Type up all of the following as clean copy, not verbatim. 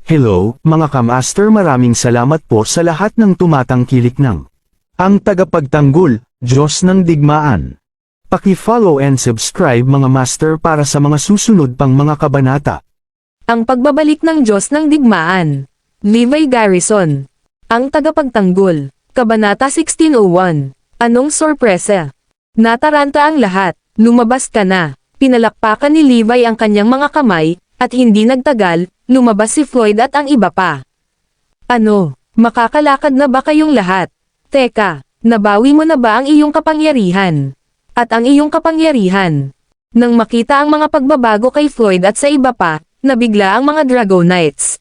Hello, mga kamaster, maraming salamat po sa lahat ng tumatangkilik ng ang tagapagtanggol, Diyos ng Digmaan. Paki-follow and subscribe mga master para sa mga susunod pang mga kabanata. Ang pagbabalik ng Diyos ng Digmaan. Levi Garrison. Ang tagapagtanggol. Kabanata 1601. Anong sorpresa? Nataranta ang lahat. Lumabas ka na. Pinalakpakan ni Levi ang kanyang mga kamay, at hindi nagtagal, lumabas si Floyd at ang iba pa. Ano? Makakalakad na ba kayong lahat? Teka, nabawi mo na ba ang iyong kapangyarihan? At ang iyong kapangyarihan? Nang makita ang mga pagbabago kay Floyd at sa iba pa, nabigla ang mga Dragonites.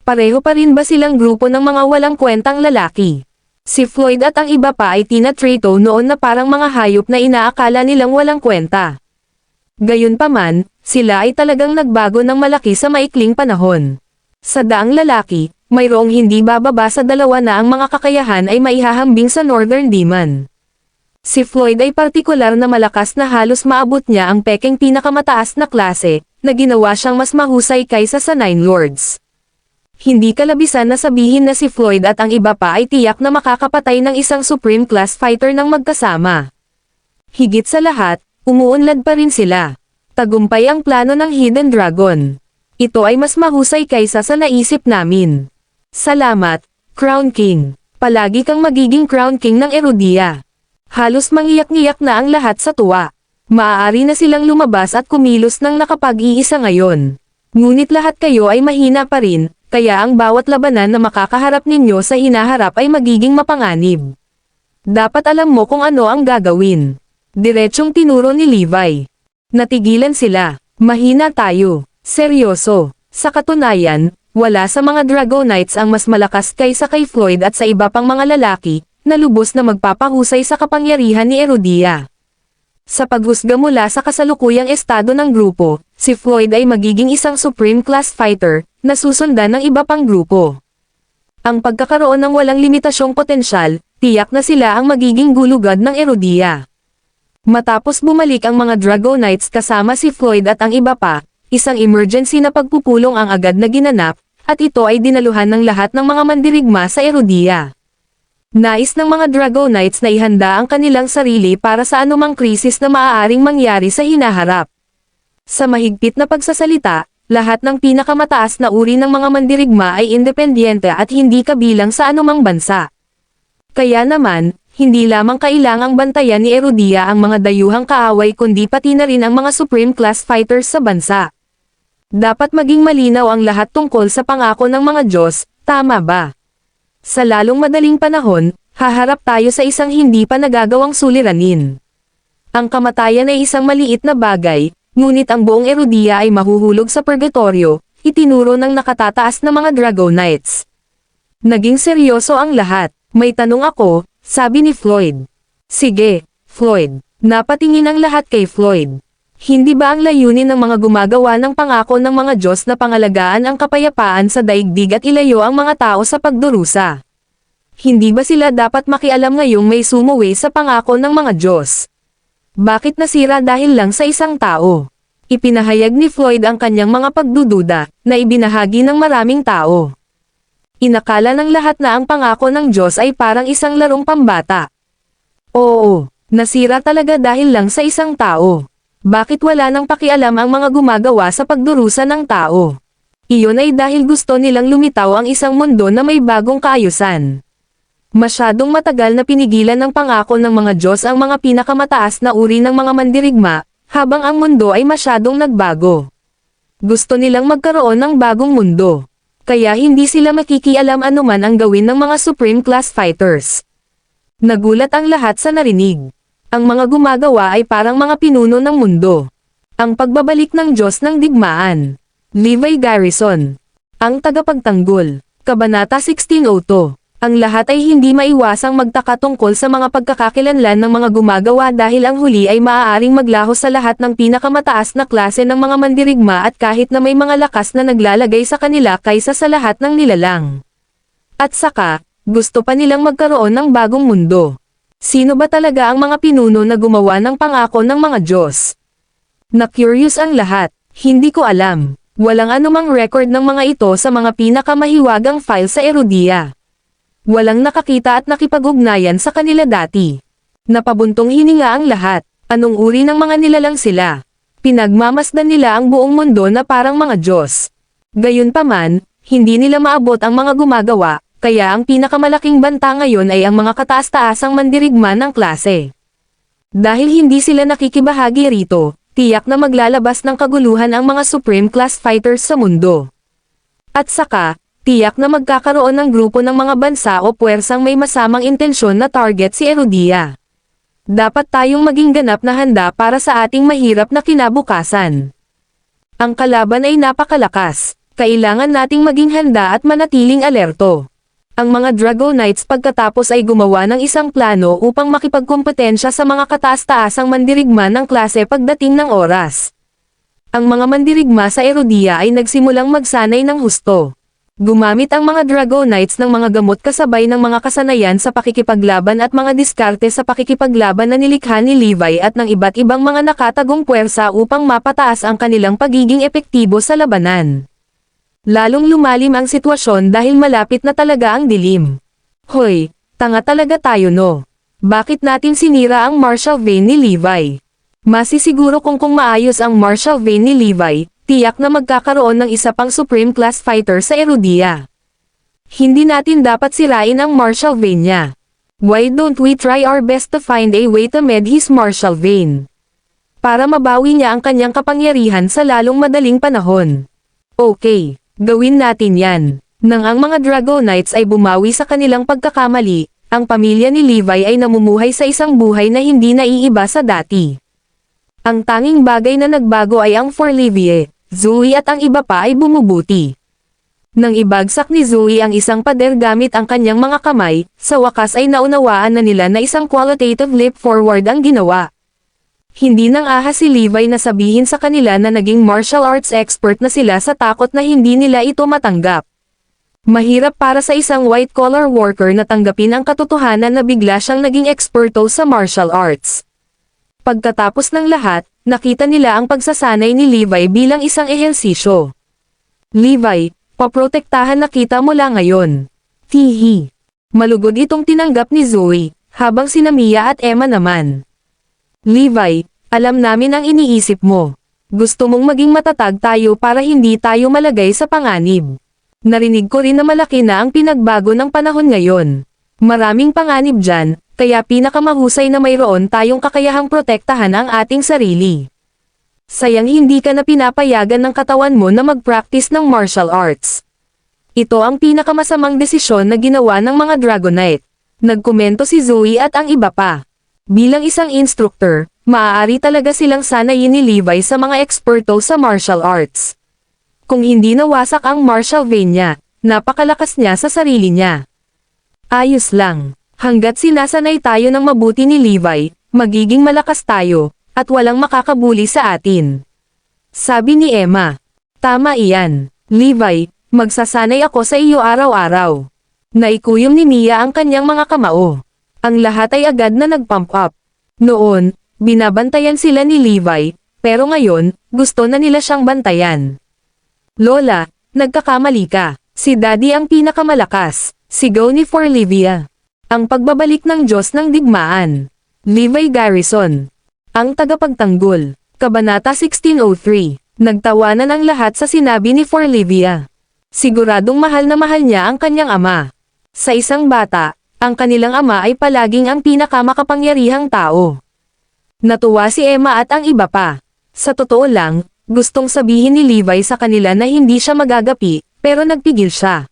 Pareho pa rin ba silang grupo ng mga walang kwentang lalaki? Si Floyd at ang iba pa ay tinatrato noon na parang mga hayop na inaakala nilang walang kwenta. Gayunpaman, sila ay talagang nagbago ng malaki sa maikling panahon. Sa daang lalaki, mayroong hindi bababa sa 2 na ang mga kakayahan ay maihahambing sa Northern Demon. Si Floyd ay partikular na malakas na halos maabot niya ang pekeng pinakamataas na klase, na ginawa siyang mas mahusay kaysa sa Nine Lords. Hindi kalabisan na sabihin na si Floyd at ang iba pa ay tiyak na makakapatay ng isang Supreme Class Fighter ng magkasama. Higit sa lahat, umuunlad pa rin sila. Tagumpay ang plano ng Hidden Dragon. Ito ay mas mahusay kaysa sa naisip namin. Salamat, Crown King. Palagi kang magiging Crown King ng Erudia. Halos mangiyak-ngiyak na ang lahat sa tuwa. Maaari na silang lumabas at kumilos ng nakapag-iisa ngayon. Ngunit lahat kayo ay mahina pa rin, kaya ang bawat labanan na makakaharap ninyo sa hinaharap ay magiging mapanganib. Dapat alam mo kung ano ang gagawin. Diretsyong tinuro ni Levi. Natigilan sila. Mahina tayo. Seryoso. Sa katunayan, wala sa mga Dragonites ang mas malakas kaysa kay Floyd at sa iba pang mga lalaki, na lubos na magpapahusay sa kapangyarihan ni Erudia. Sa paghusga mula sa kasalukuyang estado ng grupo, si Floyd ay magiging isang Supreme Class Fighter, na susundan ng iba pang grupo. Ang pagkakaroon ng walang limitasyong potensyal, tiyak na sila ang magiging gulugad ng Erudia. Matapos bumalik ang mga Dragonites kasama si Floyd at ang iba pa, isang emergency na pagpupulong ang agad na ginanap, at ito ay dinaluhan ng lahat ng mga mandirigma sa Erudia. Nais ng mga Dragonites na ihanda ang kanilang sarili para sa anumang krisis na maaaring mangyari sa hinaharap. Sa mahigpit na pagsasalita, lahat ng pinakamataas na uri ng mga mandirigma ay independyente at hindi kabilang sa anumang bansa. Kaya naman, hindi lamang kailangang bantayan ni Erudia ang mga dayuhang kaaway kundi pati na rin ang mga Supreme Class Fighters sa bansa. Dapat maging malinaw ang lahat tungkol sa pangako ng mga Diyos, tama ba? Sa lalong madaling panahon, haharap tayo sa isang hindi pa nagagawang suliranin. Ang kamatayan ay isang maliit na bagay, ngunit ang buong Erudia ay mahuhulog sa purgatorio, itinuro ng nakatataas na mga Dragonites. Naging seryoso ang lahat. May tanong ako, sabi ni Floyd. Sige, Floyd. Napatingin ang lahat kay Floyd. Hindi ba ang layunin ng mga gumagawa ng pangako ng mga Diyos na pangalagaan ang kapayapaan sa daigdig at ilayo ang mga tao sa pagdurusa? Hindi ba sila dapat makialam ngayong may sumuwi sa pangako ng mga Diyos? Bakit nasira dahil lang sa isang tao? Ipinahayag ni Floyd ang kanyang mga pagdududa, na ibinahagi ng maraming tao. Inakala ng lahat na ang pangako ng Diyos ay parang isang larong pambata. Oo, nasira talaga dahil lang sa isang tao. Bakit wala nang pakialam ang mga gumagawa sa pagdurusa ng tao? Iyon ay dahil gusto nilang lumitaw ang isang mundo na may bagong kaayusan. Masyadong matagal na pinigilan ng pangako ng mga Diyos ang mga pinakamataas na uri ng mga mandirigma, habang ang mundo ay masyadong nagbago. Gusto nilang magkaroon ng bagong mundo. Kaya hindi sila makikialam anuman ang gawin ng mga Supreme Class Fighters. Nagulat ang lahat sa narinig. Ang mga gumagawa ay parang mga pinuno ng mundo. Ang pagbabalik ng Diyos ng Digmaan. Levi Garrison. Ang tagapagtanggol. Kabanata 1602. Ang lahat ay hindi maiwasang magtaka tungkol sa mga pagkakakilanlan ng mga gumagawa dahil ang huli ay maaaring maglaho sa lahat ng pinakamataas na klase ng mga mandirigma at kahit na may mga lakas na naglalagay sa kanila kaysa sa lahat ng nilalang. At saka, gusto pa nilang magkaroon ng bagong mundo. Sino ba talaga ang mga pinuno na gumawa ng pangako ng mga Diyos? Na-curious ang lahat, hindi ko alam. Walang anumang record ng mga ito sa mga pinakamahiwagang file sa Erudia. Walang nakakita at nakipag-ugnayan sa kanila dati. Napabuntong hininga ang lahat. Anong uri ng mga nilalang sila? Pinagmamasdan nila ang buong mundo na parang mga Diyos. Gayunpaman, hindi nila maabot ang mga gumagawa, kaya ang pinakamalaking banta ngayon ay ang mga kataas-taasang mandirigma ng klase. Dahil hindi sila nakikibahagi rito, tiyak na maglalabas ng kaguluhan ang mga Supreme Class Fighters sa mundo. At saka, tiyak na magkakaroon ng grupo ng mga bansa o puwersang may masamang intensyon na target si Erudia. Dapat tayong maging ganap na handa para sa ating mahirap na kinabukasan. Ang kalaban ay napakalakas, kailangan nating maging handa at manatiling alerto. Ang mga Dragonites pagkatapos ay gumawa ng isang plano upang makipagkompetensya sa mga kataas-taasang mandirigma ng klase pagdating ng oras. Ang mga mandirigma sa Erudia ay nagsimulang magsanay ng husto. Gumamit ang mga Dragonites ng mga gamot kasabay ng mga kasanayan sa pakikipaglaban at mga diskarte sa pakikipaglaban na nilikha ni Levi at ng iba't ibang mga nakatagong puwersa upang mapataas ang kanilang pagiging epektibo sa labanan. Lalong lumalim ang sitwasyon dahil malapit na talaga ang dilim. Hoy, tanga talaga tayo no. Bakit natin sinira ang Martial Vein ni Levi? Masisiguro kung maayos ang Martial Vein ni Levi, tiyak na magkakaroon ng isa pang Supreme Class Fighter sa Erudia. Hindi natin dapat sirain ang Martial Vein niya. Why don't we try our best to find a way to med his Martial Vein? Para mabawi niya ang kanyang kapangyarihan sa lalong madaling panahon. Okay, gawin natin yan. Nang ang mga Dragonites ay bumawi sa kanilang pagkakamali, ang pamilya ni Levi ay namumuhay sa isang buhay na hindi naiiba sa dati. Ang tanging bagay na nagbago ay ang Forlivie, Zoe at ang iba pa ay bumubuti. Nang ibagsak ni Zoe ang isang pader gamit ang kanyang mga kamay, sa wakas ay naunawaan na nila na isang qualitative leap forward ang ginawa. Hindi nang ahas si Levi na sabihin sa kanila na naging martial arts expert na sila sa takot na hindi nila ito matanggap. Mahirap para sa isang white-collar worker na tanggapin ang katotohanan na bigla siyang naging eksperto sa martial arts. Pagkatapos ng lahat, nakita nila ang pagsasanay ni Levi bilang isang ehersisyo. Levi, paprotektahan na kita mula ngayon. Tihi. Malugod itong tinanggap ni Zoe, habang sina Mia at Emma naman. Levi, alam namin ang iniisip mo. Gusto mong maging matatag tayo para hindi tayo malagay sa panganib. Narinig ko rin na malaki na ang pinagbago ng panahon ngayon. Maraming panganib dyan, kaya pinakamahusay na mayroon tayong kakayahang protektahan ang ating sarili. Sayang hindi ka na pinapayagan ng katawan mo na mag-practice ng martial arts. Ito ang pinakamasamang desisyon na ginawa ng mga Dragonite. Nagkomento si Zoe at ang iba pa. Bilang isang instructor, maaari talaga silang sanayin ni Levi sa mga eksperto sa martial arts. Kung hindi nawasak ang martial vein niya, napakalakas niya sa sarili niya. Ayos lang. Hanggat sinasanay tayo ng mabuti ni Levi, magiging malakas tayo, at walang makakabuli sa atin. Sabi ni Emma. Tama iyan. Levi, magsasanay ako sa iyo araw-araw. Naikuyom ni Mia ang kanyang mga kamao. Ang lahat ay agad na nag-pump up. Noon, binabantayan sila ni Levi, pero ngayon, gusto na nila siyang bantayan. Lola, nagkakamali ka. Si Daddy ang pinakamalakas. Sigaw ni Forlivia. Ang pagbabalik ng Diyos ng Digmaan. Levi Garrison. Ang tagapagtanggol. Kabanata 1603. Nagtawanan ang lahat sa sinabi ni Forlivia. Siguradong mahal na mahal niya ang kanyang ama. Sa isang bata, ang kanilang ama ay palaging ang pinakamakapangyarihang tao. Natuwa si Emma at ang iba pa. Sa totoo lang, gustong sabihin ni Levi sa kanila na hindi siya magagapi, pero nagpigil siya.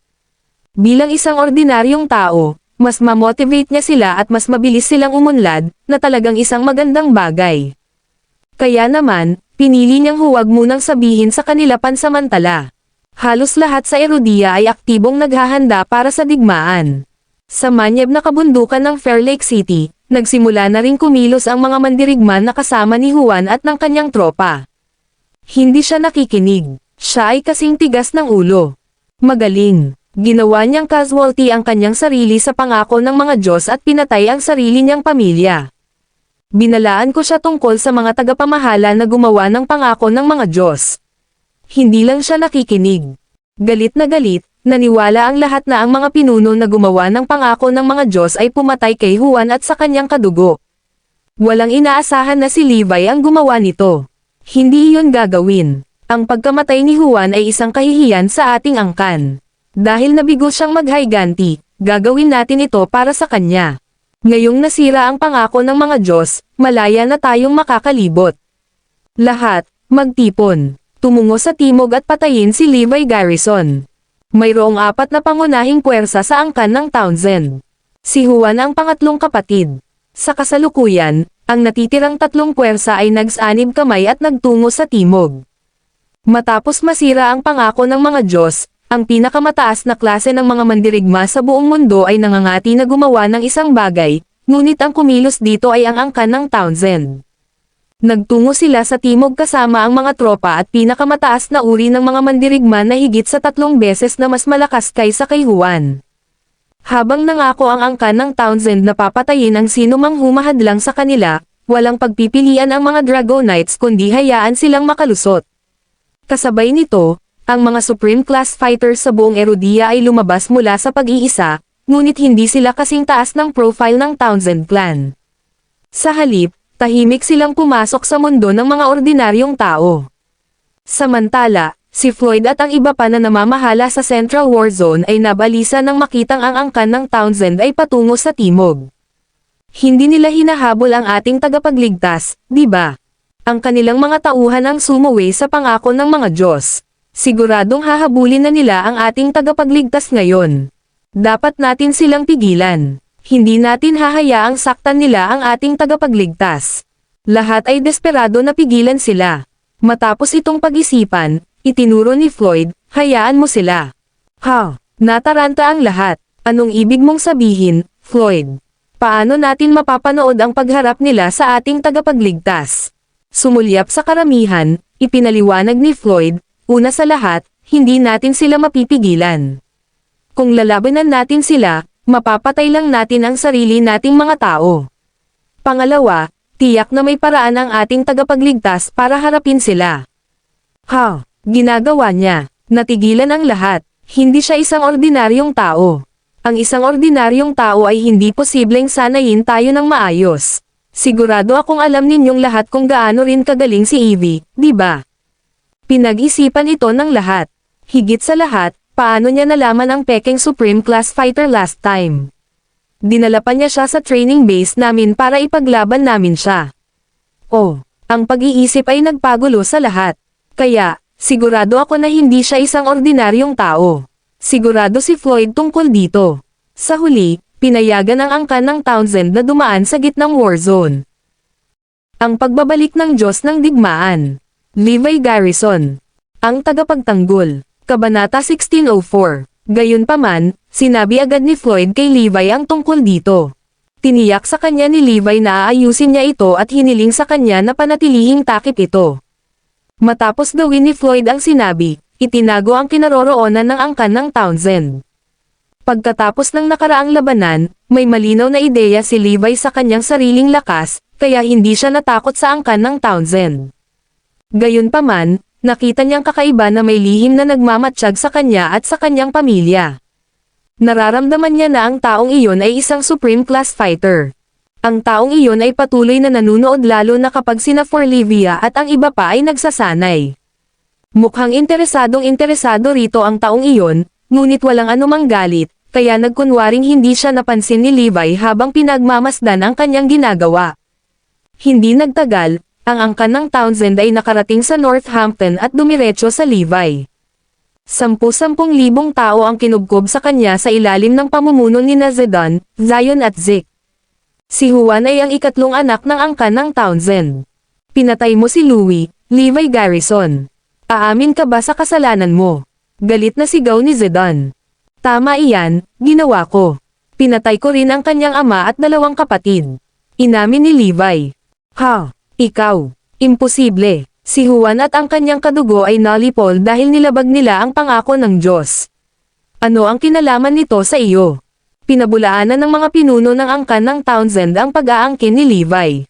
Bilang isang ordinaryong tao, mas ma-motivate niya sila at mas mabilis silang umunlad, na talagang isang magandang bagay. Kaya naman, pinili niyang huwag munang sabihin sa kanila pansamantala. Halos lahat sa Erudia ay aktibong naghahanda para sa digmaan. Sa manyeb na kabundukan ng Fair Lake City, nagsimula na ring kumilos ang mga mandirigman na kasama ni Juan at ng kanyang tropa. Hindi siya nakikinig. Siya ay kasing tigas ng ulo. Magaling. Ginawa niyang casualty ang kanyang sarili sa pangako ng mga Diyos at pinatay ang sarili niyang pamilya. Binalaan ko siya tungkol sa mga tagapamahala na gumawa ng pangako ng mga Diyos. Hindi lang siya nakikinig. Galit na galit, naniwala ang lahat na ang mga pinuno na gumawa ng pangako ng mga Diyos ay pumatay kay Juan at sa kanyang kadugo. Walang inaasahan na si Levi ang gumawa nito. Hindi iyon gagawin. Ang pagkamatay ni Juan ay isang kahihiyan sa ating angkan. Dahil nabigo siyang maghayganti, gagawin natin ito para sa kanya. Ngayong nasira ang pangako ng mga Diyos, malaya na tayong makakalibot. Lahat, magtipon. Tumungo sa timog at patayin si Levi Garrison. Mayroong 4 na pangunahing puwersa sa angkan ng Townsend. Si Juan ang pangatlong kapatid. Sa kasalukuyan, ang natitirang 3 puwersa ay nagsanib kamay at nagtungo sa timog. Matapos masira ang pangako ng mga Diyos, ang pinakamataas na klase ng mga mandirigma sa buong mundo ay nangangati na gumawa ng isang bagay, ngunit ang kumilos dito ay ang angkan ng Townsend. Nagtungo sila sa timog kasama ang mga tropa at pinakamataas na uri ng mga mandirigma na higit sa 3 beses na mas malakas kaysa kay Juan. Habang nangako ang angkan ng Townsend na papatayin ang sino mang humahadlang sa kanila, walang pagpipilian ang mga Dragonites kundi hayaan silang makalusot. Kasabay nito, ang mga Supreme Class Fighters sa buong Erudia ay lumabas mula sa pag-iisa, ngunit hindi sila kasing taas ng profile ng Townsend clan. Sa halip, tahimik silang pumasok sa mundo ng mga ordinaryong tao. Samantala, si Floyd at ang iba pa na namamahala sa Central War Zone ay nabalisa nang makitang ang angkan ng Townsend ay patungo sa timog. Hindi nila hinahabol ang ating tagapagligtas, di ba? Ang kanilang mga tauhan ang sumuwi sa pangako ng mga Diyos. Siguradong hahabulin na nila ang ating tagapagligtas ngayon. Dapat natin silang pigilan. Hindi natin hahayaang saktan nila ang ating tagapagligtas. Lahat ay desperado na pigilan sila. Matapos itong pag-isipan, itinuro ni Floyd, hayaan mo sila. Ha? Nataranta ang lahat. Anong ibig mong sabihin, Floyd? Paano natin mapapanood ang pagharap nila sa ating tagapagligtas? Sumulyap sa karamihan, ipinaliwanag ni Floyd, una sa lahat, hindi natin sila mapipigilan. Kung lalabanan natin sila, mapapatay lang natin ang sarili nating mga tao. Pangalawa, tiyak na may paraan ang ating tagapagligtas para harapin sila. Ha? Ginagawa niya. Natigilan ang lahat. Hindi siya isang ordinaryong tao. Ang isang ordinaryong tao ay hindi posibleng sanayin tayo ng maayos. Sigurado akong alam ninyong lahat kung gaano rin kagaling si Evie, di ba? Pinag-isipan ito ng lahat. Higit sa lahat, paano niya nalaman ang peking Supreme Class Fighter last time? Dinala pa niya siya sa training base namin para ipaglaban namin siya. Oh, ang pag-iisip ay nagpagulo sa lahat. Kaya, sigurado ako na hindi siya isang ordinaryong tao. Sigurado si Floyd tungkol dito. Sa huli, pinayagan ang angkan ng Townsend na dumaan sa gitnang war zone. Ang pagbabalik ng Diyos ng Digmaan. Levi Garrison. Ang tagapagtanggol. Kabanata 1604. Gayunpaman, sinabi agad ni Floyd kay Levi ang tungkol dito. Tiniyak sa kanya ni Levi na aayusin niya ito at hiniling sa kanya na panatilihing takip ito. Matapos gawin ni Floyd ang sinabi, itinago ang kinaroroonan ng angkan ng Townsend. Pagkatapos ng nakaraang labanan, may malinaw na ideya si Levi sa kanyang sariling lakas, kaya hindi siya natakot sa angkan ng Townsend. Gayunpaman, nakita niyang kakaiba na may lihim na nagmamatsyag sa kanya at sa kanyang pamilya. Nararamdaman niya na ang taong iyon ay isang Supreme Class Fighter. Ang taong iyon ay patuloy na nanunood lalo na kapag sina Forlivia at ang iba pa ay nagsasanay. Mukhang interesado rito ang taong iyon, ngunit walang anumang galit, kaya nagkunwaring hindi siya napansin ni Levi habang pinagmamasdan ang kanyang ginagawa. Hindi nagtagal, ang angkan ng Townsend ay nakarating sa Northampton at dumiretso sa Levi. 10,000 tao ang kinubkob sa kanya sa ilalim ng pamumuno ni Zedon, Zion at Zeke. Si Juan ay ang ikatlong anak ng angkan ng Townsend. Pinatay mo si Louis, Levi Garrison. Aamin ka ba sa kasalanan mo? Galit na sigaw ni Zedon. Tama iyan, ginawa ko. Pinatay ko rin ang kanyang ama at 2 kapatid. Inamin ni Levi. Ha? Ikaw. Imposible. Si Juan at ang kanyang kadugo ay nalipol dahil nilabag nila ang pangako ng Diyos. Ano ang kinalaman nito sa iyo? Pinabulaanan ng mga pinuno ng angkan ng Townsend ang pag-aangkin ni Levi.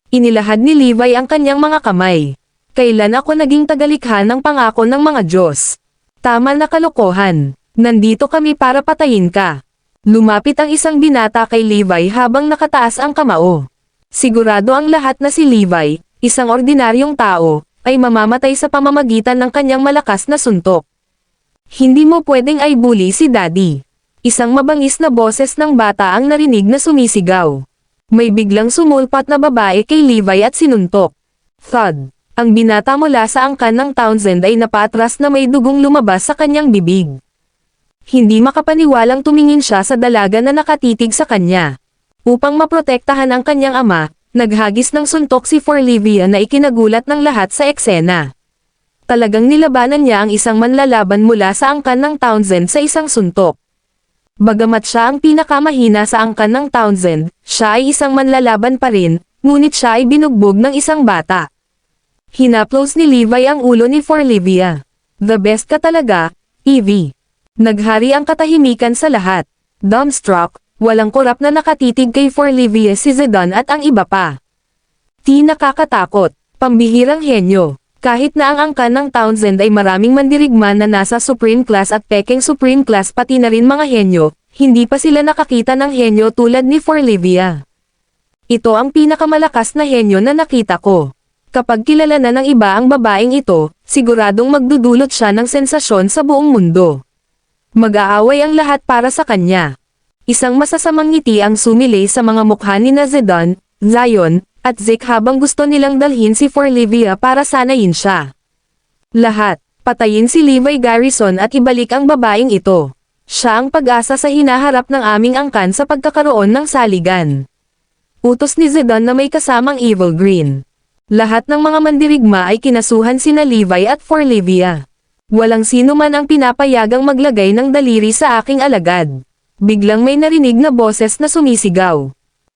Inilahad ni Levi ang kanyang mga kamay. Kailan ako naging tagalikha ng pangako ng mga Diyos? Tama na kalokohan. Nandito kami para patayin ka. Lumapit ang isang binata kay Levi habang nakataas ang kamao. Sigurado ang lahat na si Levi, isang ordinaryong tao, ay mamamatay sa pamamagitan ng kanyang malakas na suntok. Hindi mo pwedeng ay bully si Daddy. Isang mabangis na boses ng bata ang narinig na sumisigaw. May biglang sumulpat na babae kay Levi at sinuntok. Thud. Ang binata mula sa angkan ng Townsend ay napatras na may dugong lumabas sa kanyang bibig. Hindi makapaniwalang tumingin siya sa dalaga na nakatitig sa kanya. Upang maprotektahan ang kanyang ama, naghagis ng suntok si Forlivia na ikinagulat ng lahat sa eksena. Talagang nilabanan niya ang isang manlalaban mula sa angkan ng Townsend sa isang suntok. Bagamat siya ang pinakamahina sa angkan ng Townsend, siya ay isang manlalaban pa rin, ngunit siya ay binugbog ng isang bata. Hinaplos ni Levi ang ulo ni Forlivia. The best ka talaga, Evie. Naghari ang katahimikan sa lahat. Dumbstruck, walang korap na nakatitig kay Forlivia si Zidane at ang iba pa. Di nakakatakot, pambihirang henyo. Kahit na ang angkan ng Townsend ay maraming mandirigma na nasa Supreme Class at Peking Supreme Class pati na rin mga henyo, hindi pa sila nakakita ng henyo tulad ni Forlivia. Ito ang pinakamalakas na henyo na nakita ko. Kapag kilala na ng iba ang babaeng ito, siguradong magdudulot siya ng sensasyon sa buong mundo. Mag-aaway ang lahat para sa kanya. Isang masasamang ngiti ang sumilay sa mga mukha ni Zidane, Zion, at Zeke habang gusto nilang dalhin si Forlivia para sanayin siya. Lahat, patayin si Levi Garrison at ibalik ang babaeng ito. Siya ang pag-asa sa hinaharap ng aming angkan sa pagkakaroon ng saligan. Utos ni Zidane na may kasamang Evil Green. Lahat ng mga mandirigma ay kinasuhan sina Levi at Forlivia. Walang sino man ang pinapayagang maglagay ng daliri sa aking alagad. Biglang may narinig na boses na sumisigaw.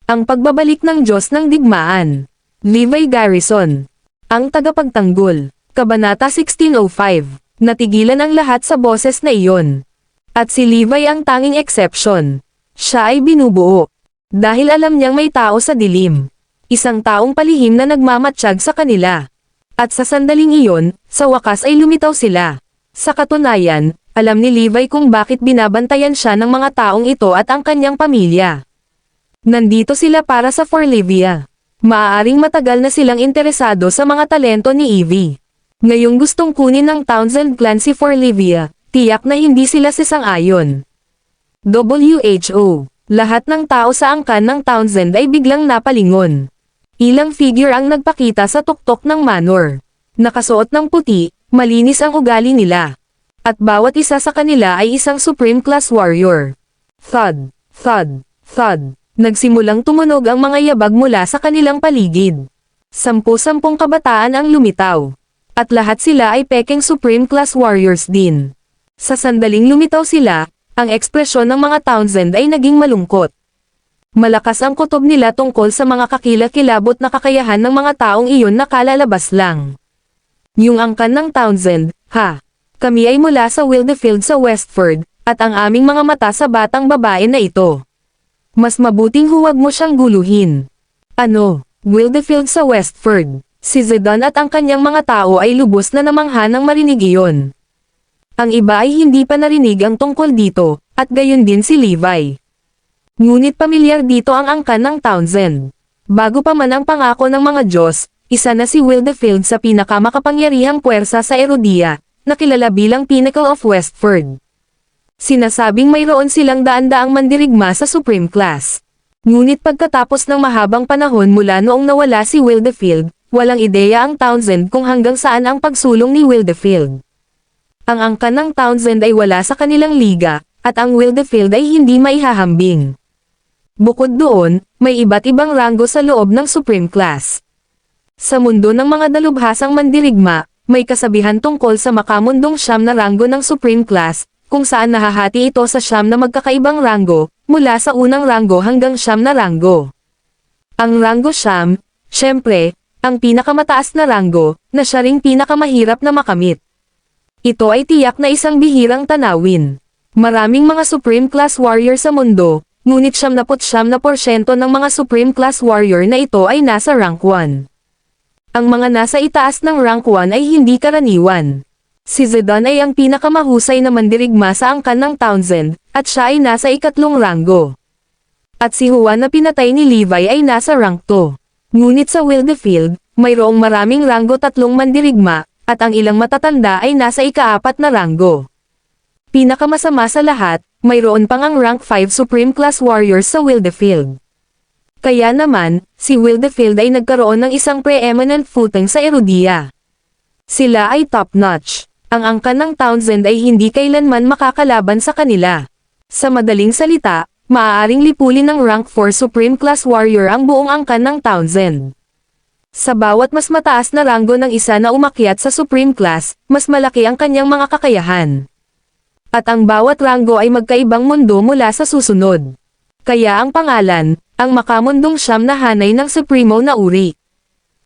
Ang pagbabalik ng Diyos ng Digmaan. Levi Garrison. Ang tagapagtanggol. Kabanata 1605. Natigilan ang lahat sa boses na iyon. At si Levi ang tanging exception. Siya ay binubuo. Dahil alam niyang may tao sa dilim. Isang taong palihim na nagmamatsyag sa kanila. At sa sandaling iyon, sa wakas ay lumitaw sila. Sa katunayan, alam ni Levi kung bakit binabantayan siya ng mga taong ito at ang kanyang pamilya. Nandito sila para sa Forlivia. Maaaring matagal na silang interesado sa mga talento ni Evie. Ngayong gustong kunin ng Townsend clan si Forlivia, tiyak na hindi sila sisang-ayon. WHO. Lahat ng tao sa angkan ng Townsend ay biglang napalingon. Ilang figure ang nagpakita sa tuktok ng manor. Nakasuot ng puti, malinis ang ugali nila. At bawat isa sa kanila ay isang Supreme Class Warrior. Thud, thud, thud. Nagsimulang tumunog ang mga yabag mula sa kanilang paligid. 10-10 kabataan ang lumitaw. At lahat sila ay Peking Supreme Class Warriors din. Sa sandaling lumitaw sila, ang ekspresyon ng mga Townsend ay naging malungkot. Malakas ang kutob nila tungkol sa mga kakilakilabot na kakayahan ng mga taong iyon na kalalabas lang. Yung angkan ng Townsend, ha? Kami ay mula sa Wildefield sa Westford, at ang aming mga mata sa batang babae na ito. Mas mabuting huwag mo siyang guluhin. Ano? Wildefield sa Westford. Si Zidane at ang kanyang mga tao ay lubos na namangha nang marinig iyon. Ang iba ay hindi pa narinig ang tungkol dito, at gayon din si Levi. Ngunit pamilyar dito ang angkan ng Townsend. Bago pa man ang pangako ng mga Diyos, isa na si Wildefield sa pinakamakapangyarihang puwersa sa Erodia, na kilala bilang Pinnacle of Westford. Sinasabing mayroon silang daan-daang mandirigma sa Supreme Class. Ngunit pagkatapos ng mahabang panahon mula noong nawala si Wildefield, walang ideya ang Townsend kung hanggang saan ang pagsulong ni Wildefield. Ang angkan ng Townsend ay wala sa kanilang liga, at ang Wildefield ay hindi maihahambing. Bukod doon, may iba't ibang ranggo sa loob ng Supreme Class. Sa mundo ng mga dalubhasang mandirigma, may kasabihan tungkol sa makamundong 9 na ranggo ng Supreme Class, kung saan nahahati ito sa 9 na magkakaibang ranggo, mula sa unang ranggo hanggang 9 na ranggo. Ang ranggo 9, syempre, ang pinakamataas na ranggo, na siya ring pinakamahirap na makamit. Ito ay tiyak na isang bihirang tanawin. Maraming mga Supreme Class Warrior sa mundo, ngunit 99% ng mga Supreme Class Warrior na ito ay nasa rank 1. Ang mga nasa itaas ng rank 1 ay hindi karaniwan. Si Zidane ay ang pinakamahusay na mandirigma sa angkan ng Townsend, at siya ay nasa ikatlong ranggo. At si Juan na pinatay ni Levi ay nasa rank 2. Ngunit sa Wildefield, mayroong maraming ranggo 3 mandirigma, at ang ilang matatanda ay nasa ika-4 na ranggo. Pinakamasama sa lahat, mayroon pang ang rank 5 Supreme Class Warriors sa Wildefield. Kaya naman, si Wildefield ay nagkaroon ng isang preeminent footing sa Erudia. Sila ay top-notch. Ang angkan ng Townsend ay hindi kailanman makakalaban sa kanila. Sa madaling salita, maaaring lipulin ng rank 4 Supreme Class Warrior ang buong angkan ng Townsend. Sa bawat mas mataas na ranggo ng isa na umakyat sa Supreme Class, mas malaki ang kanyang mga kakayahan. At ang bawat ranggo ay magkaibang mundo mula sa susunod. Kaya ang pangalan, ang makamundong siyam na hanay ng Supremo na uri.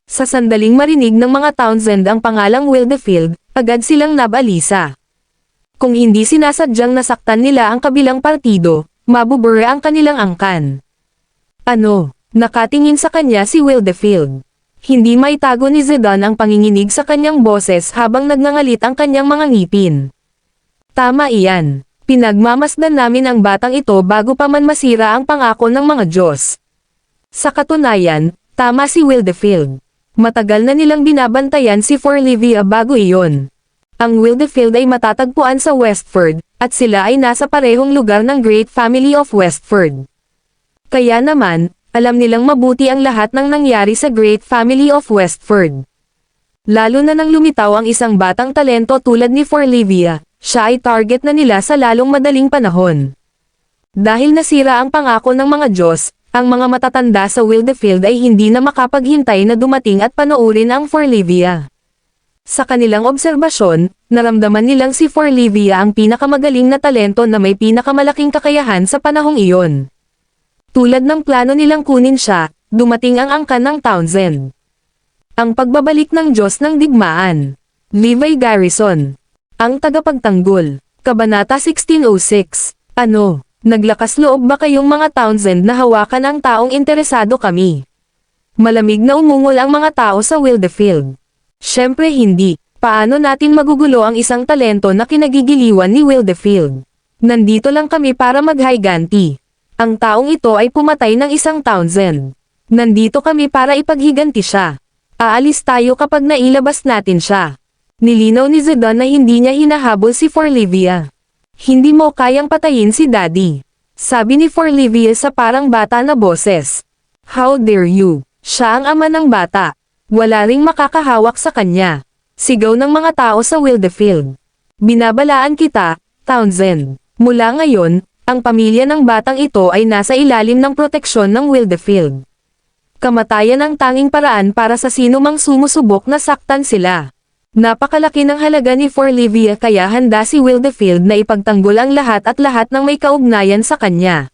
Sa sandaling marinig ng mga Townsend ang pangalang Wildefield, agad silang nabalisa. Kung hindi sinasadyang nasaktan nila ang kabilang partido, mabubura ang kanilang angkan. Ano? Nakatingin sa kanya si Wildefield. Hindi maitago ni Zidane ang panginginig sa kanyang boses habang nagngangalit ang kanyang mga ngipin. Tama iyan. Pinagmamasdan namin ang batang ito bago pa man masira ang pangako ng mga Diyos. Sa katunayan, tama si Wildefield. Matagal na nilang binabantayan si Forlivia bago iyon. Ang Wildefield ay matatagpuan sa Westford, at sila ay nasa parehong lugar ng Great Family of Westford. Kaya naman, alam nilang mabuti ang lahat ng nangyari sa Great Family of Westford. Lalo na nang lumitaw ang isang batang talento tulad ni Forlivia, siya ay target na nila sa lalong madaling panahon. Dahil nasira ang pangako ng mga Diyos, ang mga matatanda sa Wildefield ay hindi na makapaghintay na dumating at panoorin ang Forlivia. Sa kanilang obserbasyon, naramdaman nilang si Forlivia ang pinakamagaling na talento na may pinakamalaking kakayahan sa panahong iyon. Tulad ng plano nilang kunin siya, dumating ang angkan ng Townsend. Ang pagbabalik ng Diyos ng Digmaan. Levi Garrison. Ang tagapagtanggol. Kabanata 1606. Ano? Naglakas loob ba kayong mga Townsend na hawakan ang taong interesado kami? Malamig na umungol ang mga tao sa Wildefield. Siyempre hindi. Paano natin magugulo ang isang talento na kinagigiliwan ni Wildefield? Nandito lang kami para maghiganti. Ang taong ito ay pumatay ng isang Townsend. Nandito kami para ipaghiganti siya. Aalis tayo kapag nailabas natin siya. Nilinaw ni Zidane na hindi niya hinahabol si Forlivia. Hindi mo kayang patayin si Daddy. Sabi ni Forlivia sa parang bata na boses. How dare you? Siya ang ama ng bata. Wala ring makakahawak sa kanya. Sigaw ng mga tao sa Wildefield. Binabalaan kita, Townsend. Mula ngayon, ang pamilya ng batang ito ay nasa ilalim ng proteksyon ng Wildefield. Kamatayan ang tanging paraan para sa sino mang sumusubok na saktan sila. Napakalaki ng halaga ni Forlivia kaya handa si Wildefield na ipagtanggol ang lahat at lahat ng may kaugnayan sa kanya.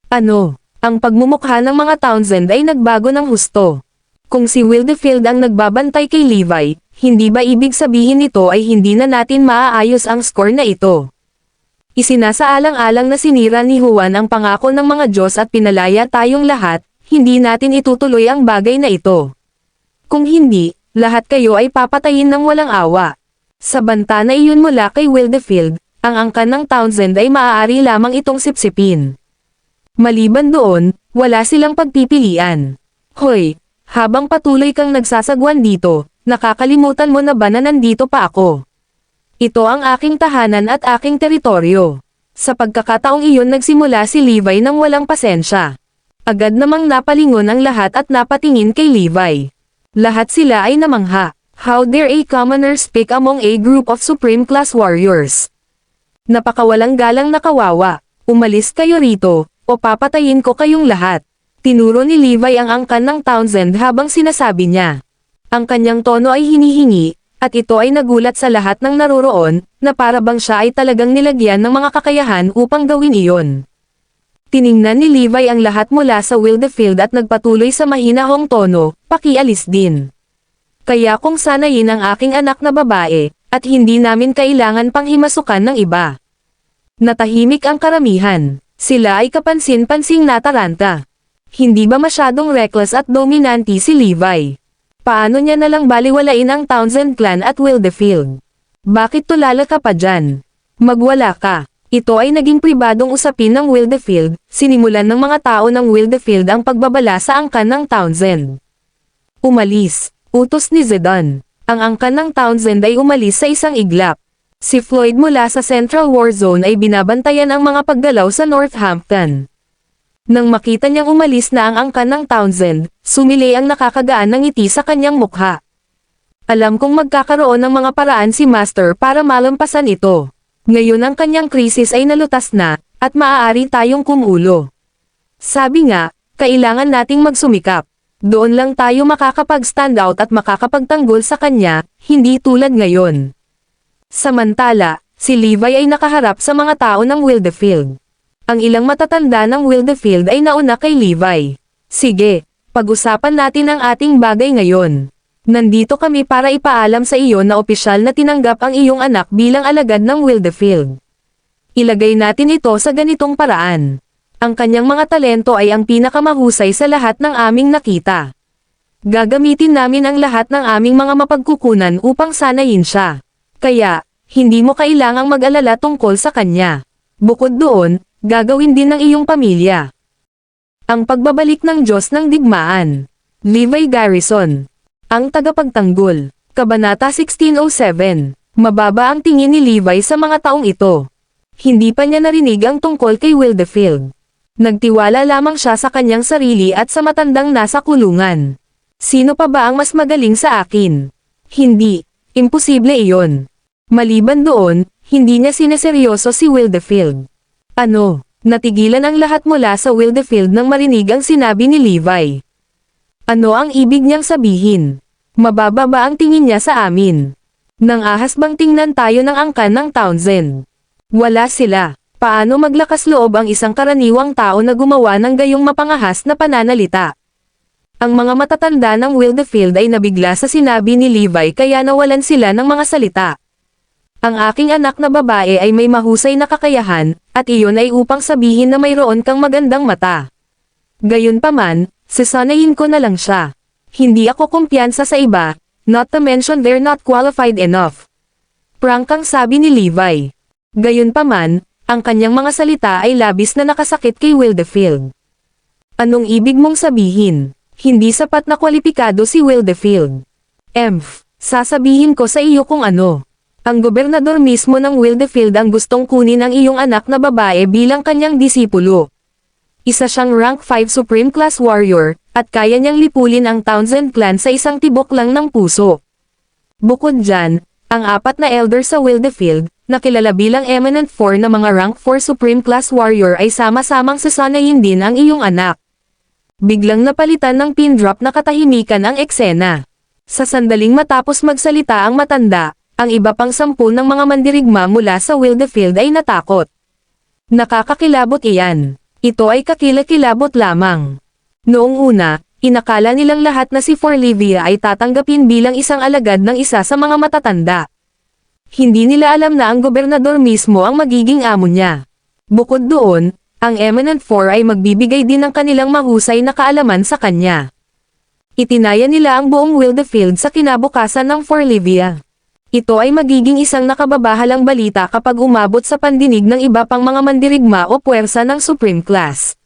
Ano? Ang pagmumukha ng mga Townsend ay nagbago ng husto. Kung si Wildefield ang nagbabantay kay Levi, hindi ba ibig sabihin nito ay hindi na natin maaayos ang score na ito? Isinasaalang-alang na sinira ni Juan ang pangako ng mga Diyos at pinalaya tayong lahat, hindi natin itutuloy ang bagay na ito. Kung hindi, lahat kayo ay papatayin ng walang awa. Sa banta na iyon mula kay Wildefield, ang angkan ng Townsend ay maaari lamang itong sipsipin. Maliban doon, wala silang pagpipilian. Hoy, habang patuloy kang nagsasagwan dito, nakakalimutan mo na ba na nandito pa ako? Ito ang aking tahanan at aking teritoryo. Sa pagkakataong iyon nagsimula si Levi nang walang pasensya. Agad namang napalingon ang lahat at napatingin kay Levi. Lahat sila ay namangha. How dare a commoner speak among a group of supreme class warriors? Napakawalang galang na kawawa. Umalis kayo rito, o papatayin ko kayong lahat. Tinuro ni Levi ang angkan ng Townsend habang sinasabi niya. Ang kanyang tono ay hinihingi, at ito ay nagulat sa lahat ng naroroon, na para bang siya ay talagang nilagyan ng mga kakayahan upang gawin iyon. Tiningnan ni Levi ang lahat mula sa Wildefield at nagpatuloy sa mahinahong tono, pakialis din. Kaya kung sanayin ang aking anak na babae, at hindi namin kailangan pang himasukan ng iba. Natahimik ang karamihan. Sila ay kapansin-pansing nataranta. Hindi ba masyadong reckless at dominante si Levi? Paano niya nalang baliwalain ang Townsend clan at Wildefield? Bakit tulala ka pa dyan? Magwala ka. Ito ay naging pribadong usapin ng Wildefield, sinimulan ng mga tao ng Wildefield ang pagbabala sa angkan ng Townsend. Umalis. Utos ni Zedon. Ang angkan ng Townsend ay umalis sa isang iglap. Si Floyd mula sa Central War Zone ay binabantayan ang mga paggalaw sa Northampton. Nang makita niyang umalis na ang angkan ng Townsend, sumili ang nakakagaan ng ngiti sa kanyang mukha. Alam kong magkakaroon ng mga paraan si Master para malampasan ito. Ngayon ang kanyang krisis ay nalutas na, at maaari tayong kumulo. Sabi nga, kailangan nating magsumikap. Doon lang tayo makakapag-stand out at makakapagtanggol sa kanya, hindi tulad ngayon. Samantala, si Levi ay nakaharap sa mga tao ng Wildefield. Ang ilang matatanda ng Wildefield ay nauna kay Levi. Sige, pag-usapan natin ang ating bagay ngayon. Nandito kami para ipaalam sa iyo na opisyal na tinanggap ang iyong anak bilang alagad ng Wildefield. Ilagay natin ito sa ganitong paraan. Ang kanyang mga talento ay ang pinakamahusay sa lahat ng aming nakita. Gagamitin namin ang lahat ng aming mga mapagkukunan upang sanayin siya. Kaya, hindi mo kailangang mag-alala tungkol sa kanya. Bukod doon, gagawin din ng iyong pamilya. Ang pagbabalik ng Diyos ng Digmaan. Levi Garrison. Ang tagapagtanggol. Kabanata 1607. Mababa ang tingin ni Levi sa mga taong ito. Hindi pa niya narinig ang tungkol kay Wildefield. Nagtiwala lamang siya sa kanyang sarili at sa matandang nasa kulungan. Sino pa ba ang mas magaling sa akin? Hindi. Imposible iyon. Maliban doon, hindi niya sineseryoso si Wildefield. Ano? Natigilan ang lahat mula sa Wildefield nang marinig ang sinabi ni Levi. Ano ang ibig niyang sabihin? Mababa ba ang tingin niya sa amin? Nang ahas bang tingnan tayo ng angkan ng Townsend? Wala sila. Paano maglakas loob ang isang karaniwang tao na gumawa ng gayong mapangahas na pananalita? Ang mga matatanda ng Wildefield ay nabigla sa sinabi ni Levi kaya nawalan sila ng mga salita. Ang aking anak na babae ay may mahusay na kakayahan, at iyon ay upang sabihin na mayroon kang magandang mata. Gayunpaman, sasanayin ko na lang siya. Hindi ako kumpiyansa sa iba, not to mention they're not qualified enough. Prangkang sabi ni Levi. Gayunpaman, ang kanyang mga salita ay labis na nakasakit kay Wildefield. Anong ibig mong sabihin? Hindi sapat na kwalipikado si Wildefield. Sasabihin ko sa iyo kung ano. Ang gobernador mismo ng Wildefield ang gustong kunin ang iyong anak na babae bilang kanyang disipulo. Isa siyang rank 5 Supreme Class Warrior, at kaya niyang lipulin ang Townsend clan sa isang tibok lang ng puso. Bukod dyan, ang 4 na elder sa Wildefield, na kilala bilang Eminent 4 na mga rank 4 Supreme Class Warrior ay sama-samang sasanayin din ang iyong anak. Biglang napalitan ng pin drop na katahimikan ang eksena. Sa sandaling matapos magsalita ang matanda, ang iba pang 10 ng mga mandirigma mula sa Wildefield ay natakot. Nakakakilabot iyan. Ito ay kakilakilabot lamang. Noong una, inakala nilang lahat na si Forlivia ay tatanggapin bilang isang alagad ng isa sa mga matatanda. Hindi nila alam na ang gobernador mismo ang magiging amo niya. Bukod doon, ang Eminent 4 ay magbibigay din ng kanilang mahusay na kaalaman sa kanya. Itinaya nila ang buong Wildefield sa kinabukasan ng Forlivia. Ito ay magiging isang nakababahalang balita kapag umabot sa pandinig ng iba pang mga mandirigma o puwersa ng Supreme Class.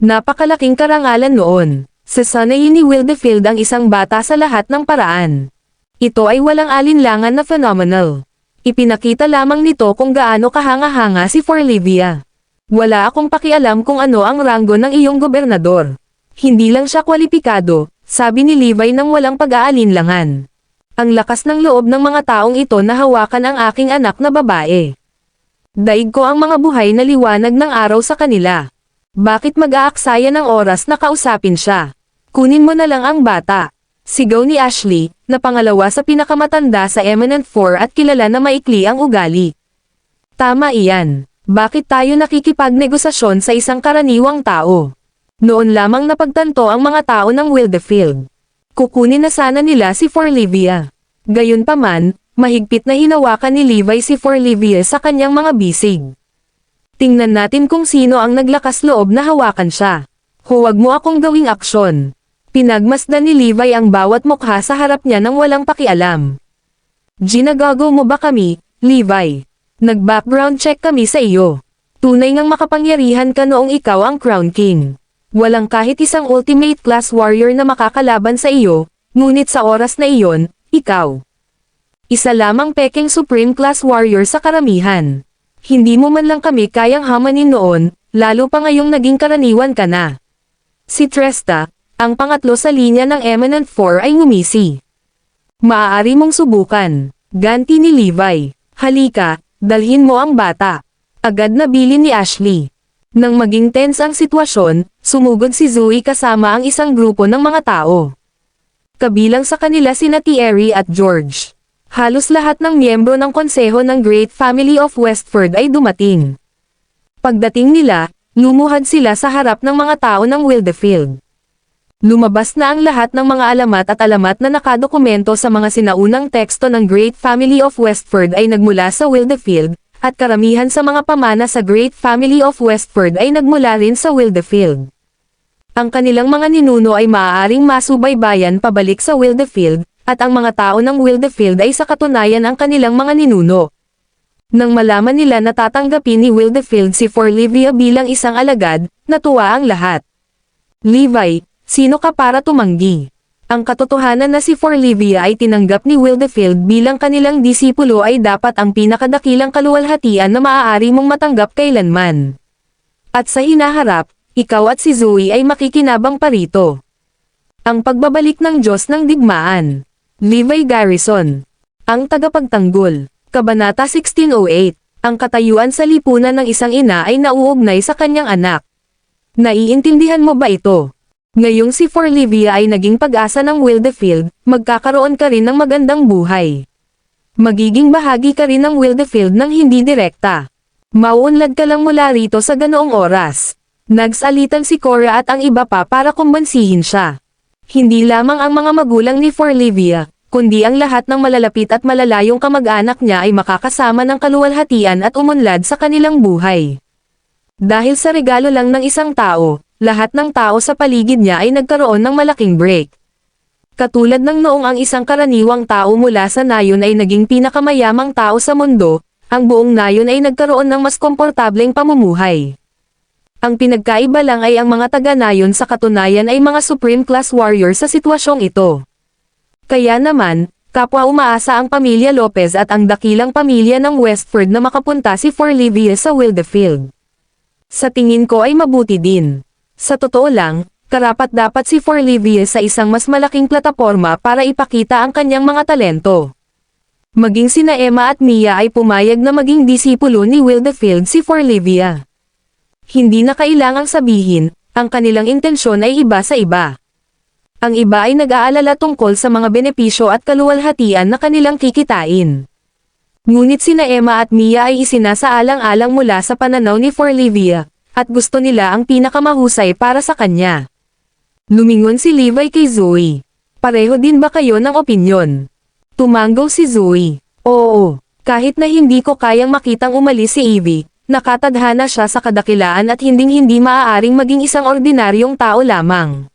Napakalaking karangalan noon. Sasanayin ni Wildefield ang isang bata sa lahat ng paraan. Ito ay walang alinlangan na phenomenal. Ipinakita lamang nito kung gaano kahanga-hanga si Forlivia. Wala akong pakialam kung ano ang ranggo ng iyong gobernador. Hindi lang siya kwalipikado, sabi ni Levi nang walang pag-aalinlangan. Ang lakas ng loob ng mga taong ito na hawakan ang aking anak na babae. Daig ko ang mga buhay na liwanag ng araw sa kanila. Bakit mag-aaksaya ng oras na kausapin siya? Kunin mo na lang ang bata. Sigaw ni Ashley, na pangalawa sa pinakamatanda sa Eminent 4 at kilala na maikli ang ugali. Tama iyan. Bakit tayo nakikipagnegosasyon sa isang karaniwang tao? Noon lamang napagtanto ang mga tao ng Wildefield. Kukunin na sana nila si Forlivia. Gayunpaman, mahigpit na hinawakan ni Levi si Forlivia sa kanyang mga bisig. Tingnan natin kung sino ang naglakas loob na hawakan siya. Huwag mo akong gawing aksyon. Pinagmasdan ni Levi ang bawat mukha sa harap niya nang walang pakialam. Ginagago mo ba kami, Levi? Nag-background check kami sa iyo. Tunay ngang makapangyarihan ka noong ikaw ang Crown King. Walang kahit isang ultimate class warrior na makakalaban sa iyo, ngunit sa oras na iyon, ikaw. Isa lamang peking supreme class warrior sa karamihan. Hindi mo man lang kami kayang hamanin noon, lalo pa ngayong naging karaniwan ka na. Si Tresta, ang pangatlo sa linya ng Eminent Four ay ngumisi. Maaari mong subukan. Ganti ni Levi. Halika, dalhin mo ang bata. Agad na bilin ni Ashley. Nang maging tense ang sitwasyon, sumugod si Zoe kasama ang isang grupo ng mga tao. Kabilang sa kanila sina Thierry at George. Halos lahat ng miyembro ng konseho ng Great Family of Westford ay dumating. Pagdating nila, lumuhad sila sa harap ng mga tao ng Wildefield. Lumabas na ang lahat ng mga alamat na nakadokumento sa mga sinaunang teksto ng Great Family of Westford ay nagmula sa Wildefield, at karamihan sa mga pamana sa Great Family of Westford ay nagmula rin sa Wildefield. Ang kanilang mga ninuno ay maaaring masubaybayan pabalik sa Wildefield, at ang mga tao ng Wildefield ay sa katunayan ang kanilang mga ninuno. Nang malaman nila na tatanggapin ni Wildefield si Forlivia bilang isang alagad, natuwa ang lahat. Levi, sino ka para tumanggi? Ang katotohanan na si Forlivia ay tinanggap ni Wildefield bilang kanilang disipulo ay dapat ang pinakadakilang kaluwalhatian na maaari mong matanggap kailanman. At sa hinaharap, ikaw at si Zoe ay makikinabang pa rito. Ang pagbabalik ng Diyos ng Digmaan. Levi Garrison. Ang tagapagtanggol. Kabanata 1608. Ang katayuan sa lipunan ng isang ina ay nauugnay sa kanyang anak. Naiintindihan mo ba ito? Ngayong si Forlivia ay naging pag-asa ng Wildefield, magkakaroon ka rin ng magandang buhay. Magiging bahagi ka rin ng Wildefield ng hindi direkta. Mauunlad ka lang mula rito sa ganoong oras. Nagsalitan si Cora at ang iba pa para kumbansihin siya. Hindi lamang ang mga magulang ni Forlivia, kundi ang lahat ng malalapit at malalayong kamag-anak niya ay makakasama ng kaluwalhatian at umunlad sa kanilang buhay. Dahil sa regalo lang ng isang tao, lahat ng tao sa paligid niya ay nagkaroon ng malaking break. Katulad ng noong ang isang karaniwang tao mula sa nayon ay naging pinakamayamang tao sa mundo, ang buong nayon ay nagkaroon ng mas komportableng pamumuhay. Ang pinagkaiba lang ay ang mga taga-nayon sa katunayan ay mga supreme class warrior sa sitwasyong ito. Kaya naman, kapwa umaasa ang pamilya Lopez at ang dakilang pamilya ng Westford na makapunta si Forlivia sa Wildefield. Sa tingin ko ay mabuti din. Sa totoo lang, karapat-dapat si Forlivia sa isang mas malaking plataporma para ipakita ang kanyang mga talento. Maging sina Emma at Mia ay pumayag na maging disipulo ni Wildefield si Forlivia. Hindi na kailangang sabihin, ang kanilang intensyon ay iba sa iba. Ang iba ay nag-aalala tungkol sa mga benepisyo at kaluwalhatian na kanilang kikitain. Ngunit sina Emma at Mia ay isinasaalang-alang mula sa pananaw ni Forlivia, at gusto nila ang pinakamahusay para sa kanya. Lumingon si Levi kay Zoe. Pareho din ba kayo ng opinyon? Tumanggaw si Zoe. Oo, kahit na hindi ko kayang makitang umalis si Evie, nakatadhana siya sa kadakilaan at hinding-hindi maaaring maging isang ordinaryong tao lamang.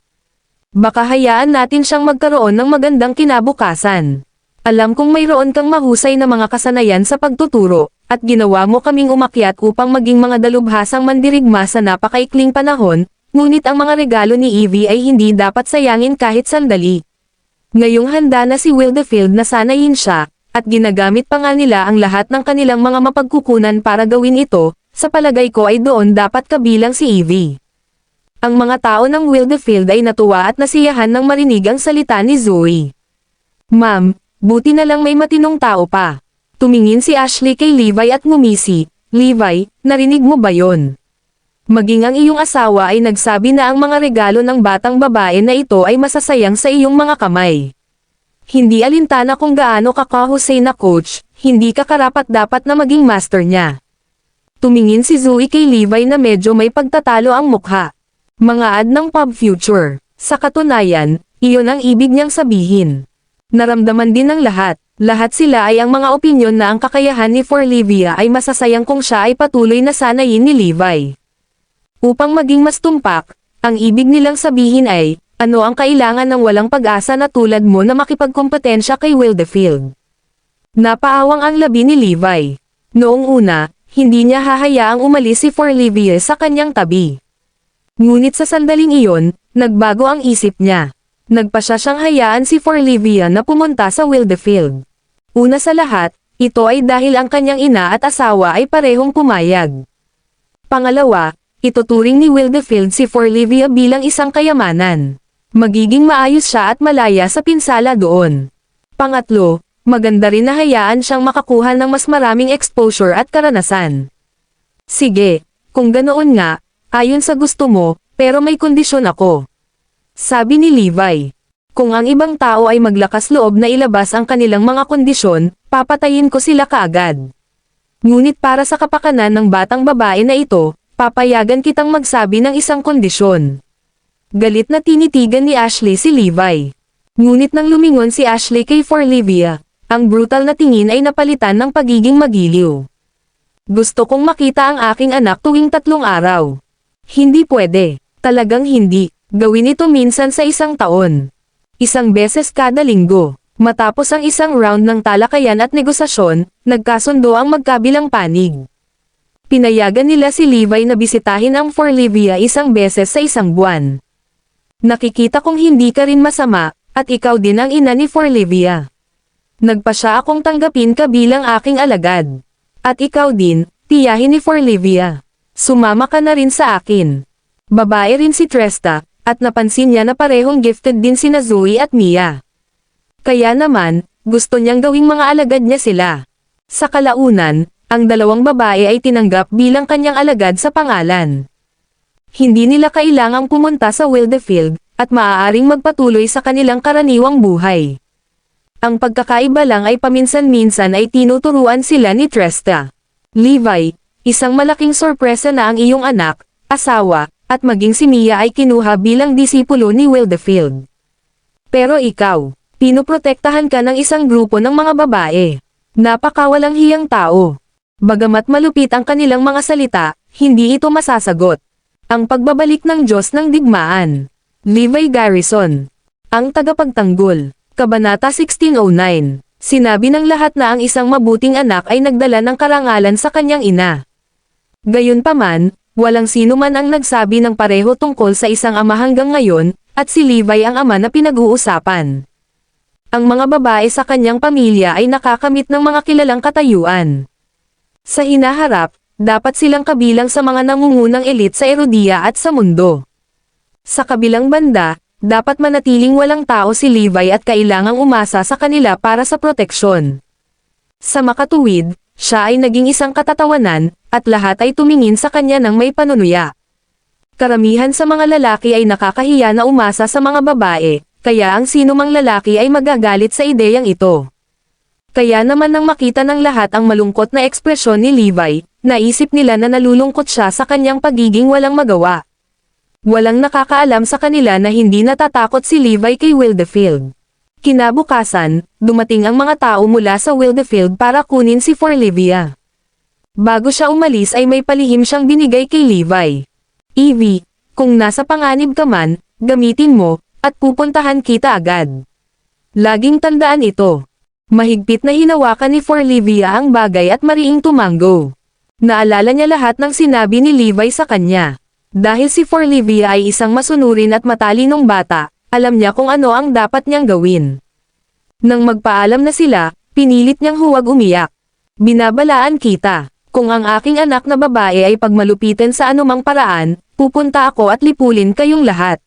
Baka hayaan natin siyang magkaroon ng magandang kinabukasan. Alam kong mayroon kang mahusay na mga kasanayan sa pagtuturo, at ginawa mo kaming umakyat upang maging mga dalubhasang mandirigma sa napakaikling panahon, ngunit ang mga regalo ni Evie ay hindi dapat sayangin kahit sandali. Ngayong handa na si Wildefield na sanayin siya, at ginagamit pa nga nila ang lahat ng kanilang mga mapagkukunan para gawin ito, sa palagay ko ay doon dapat kabilang si Evie. Ang mga tao ng Wildefield ay natuwa at nasiyahan nang marinig ang salita ni Zoe. Ma'am, buti na lang may matinong tao pa. Tumingin si Ashley kay Levi at ngumisi. Levi, narinig mo ba yon? Maging ang iyong asawa ay nagsabi na ang mga regalo ng batang babae na ito ay masasayang sa iyong mga kamay. Hindi alintana kung gaano ka kahusay na coach, hindi ka karapat-dapat na maging master niya. Tumingin si Zoe kay Levi na medyo may pagtatalo ang mukha. Mga ad ng pub future. Sa katunayan, iyon ang ibig niyang sabihin. Naramdaman din ng lahat. Lahat sila ay ang mga opinyon na ang kakayahan ni Forlivia ay masasayang kung siya ay patuloy na sanayin ni Levi. Upang maging mas tumpak, ang ibig nilang sabihin ay, Ano ang kailangan ng walang pag-asa na tulad mo na makipagkompetensya kay Wildefield? Napaawang ang labi ni Levi. Noong una, hindi niya hahayaang umalis si Forlivia sa kanyang tabi. Ngunit sa sandaling iyon, nagbago ang isip niya. Nagpa siya siyang hayaan si Forlivia na pumunta sa Wildefield. Una sa lahat, ito ay dahil ang kanyang ina at asawa ay parehong pumayag. Pangalawa, ituturing ni Wildefield si Forlivia bilang isang kayamanan. Magiging maayos siya at malaya sa pinsala doon. Pangatlo, maganda rin na hayaan siyang makakuha ng mas maraming exposure at karanasan. Sige, kung ganoon nga, ayon sa gusto mo, pero may kondisyon ako. Sabi ni Levi. Kung ang ibang tao ay maglakas loob na ilabas ang kanilang mga kondisyon, papatayin ko sila kaagad. Ngunit para sa kapakanan ng batang babae na ito, papayagan kitang magsabi ng isang kondisyon. Galit na tinitigan ni Ashley si Levi. Ngunit nang lumingon si Ashley kay Forlivia, ang brutal na tingin ay napalitan ng pagiging magiliw. Gusto kong makita ang aking anak tuwing 3 araw. Hindi pwede. Talagang hindi. Gawin ito minsan sa 1 taon. 1 beses kada linggo. Matapos ang 1 round ng talakayan at negosasyon, nagkasundo ang magkabilang panig. Pinayagan nila si Levi na bisitahin ang Forlivia 1 beses sa 1 buwan. Nakikita kong hindi ka rin masama, at ikaw din ang ina ni Forlivia. Nagpasya akong tanggapin ka bilang aking alagad. At ikaw din, tiyahin ni Forlivia. Sumama ka na rin sa akin. Babae rin si Tresta, at napansin niya na parehong gifted din sina Zoe at Mia. Kaya naman, gusto niyang gawing mga alagad niya sila. Sa kalaunan, ang 2 babae ay tinanggap bilang kanyang alagad sa pangalan. Hindi nila kailangang pumunta sa Wildefield, at maaaring magpatuloy sa kanilang karaniwang buhay. Ang pagkakaiba lang ay paminsan-minsan ay tinuturuan sila ni Tresta. Levi, isang malaking sorpresa na ang iyong anak, asawa, at maging si Mia ay kinuha bilang disipulo ni Wildefield. Pero ikaw, pinoprotektahan ka ng isang grupo ng mga babae. Napakawalang hiyang tao. Bagamat malupit ang kanilang mga salita, hindi ito masasagot. Ang pagbabalik ng Diyos ng Digmaan. Levi Garrison. Ang tagapagtanggol. Kabanata 1609. Sinabi ng lahat na ang isang mabuting anak ay nagdala ng karangalan sa kanyang ina. Gayunpaman, walang sino man ang nagsabi ng pareho tungkol sa isang ama hanggang ngayon, at si Levi ang ama na pinag-uusapan. Ang mga babae sa kanyang pamilya ay nakakamit ng mga kilalang katayuan. Sa hinaharap, dapat silang kabilang sa mga nangungunang elite sa Erodia at sa mundo. Sa kabilang banda, dapat manatiling walang tao si Levi at kailangang umasa sa kanila para sa proteksyon. Sa makatuwid, siya ay naging isang katatawanan, at lahat ay tumingin sa kanya ng may panunuya. Karamihan sa mga lalaki ay nakakahiya na umasa sa mga babae, kaya ang sinumang lalaki ay magagalit sa ideyang ito. Kaya naman nang makita ng lahat ang malungkot na ekspresyon ni Levi, naisip nila na nalulungkot siya sa kanyang pagiging walang magawa. Walang nakakaalam sa kanila na hindi natatakot si Levi kay Wildefield. Kinabukasan, dumating ang mga tao mula sa Wildefield para kunin si Forlivia. Bago siya umalis ay may palihim siyang binigay kay Levi. Evie, kung nasa panganib ka man, gamitin mo, at pupuntahan kita agad. Laging tandaan ito. Mahigpit na hinawakan ni Forlivia ang bagay at mariing tumango. Naalala niya lahat ng sinabi ni Levi sa kanya. Dahil si Forlivia ay isang masunurin at matalinong bata, alam niya kung ano ang dapat niyang gawin. Nang magpaalam na sila, pinilit niyang huwag umiyak. Binabalaan kita, kung ang aking anak na babae ay pagmalupitin sa anumang paraan, pupunta ako at lipulin kayong lahat.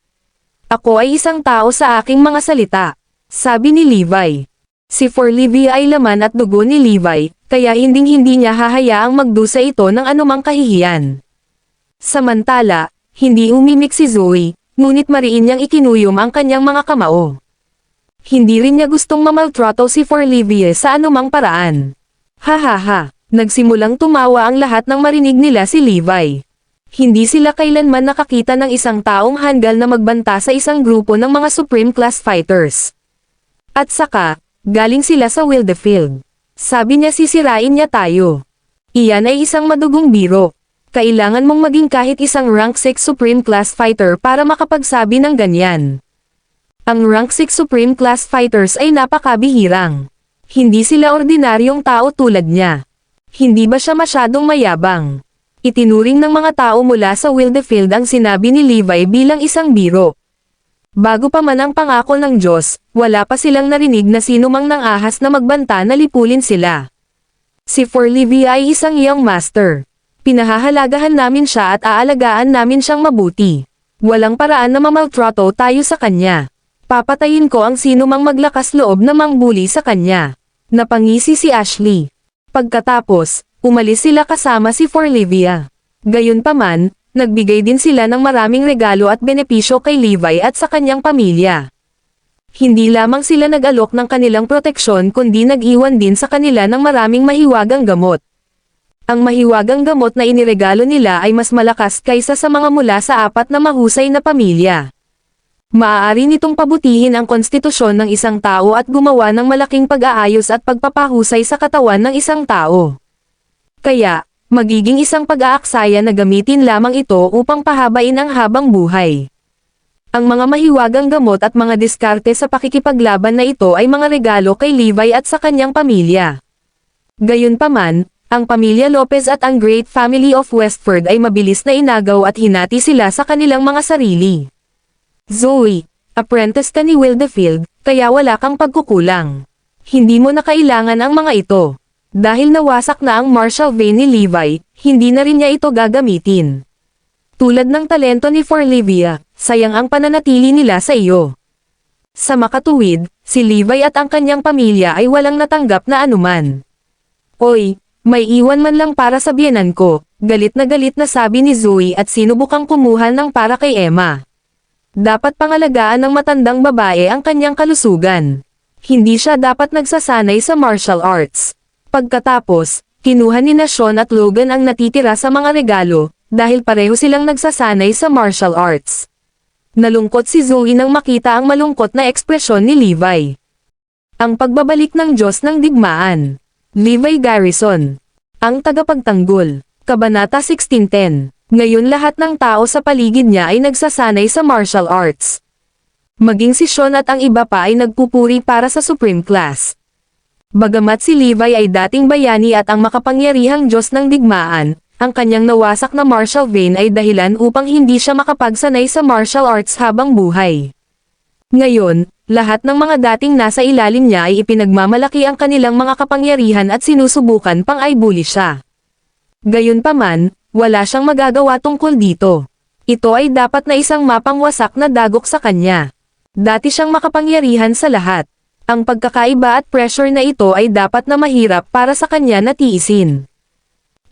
Ako ay isang tao sa aking mga salita, sabi ni Levi. Si Forlivia ay laman at dugo ni Levi, kaya hinding-hindi niya hahayaang magdusa ito ng anumang kahihiyan. Samantala, hindi umimik si Zoe, ngunit mariin niyang ikinuyom ang kanyang mga kamao. Hindi rin niya gustong mamaltrato si Forlivia sa anumang paraan. Hahaha, nagsimulang tumawa ang lahat nang marinig nila si Levi. Hindi sila kailanman nakakita ng isang taong handgal na magbanta sa isang grupo ng mga Supreme Class Fighters. At saka, galing sila sa Wildefield. Sabi niya sisirain niya tayo. Iyan ay isang madugong biro. Kailangan mong maging kahit isang rank 6 Supreme Class Fighter para makapagsabi ng ganyan. Ang rank 6 Supreme Class Fighters ay napakabihirang. Hindi sila ordinaryong tao tulad niya. Hindi ba siya masyadong mayabang? Itinuring ng mga tao mula sa Wildefield ang sinabi ni Levi bilang isang biro. Bago pa man ang pangako ng Diyos, wala pa silang narinig na sino mang nang ahas na magbanta na lipulin sila. Si For Levi ay isang young master. Pinahahalagahan namin siya at aalagaan namin siyang mabuti. Walang paraan na mamaltrato tayo sa kanya. Papatayin ko ang sino mang maglakas loob na mangbuli sa kanya. Napangisi si Ashley. Pagkatapos, umalis sila kasama si Forlivia. Gayunpaman, nagbigay din sila ng maraming regalo at benepisyo kay Levi at sa kanyang pamilya. Hindi lamang sila nag-alok ng kanilang proteksyon kundi nag-iwan din sa kanila ng maraming mahiwagang gamot. Ang mahiwagang gamot na iniregalo nila ay mas malakas kaysa sa mga mula sa 4 na mahusay na pamilya. Maaari nitong pabutihin ang konstitusyon ng isang tao at gumawa ng malaking pag-aayos at pagpapahusay sa katawan ng isang tao. Kaya, magiging isang pag-aaksaya na gamitin lamang ito upang pahabain ang habang buhay. Ang mga mahiwagang gamot at mga diskarte sa pakikipaglaban na ito ay mga regalo kay Levi at sa kanyang pamilya. Gayunpaman, ang pamilya Lopez at ang Great Family of Westford ay mabilis na inagaw at hinati sila sa kanilang mga sarili. Zoe, apprentice ka ni Wildefield, kaya wala kang pagkukulang. Hindi mo na kailangan ang mga ito. Dahil nawasak na ang martial vein ni Levi, hindi na rin niya ito gagamitin. Tulad ng talento ni Forlivia, sayang ang pananatili nila sa iyo. Sa makatuwid, si Levi at ang kanyang pamilya ay walang natanggap na anuman. Oy, may iwan man lang para sa biyenan ko, galit na sabi ni Zoe at sinubukang kumuha ng para kay Emma. Dapat pangalagaan ng matandang babae ang kanyang kalusugan. Hindi siya dapat nagsasanay sa martial arts. Pagkatapos, kinuha ni Sean at Logan ang natitira sa mga regalo, dahil pareho silang nagsasanay sa martial arts. Nalungkot si Zoe nang makita ang malungkot na ekspresyon ni Levi. Ang pagbabalik ng Diyos ng Digmaan. Levi Garrison. Ang tagapagtanggol. Kabanata 16:10. Ngayon lahat ng tao sa paligid niya ay nagsasanay sa martial arts. Maging si Sean at ang iba pa ay nagpupuri para sa Supreme Class. Bagamat si Levi ay dating bayani at ang makapangyarihang Diyos ng Digmaan, ang kanyang nawasak na martial vein ay dahilan upang hindi siya makapagsanay sa martial arts habang buhay. Ngayon, lahat ng mga dating nasa ilalim niya ay ipinagmamalaki ang kanilang mga kapangyarihan at sinusubukan pang aibuli siya. Gayunpaman, wala siyang magagawa tungkol dito. Ito ay dapat na isang mapangwasak na dagok sa kanya. Dati siyang makapangyarihan sa lahat. Ang pagkakaiba at pressure na ito ay dapat na mahirap para sa kanya na tiisin.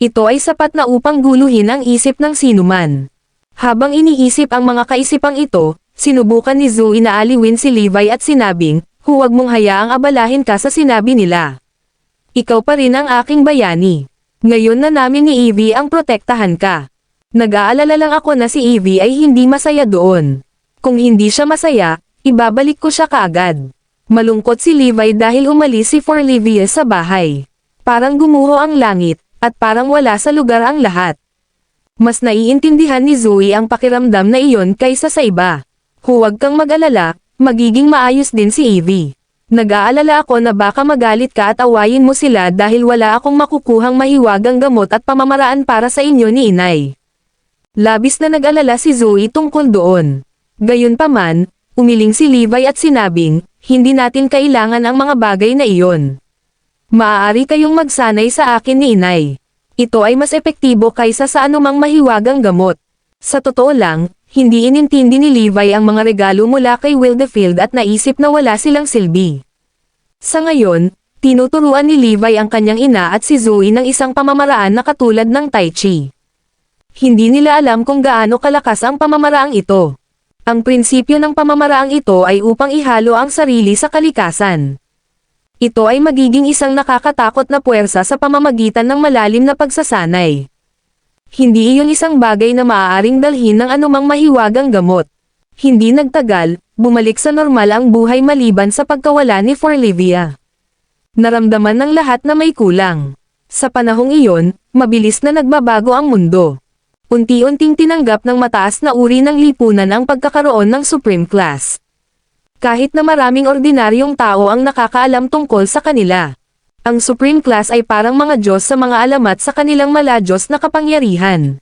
Ito ay sapat na upang guluhin ang isip ng sinuman. Habang iniisip ang mga kaisipang ito, sinubukan ni Zoe na aliwin si Levi at sinabing, huwag mong hayaang abalahin ka sa sinabi nila. Ikaw pa rin ang aking bayani. Ngayon na namin ni Evie ang protektahan ka. Nag-aalala lang ako na si Evie ay hindi masaya doon. Kung hindi siya masaya, ibabalik ko siya kaagad. Malungkot si Levi dahil umalis si Forlivia sa bahay. Parang gumuho ang langit, at parang wala sa lugar ang lahat. Mas naiintindihan ni Zoe ang pakiramdam na iyon kaysa sa iba. Huwag kang mag-alala, magiging maayos din si Evie. Nag-aalala ako na baka magalit ka at awayin mo sila dahil wala akong makukuhang mahiwagang gamot at pamamaraan para sa inyo ni Inay. Labis na nag-alala si Zoe tungkol doon. Gayunpaman, umiling si Levi at sinabing, hindi natin kailangan ang mga bagay na iyon. Maaari kayong magsanay sa akin ni Inay. Ito ay mas epektibo kaysa sa anumang mahiwagang gamot. Sa totoo lang, hindi inintindi ni Levi ang mga regalo mula kay Wildefield at naisip na wala silang silbi. Sa ngayon, tinuturuan ni Levi ang kanyang ina at si Zoe ng isang pamamaraan na katulad ng Tai Chi. Hindi nila alam kung gaano kalakas ang pamamaraang ito. Ang prinsipyo ng pamamaraang ito ay upang ihalo ang sarili sa kalikasan. Ito ay magiging isang nakakatakot na puwersa sa pamamagitan ng malalim na pagsasanay. Hindi iyon isang bagay na maaaring dalhin ng anumang mahiwagang gamot. Hindi nagtagal, bumalik sa normal ang buhay maliban sa pagkawala ni Forlivia. Naramdaman ng lahat na may kulang. Sa panahong iyon, mabilis na nagbabago ang mundo. Unti-unting tinanggap ng mataas na uri ng lipunan ang pagkakaroon ng Supreme Class. Kahit na maraming ordinaryong tao ang nakakaalam tungkol sa kanila. Ang Supreme Class ay parang mga Diyos sa mga alamat sa kanilang mala-Diyos na kapangyarihan.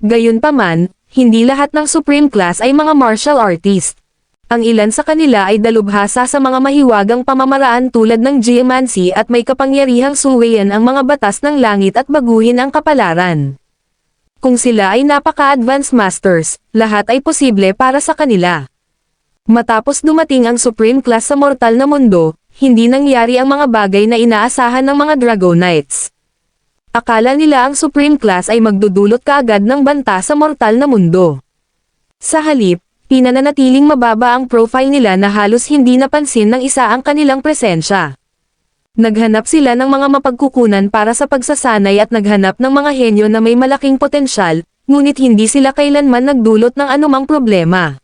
Gayunpaman, hindi lahat ng Supreme Class ay mga martial artist. Ang ilan sa kanila ay dalubhasa sa mga mahiwagang pamamaraan tulad ng geomancy at may kapangyarihang suwayan ang mga batas ng langit at baguhin ang kapalaran. Kung sila ay napaka-advanced masters, lahat ay posible para sa kanila. Matapos dumating ang Supreme Class sa mortal na mundo, hindi nangyari ang mga bagay na inaasahan ng mga Dragonites. Akala nila ang Supreme Class ay magdudulot kaagad ng banta sa mortal na mundo. Sa halip, pinananatiling mababa ang profile nila na halos hindi napansin ng isa ang kanilang presensya. Naghanap sila ng mga mapagkukunan para sa pagsasanay at naghanap ng mga henyo na may malaking potensyal, ngunit hindi sila kailanman nagdulot ng anumang problema.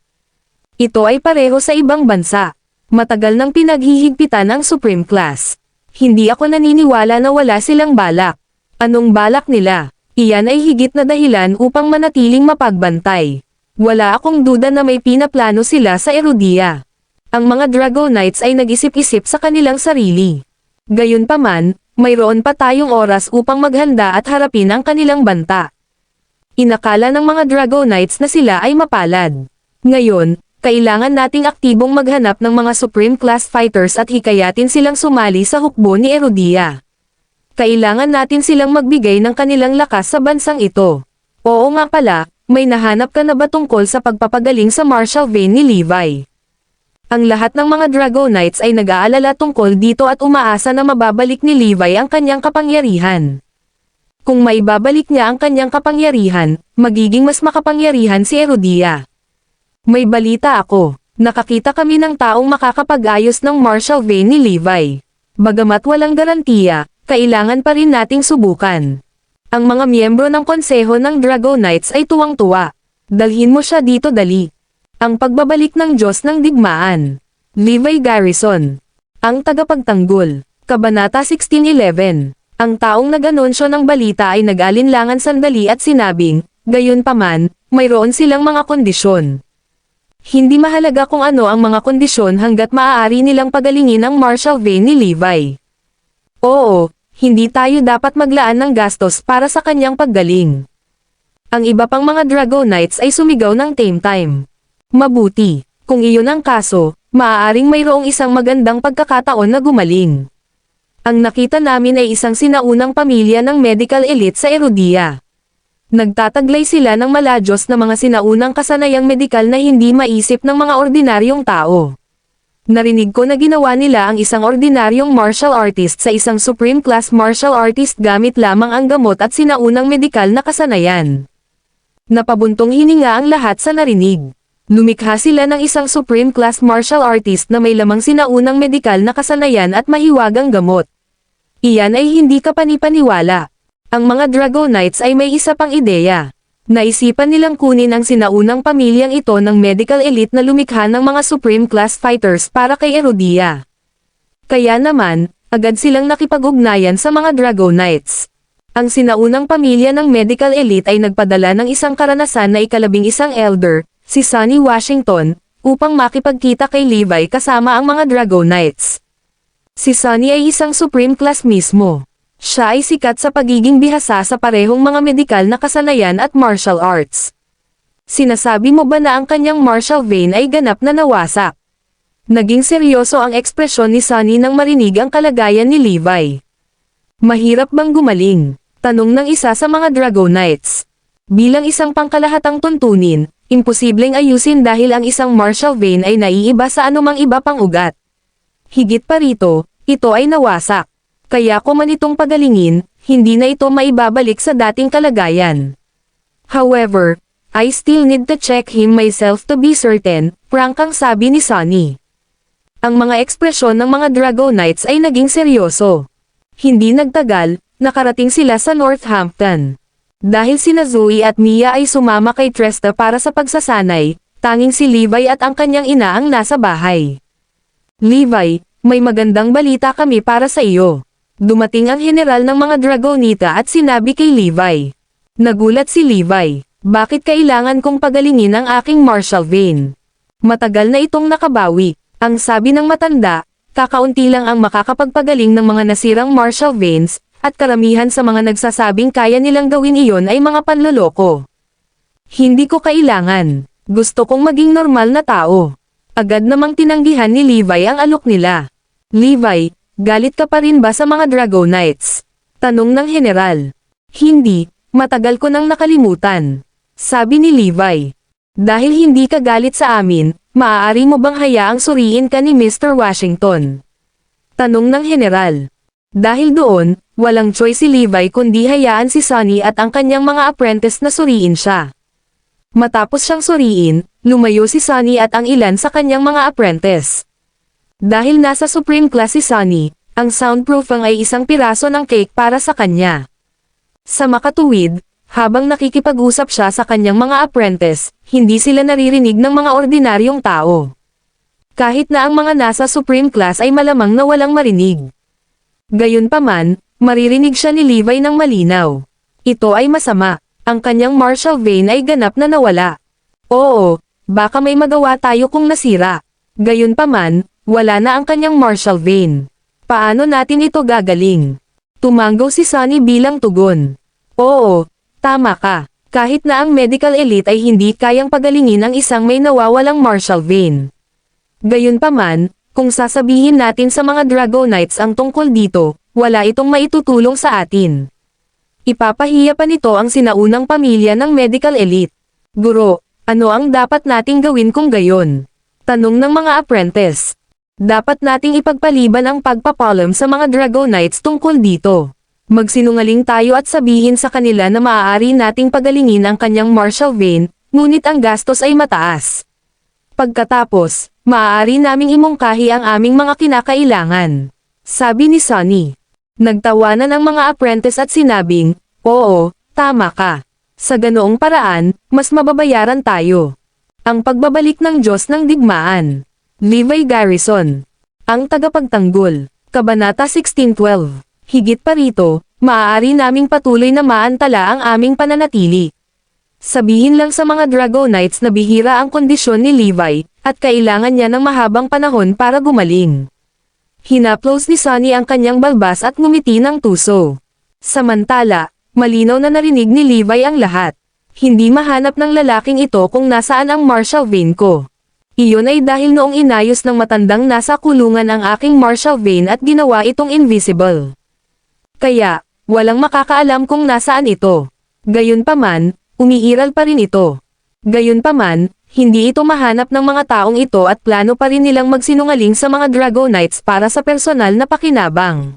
Ito ay pareho sa ibang bansa. Matagal nang pinaghihigpitan ang Supreme Class. Hindi ako naniniwala na wala silang balak. Anong balak nila? Iyan ay higit na dahilan upang manatiling mapagbantay. Wala akong duda na may pinaplano sila sa Erudia. Ang mga Dragonites ay nag-isip-isip sa kanilang sarili. Gayunpaman, mayroon pa tayong oras upang maghanda at harapin ang kanilang banta. Inakala ng mga Dragonites na sila ay mapalad. Ngayon, kailangan nating aktibong maghanap ng mga Supreme Class Fighters at hikayatin silang sumali sa hukbo ni Erudia. Kailangan natin silang magbigay ng kanilang lakas sa bansang ito. Oo nga pala, may nahanap ka na ba tungkol sa pagpapagaling sa martial vein ni Levi? Ang lahat ng mga Dragonites ay nag-aalala tungkol dito at umaasa na mababalik ni Levi ang kanyang kapangyarihan. Kung maibabalik niya ang kanyang kapangyarihan, magiging mas makapangyarihan si Erudia. May balita ako. Nakakita kami ng taong makakapag-ayos ng martial vein ni Levi. Bagamat walang garantiya, kailangan pa rin nating subukan. Ang mga miyembro ng konseho ng Dragonites ay tuwang-tuwa. Dalhin mo siya dito dali. Ang pagbabalik ng Diyos ng Digmaan. Levi Garrison. Ang tagapagtanggol. Kabanata 16:11. Ang taong nag-anunsyo ng balita ay nag-alinlangan sandali at sinabing, gayunpaman, mayroon silang mga kondisyon. Hindi mahalaga kung ano ang mga kondisyon hanggat maaari nilang pagalingin ang martial vein ni Levi. Oo, hindi tayo dapat maglaan ng gastos para sa kanyang paggaling. Ang iba pang mga Dragonites ay sumigaw ng tame time. Mabuti, kung iyon ang kaso, maaaring mayroong isang magandang pagkakataon na gumaling. Ang nakita namin ay isang sinaunang pamilya ng medical elite sa Erudia. Nagtataglay sila ng mala-Diyos na mga sinaunang kasanayang medikal na hindi maisip ng mga ordinaryong tao. Narinig ko na ginawa nila ang isang ordinaryong martial artist sa isang Supreme Class martial artist gamit lamang ang gamot at sinaunang medikal na kasanayan. Napabuntong hininga ang lahat sa narinig. Lumikha sila ng isang Supreme Class martial artist na may lamang sinaunang medikal na kasanayan at mahiwagang gamot. Iyan ay hindi kapanipaniwala. Ang mga Dragonites ay may isa pang ideya. Naisipan nilang kunin ang sinaunang pamilyang ito ng medical elite na lumikha ng mga Supreme Class Fighters para kay Erudia. Kaya naman, agad silang nakipag-ugnayan sa mga Dragonites. Ang sinaunang pamilya ng medical elite ay nagpadala ng isang karanasan na ika-11 elder, si Sonny Washington, upang makipagkita kay Levi kasama ang mga Dragonites. Si Sonny ay isang Supreme Class mismo. Siya ay sikat sa pagiging bihasa sa parehong mga medikal na kasanayan at martial arts. Sinasabi mo ba na ang kanyang martial vein ay ganap na nawasak? Naging seryoso ang ekspresyon ni Sonny nang marinig ang kalagayan ni Levi. Mahirap bang gumaling? Tanong ng isa sa mga Dragonites. Bilang isang pangkalahatang tuntunin, imposibleng ayusin dahil ang isang martial vein ay naiiba sa anumang iba pang ugat. Higit pa rito, ito ay nawasak. Kaya kung man itong pagalingin, hindi na ito maibabalik sa dating kalagayan. However, I still need to check him myself to be certain, prangkang sabi ni Sonny. Ang mga ekspresyon ng mga Dragonites ay naging seryoso. Hindi nagtagal, nakarating sila sa Northampton. Dahil sina Zoe at Mia ay sumama kay Tresta para sa pagsasanay, tanging si Levi at ang kanyang ina ang nasa bahay. Levi, may magandang balita kami para sa iyo. Dumating ang general ng mga Dragonita at sinabi kay Levi. Nagulat si Levi, bakit kailangan kong pagalingin ang aking martial vein? Matagal na itong nakabawi, Ang sabi ng matanda, kakaunti lang ang makakapagpagaling ng mga nasirang martial veins, at karamihan sa mga nagsasabing kaya nilang gawin iyon ay mga panloloko. Hindi ko kailangan. Gusto kong maging normal na tao. Agad namang tinanggihan ni Levi ang alok nila. Levi, galit ka pa rin ba sa mga Dragonites? Tanong ng general. Hindi, matagal ko nang nakalimutan. Sabi ni Levi. Dahil hindi ka galit sa amin, maaari mo bang hayaang suriin ka ni Mr. Washington? Tanong ng general. Dahil doon, walang choice si Levi kundi hayaan si Sonny at ang kanyang mga apprentice na suriin siya. Matapos siyang suriin, lumayo si Sonny at ang ilan sa kanyang mga apprentice. Dahil nasa Supreme Class si Sonny, ang soundproofing ay isang piraso ng cake para sa kanya. Sa makatuwid, habang nakikipag-usap siya sa kanyang mga apprentice, hindi sila naririnig ng mga ordinaryong tao. Kahit na ang mga nasa Supreme Class ay malamang na walang marinig. Gayunpaman, maririnig siya ni Levi ng malinaw. Ito ay masama. Ang kanyang martial vein ay ganap na nawala. Oo, baka may magawa tayo kung nasira. Gayunpaman, wala na ang kanyang martial vein. Paano natin ito gagaling? Tumanggaw si Sonny bilang tugon. Oo, tama ka. Kahit na ang medical elite ay hindi kayang pagalingin ang isang may nawawalang martial vein. Gayunpaman, kung sasabihin natin sa mga Dragonites ang tungkol dito, wala itong maitutulong sa atin. Ipapahiya pa nito ang sinaunang pamilya ng medical elite. Guro, ano ang dapat nating gawin kung gayon? Tanong ng mga apprentice. Dapat nating ipagpaliban ang pagpapalam sa mga Dragonites tungkol dito. Magsinungaling tayo at sabihin sa kanila na maaari nating pagalingin ang kanyang martial vein, ngunit ang gastos ay mataas. Pagkatapos, maaari naming imungkahi ang aming mga kinakailangan. Sabi ni Sonny. Nagtawanan ang mga apprentice at sinabing, oo, tama ka. Sa ganoong paraan, mas mababayaran tayo. Ang pagbabalik ng Diyos ng Digmaan. Levi Garrison. Ang tagapagtanggol. Kabanata 16:12. Higit pa rito, maaari naming patuloy na maantala ang aming pananatili. Sabihin lang sa mga Dragonites na bihira ang kondisyon ni Levi, at kailangan niya ng mahabang panahon para gumaling. Hinaplos ni Sonny ang kanyang balbas at ngumiti ng tuso. Samantala, malinaw na narinig ni Levi ang lahat. Hindi mahanap ng lalaking ito kung nasaan ang martial vein ko. Iyon ay dahil noong inayos ng matandang nasa kulungan ang aking martial vein at ginawa itong invisible. Kaya, walang makakaalam kung nasaan ito. Gayunpaman, umiiral pa rin ito. Gayunpaman, hindi ito mahanap ng mga taong ito at plano pa rin nilang magsinungaling sa mga Dragonites para sa personal na pakinabang.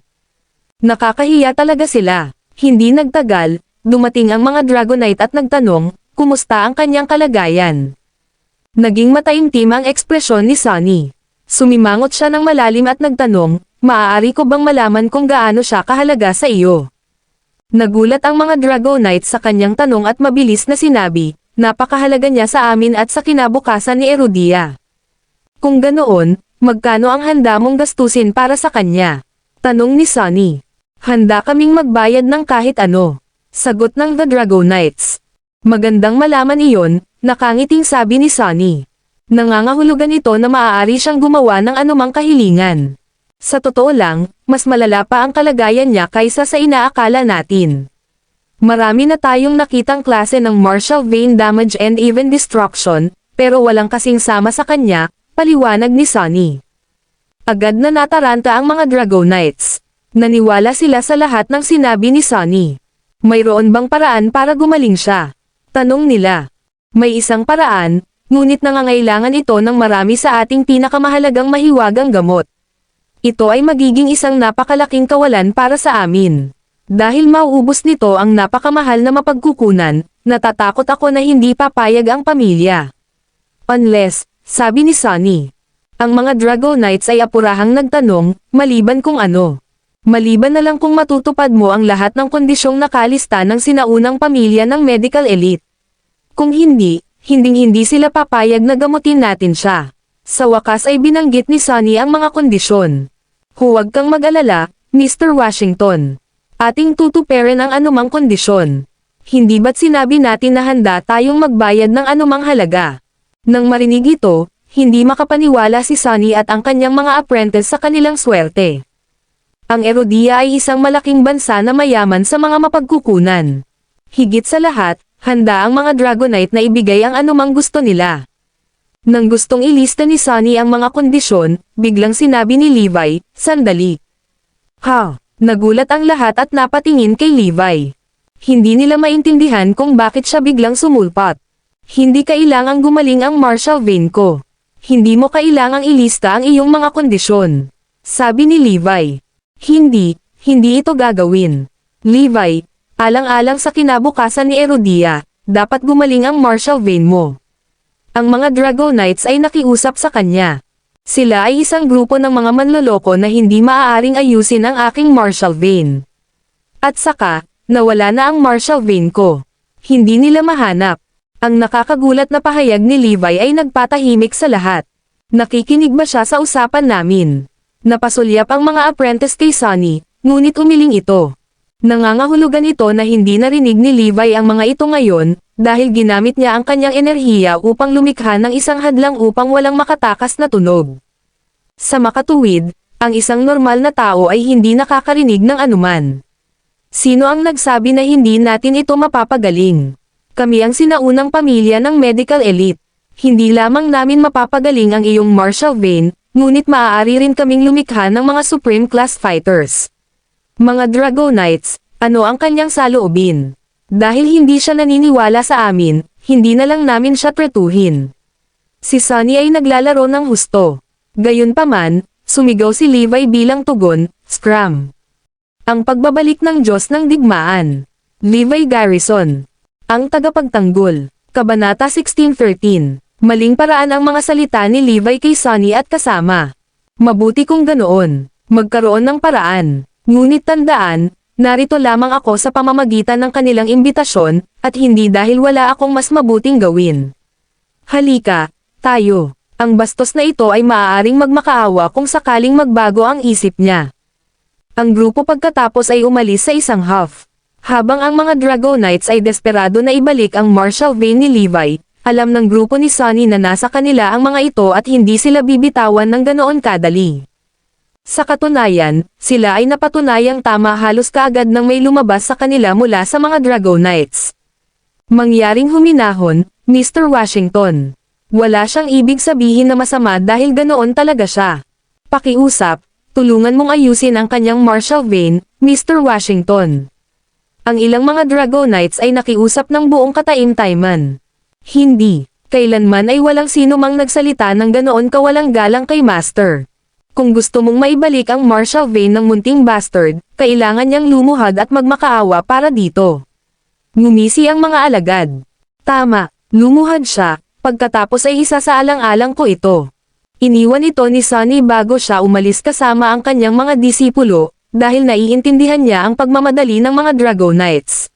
Nakakahiya talaga sila. Hindi nagtagal, dumating ang mga Dragonite at nagtanong, kumusta ang kanyang kalagayan. Naging mataimtim ang ekspresyon ni Sonny. Sumimangot siya ng malalim at nagtanong, maaari ko bang malaman kung gaano siya kahalaga sa iyo? Nagulat ang mga Dragonites sa kanyang tanong at mabilis na sinabi, napakahalaga niya sa amin at sa kinabukasan ni Erudia. Kung ganoon, magkano ang handa mong gastusin para sa kanya? Tanong ni Sonny. Handa kaming magbayad ng kahit ano. Sagot ng The Dragonites. Magandang malaman iyon, nakangiting sabi ni Sonny. Nangangahulugan ito na maaari siyang gumawa ng anumang kahilingan. Sa totoo lang, mas malala pa ang kalagayan niya kaysa sa inaakala natin. Marami na tayong nakitang klase ng martial vein damage and even destruction, pero walang kasing sama sa kanya, paliwanag ni Sonny. Agad na nataranta ang mga Dragonites. Naniwala sila sa lahat ng sinabi ni Sonny. Mayroon bang paraan para gumaling siya? Tanong nila. May isang paraan, ngunit nangangailangan ito ng marami sa ating pinakamahalagang mahiwagang gamot. Ito ay magiging isang napakalaking kawalan para sa amin. Dahil mauubos nito ang napakamahal na mapagkukunan, natatakot ako na hindi papayag ang pamilya. Unless, sabi ni Sonny. Ang mga Dragonites ay apurahang nagtanong, maliban kung ano. Maliban na lang kung matutupad mo ang lahat ng kondisyong nakalista ng sinaunang pamilya ng medical elite. Kung hindi, hinding-hindi sila papayag na gamutin natin siya. Sa wakas ay binanggit ni Sonny ang mga kondisyon. Huwag kang mag-alala, Mr. Washington. Ating tutuperin ang anumang kondisyon. Hindi ba't sinabi natin na handa tayong magbayad ng anumang halaga? Nang marinig ito, Hindi makapaniwala si Sunny at ang kanyang mga apprentice sa kanilang swerte. Ang Erodia ay isang malaking bansa na mayaman sa mga mapagkukunan. Higit sa lahat, handa ang mga Dragonite na ibigay ang anumang gusto nila. Nang gustong ilista ni Sunny ang mga kondisyon, biglang sinabi ni Levi, "Sandali." Ha! Nagulat ang lahat at napatingin kay Levi. Hindi nila maintindihan kung bakit siya biglang sumulpat. Hindi kailangang gumaling ang martial vein ko. Hindi mo kailangang ilista ang iyong mga kondisyon. Sabi ni Levi. Hindi ito gagawin. Levi, alang-alang sa kinabukasan ni Erodia, dapat gumaling ang martial vein mo. Ang mga Dragonites ay nakiusap sa kanya. Sila ay isang grupo ng mga manloloko na hindi maaaring ayusin ang aking martial vein. At saka, nawala na ang martial vein ko. Hindi nila mahanap. Ang nakakagulat na pahayag ni Levi ay nagpatahimik sa lahat. Nakikinig ba siya sa usapan namin? Napasulyap ang mga apprentice kay Sunny, ngunit umiling ito. Nangangahulugan ito na hindi narinig ni Levi ang mga ito ngayon, dahil ginamit niya ang kanyang enerhiya upang lumikha ng isang hadlang upang walang makatakas na tunog. Sa makatuwid, ang isang normal na tao ay hindi nakakarinig ng anuman. Sino ang nagsabi na hindi natin ito mapapagaling? Kami ang sinaunang pamilya ng medical elite. Hindi lamang namin mapapagaling ang iyong martial vein, ngunit maaari rin kaming lumikha ng mga supreme class fighters. Mga Dragonites, ano ang kanyang saloobin? Dahil hindi siya naniniwala sa amin, hindi na lang namin siya tretuhin. Si Sunny ay naglalaro ng husto. Gayunpaman, sumigaw si Levi bilang tugon, "Scram!" Ang pagbabalik ng Diyos ng Digmaan. Levi Garrison. Ang tagapagtanggol. Kabanata 16:13. Maling paraan ang mga salita ni Levi kay Sunny at kasama. Mabuti kung ganoon. Magkaroon ng paraan. Ngunit tandaan, narito lamang ako sa pamamagitan ng kanilang imbitasyon, at hindi dahil wala akong mas mabuting gawin. Halika, tayo. Ang bastos na ito ay maaaring magmakaawa kung sakaling magbago ang isip niya. Ang grupo pagkatapos ay umalis sa isang huff. Habang ang mga Dragonites ay desperado na ibalik ang martial vein ni Levi, alam ng grupo ni Sunny na nasa kanila ang mga ito at hindi sila bibitawan ng ganoon kadali. Sa katunayan, sila ay napatunayang tama halos kaagad nang may lumabas sa kanila mula sa mga Dragonites. Mangyaring huminahon, Mr. Washington. Wala siyang ibig sabihin na masama dahil ganoon talaga siya. Pakiusap, tulungan mong ayusin ang kanyang martial vein, Mr. Washington. Ang ilang mga Dragonites ay nakiusap ng buong kataim-taiman. Hindi, kailanman ay walang sino mang nagsalita ng ganoon kawalang galang kay Master. Kung gusto mong maibalik ang martial vein ng munting bastard, kailangan niyang lumuhad at magmakaawa para dito. Ngumisi ang mga alagad. Tama, lumuhad siya, pagkatapos ay isa sa alang-alang ko ito. Iniwan ito ni Sunny bago siya umalis kasama ang kanyang mga disipulo, dahil naiintindihan niya ang pagmamadali ng mga Dragonites.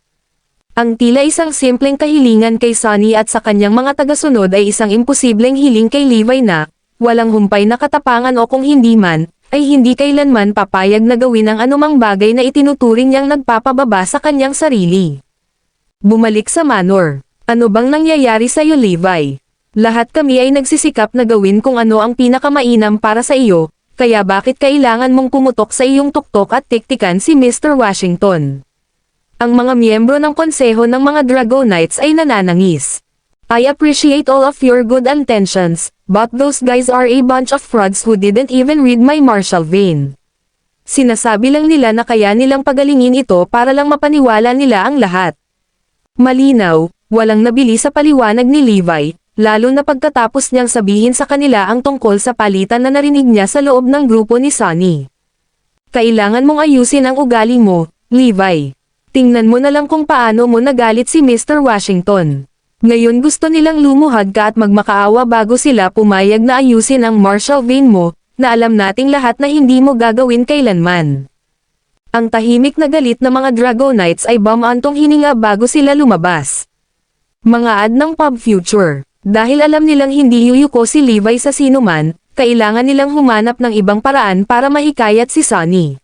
Ang tila isang simpleng kahilingan kay Sunny at sa kanyang mga tagasunod ay isang imposibleng hiling kay Levi na, walang humpay na katapangan o kung hindi man, ay hindi kailanman papayag na gawin ang anumang bagay na itinuturing niyang nagpapababa sa kanyang sarili. Bumalik sa manor. Ano bang nangyayari sa iyo, Levi? Lahat kami ay nagsisikap na gawin kung ano ang pinakamainam para sa iyo, kaya bakit kailangan mong pumutok sa iyong tuktok at tiktikan si Mr. Washington? Ang mga miyembro ng konseho ng mga Dragonites ay nananangis. I appreciate all of your good intentions, but those guys are a bunch of frauds who didn't even read my martial vein. Sinasabi lang nila na kaya nilang pagalingin ito para lang mapaniwala nila ang lahat. Malinaw, walang nabili sa paliwanag ni Levi, lalo na pagkatapos niyang sabihin sa kanila ang tungkol sa palitan na narinig niya sa loob ng grupo ni Sunny. Kailangan mong ayusin ang ugali mo, Levi. Tingnan mo na lang kung paano mo nagalit si Mr. Washington. Ngayon gusto nilang lumuhad ka at magmakaawa bago sila pumayag na ayusin ang martial vein mo, na alam nating lahat na hindi mo gagawin kailanman. Ang tahimik na galit na mga Dragonites ay bumantong hininga bago sila lumabas. Mga ad ng pub future. Dahil alam nilang hindi yuyuko si Levi sa sinuman, kailangan nilang humanap ng ibang paraan para mahikayat si Sunny.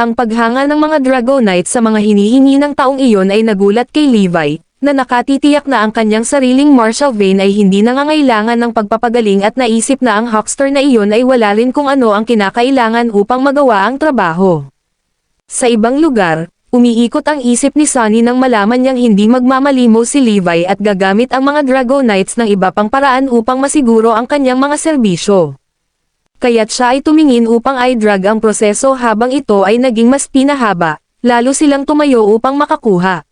Ang paghanga ng mga Dragonites sa mga hinihingi ng taong iyon ay nagulat kay Levi, na nakatitiyak na ang kanyang sariling martial vein ay hindi nangangailangan ng pagpapagaling at naisip na ang huckster na iyon ay wala rin kung ano ang kinakailangan upang magawa ang trabaho. Sa ibang lugar, umiikot ang isip ni Sunny nang malaman niyang hindi magmamalimo si Levi at gagamit ang mga Dragonites ng iba pang paraan upang masiguro ang kanyang mga serbisyo. Kaya't siya ay tumingin upang i-drag ang proseso habang ito ay naging mas pinahaba, lalo silang tumayo upang makakuha.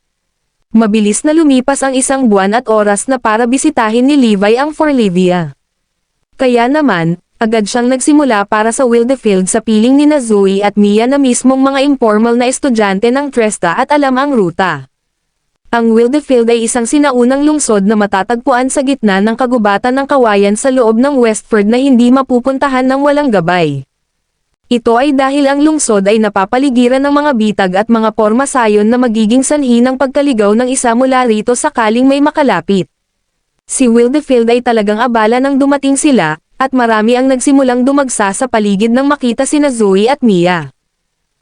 Mabilis na lumipas ang isang buwan at oras na para bisitahin ni Levi ang Forlivia. Kaya naman, agad siyang nagsimula para sa Wildefield sa piling ni Zoe at Mia na mismong mga informal na estudyante ng Tresta at alam ang ruta. Ang Wildefield ay isang sinaunang lungsod na matatagpuan sa gitna ng kagubatan ng kawayan sa loob ng Westford na hindi mapupuntahan ng walang gabay. Ito ay dahil ang lungsod ay napapaligiran ng mga bitag at mga pormasayon na magiging sanhi ng pagkaligaw ng isa mula rito sakaling may makalapit. Si Wildefield ay talagang abala nang dumating sila, at marami ang nagsimulang dumagsa sa paligid nang makita sina Zoe at Mia.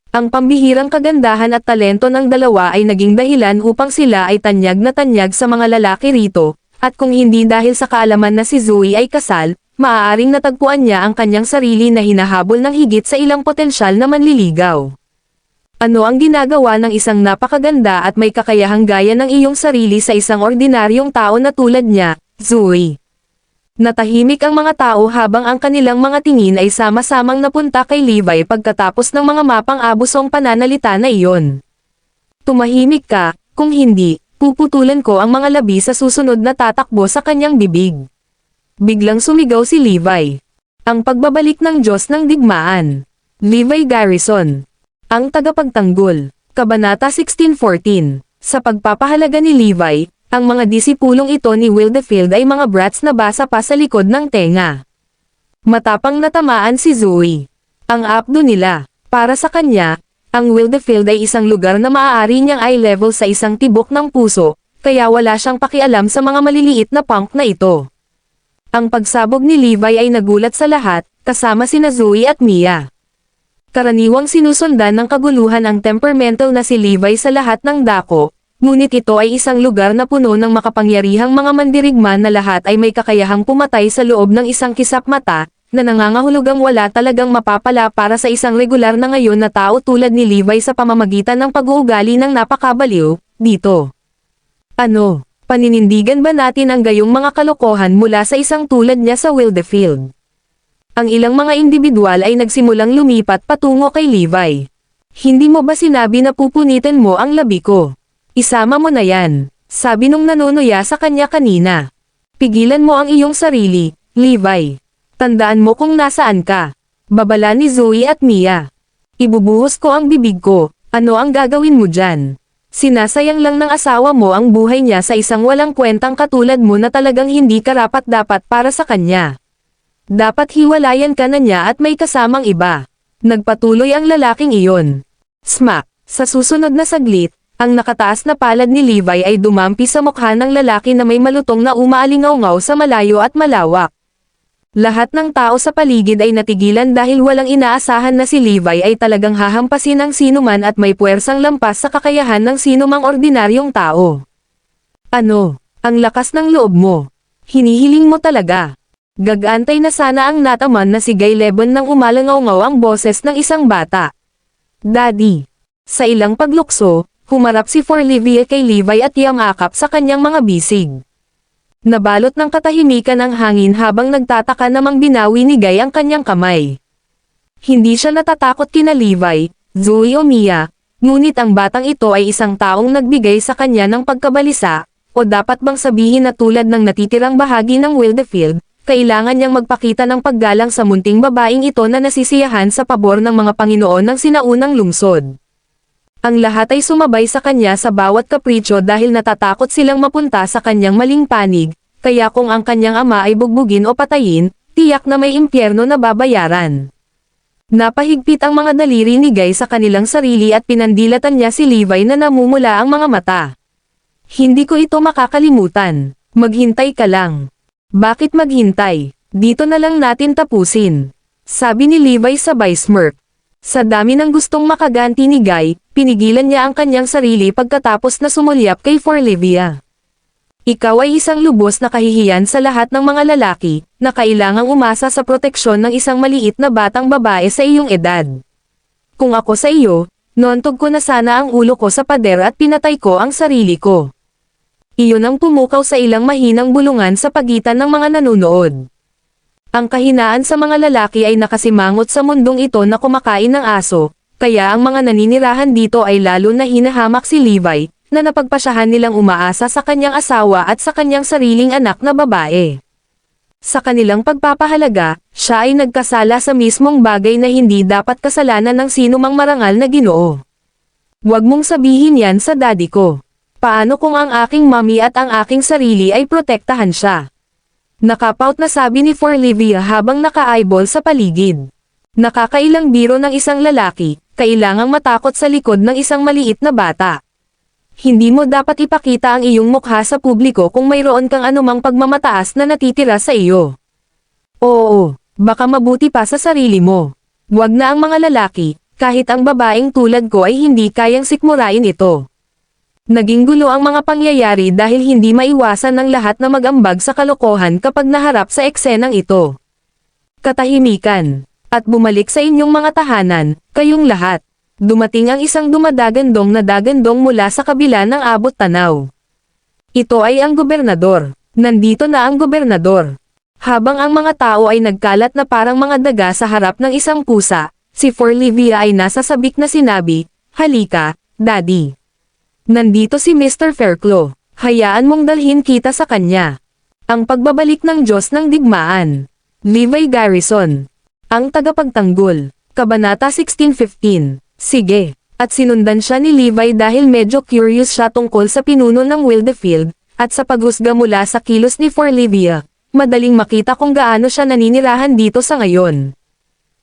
Ang pambihirang kagandahan at talento ng dalawa ay naging dahilan upang sila ay tanyag na tanyag sa mga lalaki rito, at kung hindi dahil sa kaalaman na si Zoe ay kasal, maaaring natagpuan niya ang kanyang sarili na hinahabol ng higit sa ilang potensyal na manliligaw. Ano ang ginagawa ng isang napakaganda at may kakayahang gaya ng iyong sarili sa isang ordinaryong tao na tulad niya, Zoe? Natahimik ang mga tao habang ang kanilang mga tingin ay sama-samang napunta kay Levi pagkatapos ng mga mapang-abusong pananalita na iyon. Tumahimik ka, kung hindi, puputulan ko ang mga labi sa susunod na tatakbo sa kanyang bibig. Biglang sumigaw si Levi. Ang pagbabalik ng Diyos ng Digmaan. Levi Garrison. Ang tagapagtanggol. Kabanata 16:14. Sa pagpapahalaga ni Levi, ang mga disipulong ito ni Wildefield ay mga brats na basa pa sa likod ng tenga. Matapang natamaan si Zoe. Ang apdo nila. Para sa kanya, ang Wildefield ay isang lugar na maaari niyang i-level sa isang tibok ng puso, kaya wala siyang pakialam sa mga maliliit na punk na ito. Ang pagsabog ni Levi ay nagulat sa lahat, kasama sina Zoe at Mia. Karaniwang sinusundan ng kaguluhan ang temperamental na si Levi sa lahat ng dako, ngunit ito ay isang lugar na puno ng makapangyarihang mga mandirigma na lahat ay may kakayahang pumatay sa loob ng isang kisap mata, na nangangahulugang wala talagang mapapala para sa isang regular na ngayon na tao tulad ni Levi sa pamamagitan ng pag-uugali ng napakabaliw, dito. Ano? Paninindigan ba natin ang gayong mga kalokohan mula sa isang tulad niya sa Wildefield? Ang ilang mga individual ay nagsimulang lumipat patungo kay Levi. Hindi mo ba sinabi na pupunitin mo ang labi ko? Isama mo na yan, sabi nung nanunuya sa kanya kanina. Pigilan mo ang iyong sarili, Levi. Tandaan mo kung nasaan ka. Babala ni Zoe at Mia. Ibubuhos ko ang bibig ko, ano ang gagawin mo dyan? Sinasayang lang ng asawa mo ang buhay niya sa isang walang kwentang katulad mo na talagang hindi karapat-dapat para sa kanya. Dapat hiwalayan ka na niya at may kasamang iba. Nagpatuloy ang lalaking iyon. Smack! Sa susunod na saglit, ang nakataas na palad ni Levi ay dumampi sa mukha ng lalaki na may malutong na umaalingaw-ngaw sa malayo at malawak. Lahat ng tao sa paligid ay natigilan dahil walang inaasahan na si Levi ay talagang hahampasin ang sinuman at may puwersang lampas sa kakayahan ng sinumang ordinaryong tao. Ano? Ang lakas ng loob mo. Hinihiling mo talaga. Gagantay na sana ang nataman na si Guy Lebon nang umalangaw-ngaw ang boses ng isang bata. Daddy. Sa ilang paglukso, humarap si Forlivia kay Levi at yamakap sa kanyang mga bisig. Nabalot ng katahimikan ang hangin habang nagtataka namang binawi ni Guy ang kanyang kamay. Hindi siya natatakot kina Levi, Zoe o Mia, ngunit ang batang ito ay isang taong nagbigay sa kanya ng pagkabalisa, o dapat bang sabihin na tulad ng natitirang bahagi ng Wildefield, kailangan niyang magpakita ng paggalang sa munting babaeng ito na nasisiyahan sa pabor ng mga Panginoon ng sinaunang lungsod. Ang lahat ay sumabay sa kanya sa bawat kapritsyo dahil natatakot silang mapunta sa kanyang maling panig, kaya kung ang kanyang ama ay bugbugin o patayin, tiyak na may impyerno na babayaran. Napahigpit ang mga daliri ni Guy sa kanilang sarili at pinandilatan niya si Levi na namumula ang mga mata. Hindi ko ito makakalimutan. Maghintay ka lang. Bakit maghintay? Dito na lang natin tapusin. Sabi ni Levi sabay smirk. Sa dami ng gustong makaganti ni Guy, pinigilan niya ang kanyang sarili pagkatapos na sumulyap kay Forlivia. Ikaw ay isang lubos na kahihiyan sa lahat ng mga lalaki, na kailangang umasa sa proteksyon ng isang maliit na batang babae sa iyong edad. Kung ako sa iyo, noontog ko na sana ang ulo ko sa pader at pinatay ko ang sarili ko. Iyon ang pumukaw sa ilang mahinang bulungan sa pagitan ng mga nanunood. Ang kahinaan sa mga lalaki ay nakasimangot sa mundong ito na kumakain ng aso, kaya ang mga naninirahan dito ay lalo na hinahamak si Levi, na napagpasyahan nilang umaasa sa kanyang asawa at sa kanyang sariling anak na babae. Sa kanilang pagpapahalaga, siya ay nagkasala sa mismong bagay na hindi dapat kasalanan ng sinumang marangal na Ginoo. Huwag mong sabihin yan sa daddy ko. Paano kung ang aking mommy at ang aking sarili ay protektahan siya? Nakapout na sabi ni Forlivia habang naka-eyeball sa paligid. Nakakailang biro ng isang lalaki, kailangang matakot sa likod ng isang maliit na bata. Hindi mo dapat ipakita ang iyong mukha sa publiko kung mayroon kang anumang pagmamataas na natitira sa iyo. Oo, baka mabuti pa sa sarili mo. Huwag na ang mga lalaki, kahit ang babaeng tulad ko ay hindi kayang sikmurain ito. Naging gulo ang mga pangyayari dahil hindi maiwasan ng lahat na mag-ambag sa kalokohan kapag naharap sa eksenang ito. Katahimikan. At bumalik sa inyong mga tahanan, kayong lahat. Dumating ang isang dumadagandong na dagandong mula sa kabila ng abot tanaw. Ito ay ang gobernador. Nandito na ang gobernador. Habang ang mga tao ay nagkalat na parang mga daga sa harap ng isang pusa, si Forlivia ay nasa sabik na sinabi, "Halika, Daddy. Nandito si Mr. Fairclough. Hayaan mong dalhin kita sa kanya." Ang pagbabalik ng Diyos ng digmaan. Levi Garrison. Ang tagapagtanggol. Kabanata 16:15. Sige. At sinundan siya ni Levi dahil medyo curious siya tungkol sa pinuno ng Wildefield, at sa paghusga mula sa kilos ni Forlivia, madaling makita kung gaano siya naninirahan dito sa ngayon.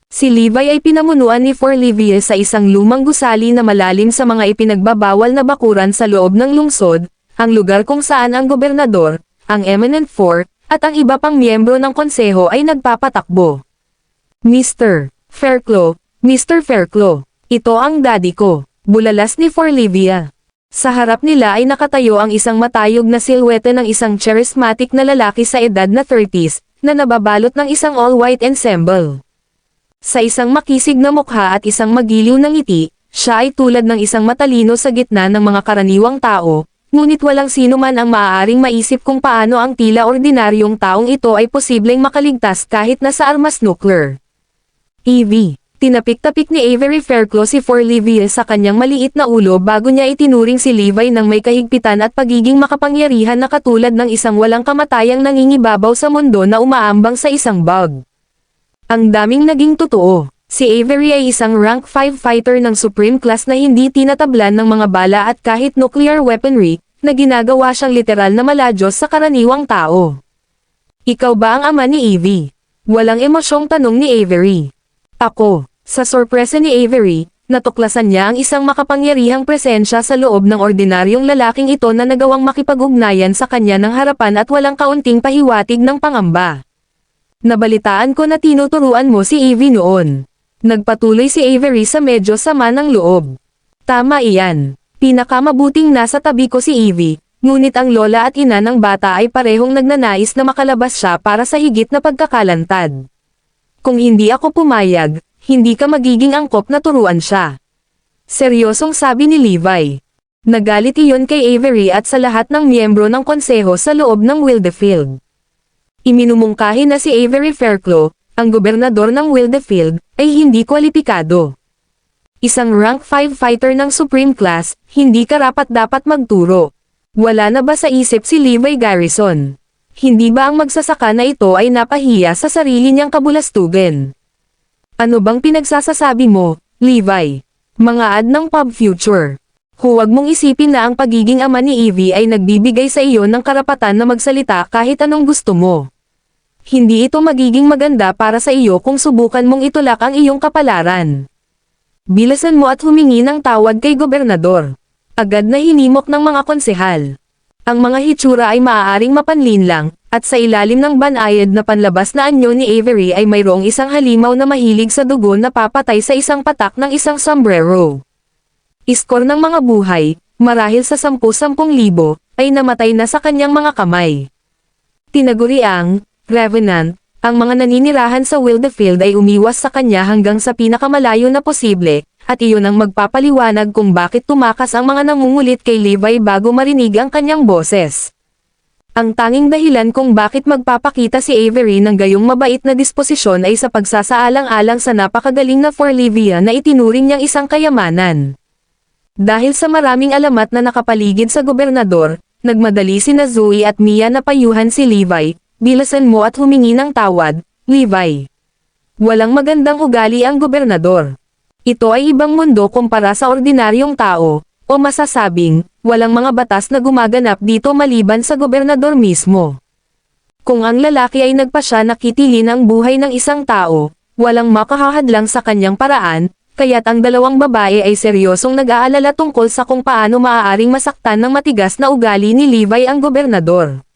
Si Levi ay pinamunuan ni Forlivia sa isang lumang gusali na malalim sa mga ipinagbabawal na bakuran sa loob ng lungsod, ang lugar kung saan ang gobernador, ang Eminent Four, at ang iba pang miyembro ng konseho ay nagpapatakbo. Mr. Fairclough, Mr. Fairclough. Ito ang daddy ko, bulalas ni Forlivia. Sa harap nila ay nakatayo ang isang matayog na silhwete ng isang charismatic na lalaki sa edad na 30s, na nababalot ng isang all-white ensemble. Sa isang makisig na mukha at isang magiliw na ngiti, siya ay tulad ng isang matalino sa gitna ng mga karaniwang tao, ngunit walang sino man ang maaaring maisip kung paano ang tila ordinaryong taong ito ay posibleng makaligtas kahit nasa armas nuclear. Evie. Tinapik-tapik ni Avery Fairclough si Forlivia sa kanyang maliit na ulo bago niya itinuring si Levi ng may kahigpitan at pagiging makapangyarihan na katulad ng isang walang kamatayang nangingibabaw sa mundo na umaambang sa isang bug. Ang daming naging totoo. Si Avery ay isang rank 5 fighter ng supreme class na hindi tinatablan ng mga bala at kahit nuclear weaponry, na ginagawa siyang literal na maladyos sa karaniwang tao. Ikaw ba ang ama ni Evie? Walang emosyong tanong ni Avery. Ako. Sa sorpresa ni Avery, natuklasan niya ang isang makapangyarihang presensya sa loob ng ordinaryong lalaking ito na nagawang makipag-ugnayan sa kanya ng harapan at walang kaunting pahiwatig ng pangamba. Nabalitaan ko na tinuturuan mo si Evie noon. Nagpatuloy si Avery sa medyo sama ng loob. Tama iyan. Pinakamabuting nasa tabi ko si Evie, ngunit ang lola at ina ng bata ay parehong nagnanais na makalabas siya para sa higit na pagkakalantad. Kung hindi ako pumayag, hindi ka magiging angkop na turuan siya. Seryosong sabi ni Levi. Nagalit iyon kay Avery at sa lahat ng miyembro ng konseho sa loob ng Wildefield. Iminumungkahi na si Avery Fairclough, ang gobernador ng Wildefield, ay hindi kwalipikado. Isang rank 5 fighter ng supreme class, hindi karapat-dapat magturo. Wala na ba sa isip si Levi Garrison? Hindi ba ang magsasaka na ito ay napahiya sa sarili niyang kabulastugan? Ano bang pinagsasasabi mo, Levi? Mga ad ng pub future. Huwag mong isipin na ang pagiging ama ni Evie ay nagbibigay sa iyo ng karapatan na magsalita kahit anong gusto mo. Hindi ito magiging maganda para sa iyo kung subukan mong itulak ang iyong kapalaran. Bilasan mo at humingi ng tawad kay gobernador. Agad na hinimok ng mga konsehal. Ang mga hitsura ay maaaring mapanlinlang, at sa ilalim ng banayad na panlabas na anyo ni Avery ay mayroong isang halimaw na mahilig sa dugo na papatay sa isang patak ng isang sombrero. Iskor ng mga buhay, marahil sa 10,000, ay namatay na sa kanyang mga kamay. Tinaguriang Revenant, ang mga naninirahan sa Wildefield ay umiwas sa kanya hanggang sa pinakamalayo na posible, at iyon ang magpapaliwanag kung bakit tumakas ang mga nangungulit kay Levi bago marinig ang kanyang boses. Ang tanging dahilan kung bakit magpapakita si Avery ng gayong mabait na disposisyon ay sa pagsasaalang-alang sa napakagaling na Forlivia na itinuring niyang isang kayamanan. Dahil sa maraming alamat na nakapaligid sa gobernador, nagmadali sina Zoe at Mia na payuhan si Levi, bilasan mo at humingi ng tawad, Levi. Walang magandang ugali ang gobernador. Ito ay ibang mundo kumpara sa ordinaryong tao, o masasabing, walang mga batas na gumaganap dito maliban sa gobernador mismo. Kung ang lalaki ay nagpasya na kitilin ang buhay ng isang tao, walang makahahadlang sa kanyang paraan, kaya't ang dalawang babae ay seryosong nag-aalala tungkol sa kung paano maaaring masaktan ng matigas na ugali ni Levi ang gobernador.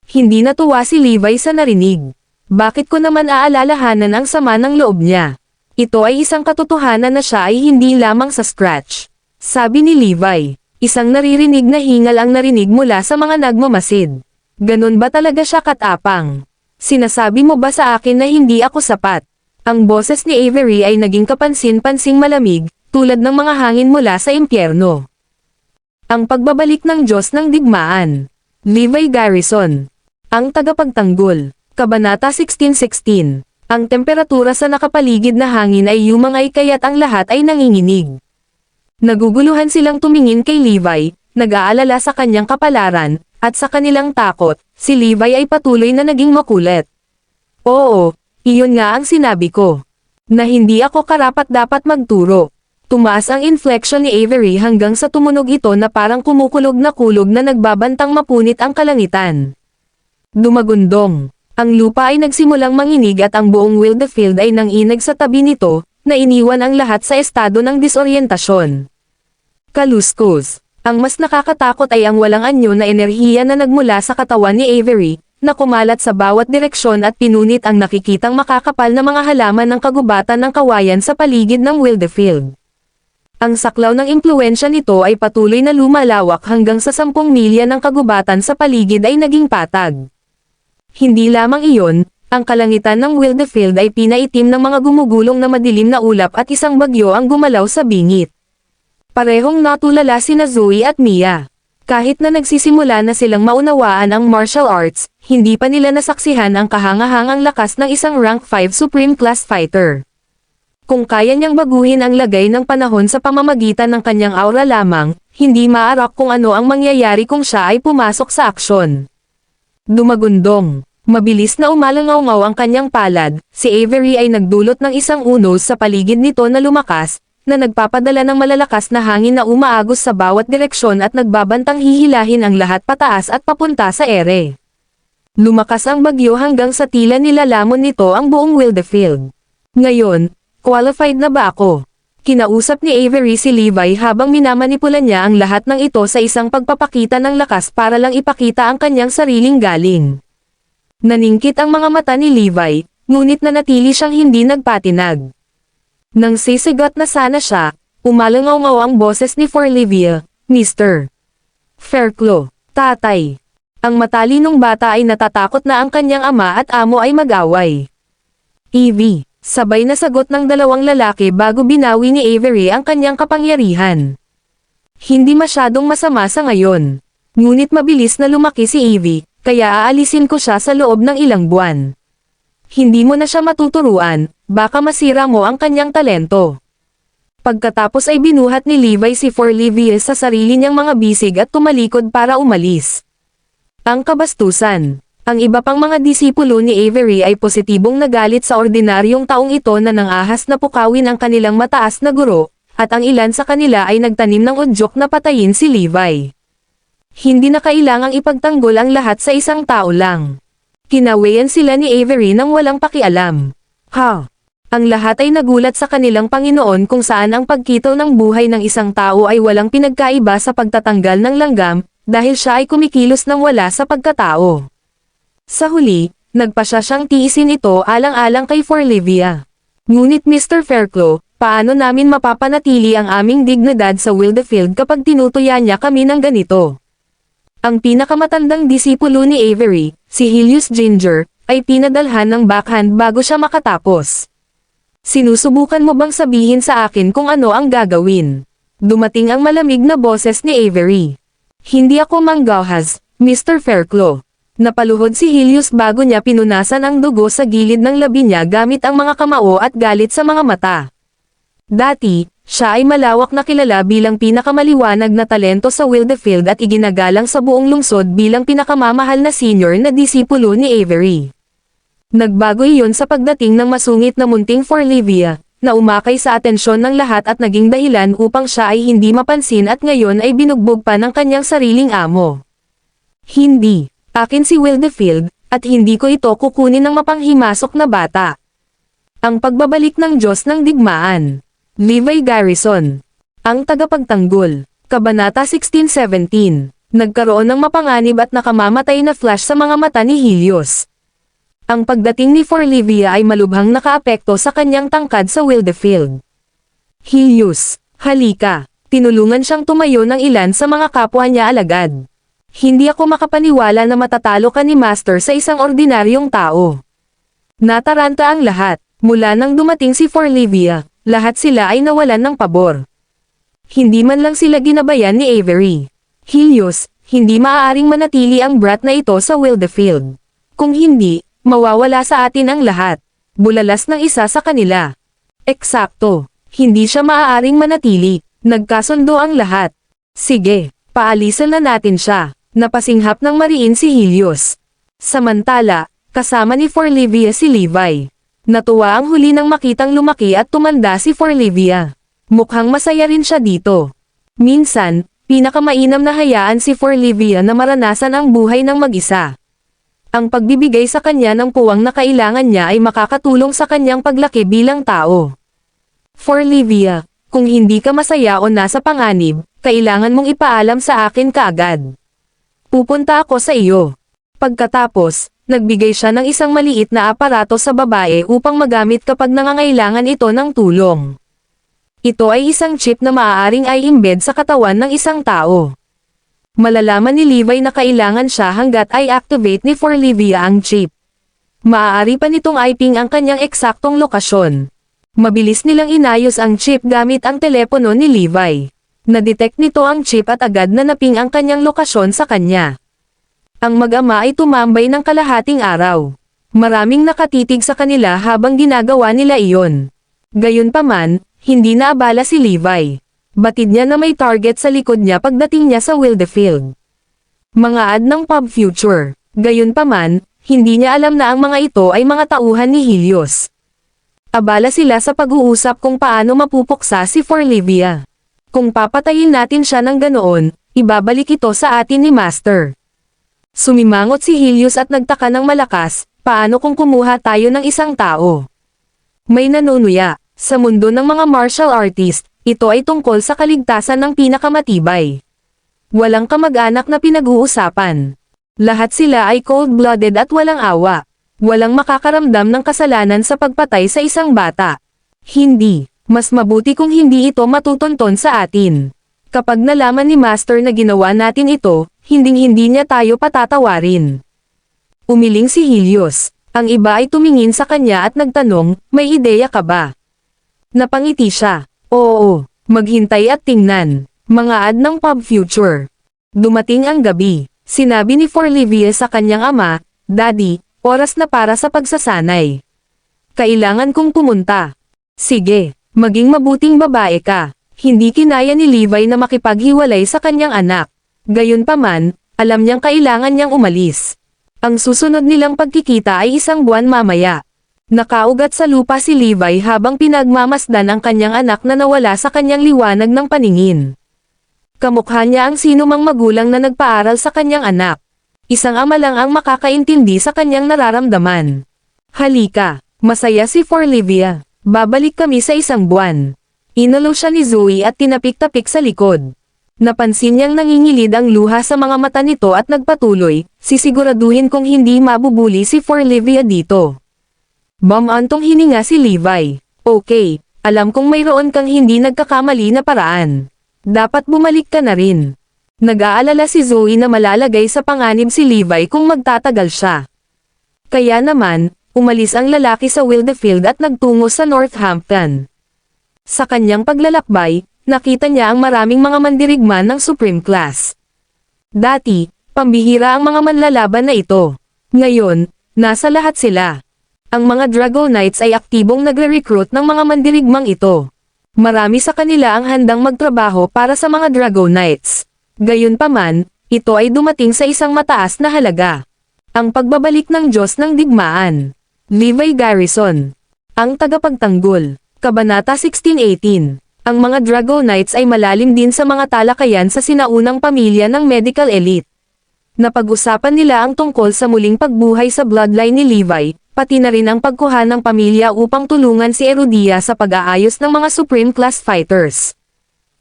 Hindi natuwa si Levi sa narinig. Bakit ko naman aalalahanan ang sama ng loob niya? Ito ay isang katotohanan na siya ay hindi lamang sa scratch. Sabi ni Levi, isang naririnig na hingal ang narinig mula sa mga nagmamasid. Ganun ba talaga siya katapang? Sinasabi mo ba sa akin na hindi ako sapat? Ang boses ni Avery ay naging kapansin-pansing malamig, tulad ng mga hangin mula sa impyerno. Ang pagbabalik ng Diyos ng Digmaan. Levi Garrison. Ang tagapagtanggol. Kabanata 16:16. Ang temperatura sa nakapaligid na hangin ay yumangay kaya't ang lahat ay nanginginig. Naguguluhan silang tumingin kay Levi, nag-aalala sa kanyang kapalaran, at sa kanilang takot, si Levi ay patuloy na naging makulit. Oo, iyon nga ang sinabi ko. Na hindi ako karapat-dapat magturo. Tumaas ang inflection ni Avery hanggang sa tumunog ito na parang kumukulog na kulog na nagbabantang mapunit ang kalangitan. Dumagundong. Ang lupa ay nagsimulang manginig at ang buong Wildefield ay nanginag sa tabi nito, na iniwan ang lahat sa estado ng disoryentasyon. Kaluskos. Ang mas nakakatakot ay ang walang anyo na enerhiya na nagmula sa katawan ni Avery, na kumalat sa bawat direksyon at pinunit ang nakikitang makakapal na mga halaman ng kagubatan ng kawayan sa paligid ng Wildefield. Ang saklaw ng impluwensya nito ay patuloy na lumalawak hanggang sa 10 milya ng kagubatan sa paligid ay naging patag. Hindi lamang iyon, ang kalangitan ng Wildefield ay pinaitim ng mga gumugulong na madilim na ulap at isang bagyo ang gumalaw sa bingit. Parehong natulala sina Zoe at Mia. Kahit na nagsisimula na silang maunawaan ang martial arts, hindi pa nila nasaksihan ang kahangahangang lakas ng isang rank 5 Supreme Class Fighter. Kung kaya niyang baguhin ang lagay ng panahon sa pamamagitan ng kanyang aura lamang, hindi maarak kung ano ang mangyayari kung siya ay pumasok sa aksyon. Dumagundong. Mabilis na umalangaw-ngaw ang kanyang palad, si Avery ay nagdulot ng isang unos sa paligid nito na lumakas, na nagpapadala ng malalakas na hangin na umaagos sa bawat direksyon at nagbabantang hihilahin ang lahat pataas at papunta sa ere. Lumakas ang bagyo hanggang sa tila nilalamon nito ang buong Wildefield. Ngayon, qualified na ba ako? Kinausap ni Avery si Levi habang minamanipula niya ang lahat ng ito sa isang pagpapakita ng lakas para lang ipakita ang kanyang sariling galing. Naningkit ang mga mata ni Levi, ngunit nanatili siyang hindi nagpatinag. Nang sisigat na sana siya, umalangaw-ngaw ang boses ni Forlivia, Mr. Fairclough, tatay. Ang matalinong bata ay natatakot na ang kanyang ama at amo ay mag-away. Evie, sabay na sagot ng dalawang lalaki bago binawi ni Avery ang kanyang kapangyarihan. Hindi masyadong masama sa ngayon. Ngunit mabilis na lumaki si Evie, kaya aalisin ko siya sa loob ng ilang buwan. Hindi mo na siya matuturuan, baka masira mo ang kanyang talento. Pagkatapos ay binuhat ni Levi si Forlivia sa sarili niyang mga bisig at tumalikod para umalis. Ang kabastusan. Ang iba pang mga disipulo ni Avery ay positibong nagalit sa ordinaryong taong ito na nangahas na pukawin ang kanilang mataas na guro, at ang ilan sa kanila ay nagtanim ng udyok na patayin si Levi. Hindi na kailangang ipagtanggol ang lahat sa isang tao lang. Kinawayan sila ni Avery nang walang pakialam. Ang lahat ay nagulat sa kanilang Panginoon kung saan ang pagkitaw ng buhay ng isang tao ay walang pinagkaiba sa pagtatanggal ng langgam, dahil siya ay kumikilos ng wala sa pagkatao. Sa huli, nagpasya siyang tiisin ito alang-alang kay Forlivia. Ngunit Mr. Fairclough, paano namin mapapanatili ang aming dignidad sa Wildefield kapag tinutuya niya kami ng ganito? Ang pinakamatandang disipulo ni Avery, si Helios Ginger, ay pinadalhan ng backhand bago siya makatapos. Sinusubukan mo bang sabihin sa akin kung ano ang gagawin? Dumating ang malamig na boses ni Avery. Hindi ako manggahas, Mr. Fairclough. Napaluhod si Helios bago niya pinunasan ang dugo sa gilid ng labi niya gamit ang mga kamao at galit sa mga mata. Dati, siya ay malawak na kilala bilang pinakamaliwanag na talento sa Wildefield at iginagalang sa buong lungsod bilang pinakamamahal na senior na disipulo ni Avery. Nagbago iyon sa pagdating ng masungit na munting Forlivia, na umakay sa atensyon ng lahat at naging dahilan upang siya ay hindi mapansin at ngayon ay binugbog pa ng kanyang sariling amo. Hindi, akin si Wildefield, at hindi ko ito kukunin ng mapanghimasok na bata. Ang pagbabalik ng Diyos ng Digmaan. Levi Garrison. Ang tagapagtanggol. Kabanata 16-17. Nagkaroon ng mapanganib at nakamamatay na flash sa mga mata ni Helios. Ang pagdating ni Forlivia ay malubhang nakaapekto sa kanyang tangkad sa Wildefield. Helios, halika. Tinulungan siyang tumayo ng ilan sa mga kapwa niya alagad. Hindi ako makapaniwala na matatalo ka ni Master sa isang ordinaryong tao. Nataranta ang lahat. Mula nang dumating si Forlivia, lahat sila ay nawalan ng pabor. Hindi man lang sila ginabayan ni Avery. Helios, hindi maaaring manatili ang brat na ito sa Wildefield. Kung hindi, mawawala sa atin ang lahat. Bulalas ng isa sa kanila. Eksakto, hindi siya maaaring manatili. Nagkasundo ang lahat. Sige, paalisan na natin siya. Napasinghap ng mariin si Helios. Samantala, kasama ni Forlivia si Levi. Natuwa ang huli nang makitang lumaki at tumanda si Forlivia. Mukhang masaya rin siya dito. Minsan, pinakamainam na hayaan si Forlivia na maranasan ang buhay ng mag-isa. Ang pagbibigay sa kanya ng puwang na kailangan niya ay makakatulong sa kanyang paglaki bilang tao. Forlivia, kung hindi ka masaya o nasa panganib, kailangan mong ipaalam sa akin kaagad. Pupunta ako sa iyo. Pagkatapos, nagbigay siya ng isang maliit na aparato sa babae upang magamit kapag nangangailangan ito ng tulong. Ito ay isang chip na maaaring i-embed sa katawan ng isang tao. Malalaman ni Levi na kailangan siya hanggat i-activate ni Forlivia ang chip. Maaari pa nitong i-ping ang kanyang eksaktong lokasyon. Mabilis nilang inayos ang chip gamit ang telepono ni Levi. Na-detect nito ang chip at agad na naping ang kanyang lokasyon sa kanya. Ang mag-ama ay tumambay ng kalahating araw. Maraming nakatitig sa kanila habang ginagawa nila iyon. Gayunpaman, hindi naabala si Levi. Batid niya na may target sa likod niya pagdating niya sa Wildefield. Mga ad ng pub future. Gayunpaman, hindi niya alam na ang mga ito ay mga tauhan ni Helios. Abala sila sa pag-uusap kung paano mapupuksa si Forlivia. Kung papatayin natin siya ng ganoon, ibabalik ito sa atin ni Master. Sumimangot si Helios at nagtaka ng malakas, paano kung kumuha tayo ng isang tao? May nanunuya, sa mundo ng mga martial artist, ito ay tungkol sa kaligtasan ng pinakamatibay. Walang kamag-anak na pinag-uusapan. Lahat sila ay cold-blooded at walang awa. Walang makakaramdam ng kasalanan sa pagpatay sa isang bata. Hindi, mas mabuti kung hindi ito matutunton sa atin. Kapag nalaman ni Master na ginawa natin ito, hinding-hindi niya tayo patatawarin. Umiling si Helios. Ang iba ay tumingin sa kanya at nagtanong, may ideya ka ba? Napangiti siya. Oo, maghintay at tingnan. Mga ad ng pub future. Dumating ang gabi. Sinabi ni Forlivia sa kanyang ama, Daddy, oras na para sa pagsasanay. Kailangan kong pumunta. Sige, maging mabuting babae ka. Hindi kinaya ni Levi na makipaghiwalay sa kanyang anak. Gayunpaman, alam niyang kailangan niyang umalis. Ang susunod nilang pagkikita ay isang buwan mamaya. Nakaugat sa lupa si Levi habang pinagmamasdan ang kanyang anak na nawala sa kanyang liwanag ng paningin. Kamukha niya ang sinumang magulang na nagpaaral sa kanyang anak. Isang ama lang ang makakaintindi sa kanyang nararamdaman. Halika, masaya si Forlivia. Babalik kami sa isang buwan. Inalo siya ni Zoe at tinapik-tapik sa likod. Napansin niyang nangingilid ang luha sa mga mata nito at nagpatuloy, sisiguraduhin kong hindi mabubuli si Forlivia dito. Bumantong hininga si Levi. Okay, alam kong mayroon kang hindi nagkakamali na paraan. Dapat bumalik ka na rin. Nag-aalala si Zoe na malalagay sa panganib si Levi kung magtatagal siya. Kaya naman, umalis ang lalaki sa Wildefield at nagtungo sa Northampton. Sa kanyang paglalakbay, nakita niya ang maraming mga mandirigman ng Supreme Class. Dati, pambihira ang mga manlalaban na ito. Ngayon, nasa lahat sila. Ang mga Dragonites ay aktibong nagre-recruit ng mga mandirigmang ito. Marami sa kanila ang handang magtrabaho para sa mga Dragonites. Gayunpaman, ito ay dumating sa isang mataas na halaga. Ang pagbabalik ng Diyos ng Digmaan. Levi Garrison. Ang tagapagtanggol. Kabanata 16:18. Ang mga Dragonites ay malalim din sa mga talakayan sa sinaunang pamilya ng medical elite. Napag-usapan nila ang tungkol sa muling pagbuhay sa bloodline ni Levi, pati na rin ang pagkuha ng pamilya upang tulungan si Erudia sa pag-aayos ng mga Supreme Class Fighters.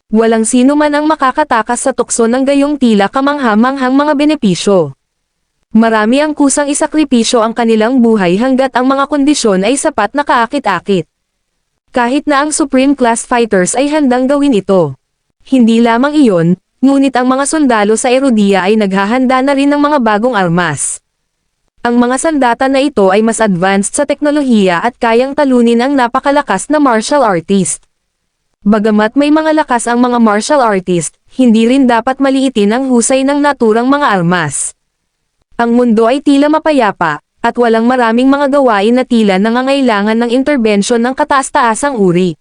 Walang sino man ang makakatakas sa tukso ng gayong tila kamangha-manghang mga benepisyo. Marami ang kusang isakripisyo ang kanilang buhay hanggat ang mga kondisyon ay sapat na kaakit-akit. Kahit na ang Supreme Class Fighters ay handang gawin ito. Hindi lamang iyon, ngunit ang mga sundalo sa Erudia ay naghahanda na rin ng mga bagong armas. Ang mga sandata na ito ay mas advanced sa teknolohiya at kayang talunin ang napakalakas na martial artist. Bagamat may mga lakas ang mga martial artist, hindi rin dapat maliitin ang husay ng naturang mga armas. Ang mundo ay tila mapayapa, at walang maraming mga gawain na tila nangangailangan ng interbensyon ng kataas-taasang uri.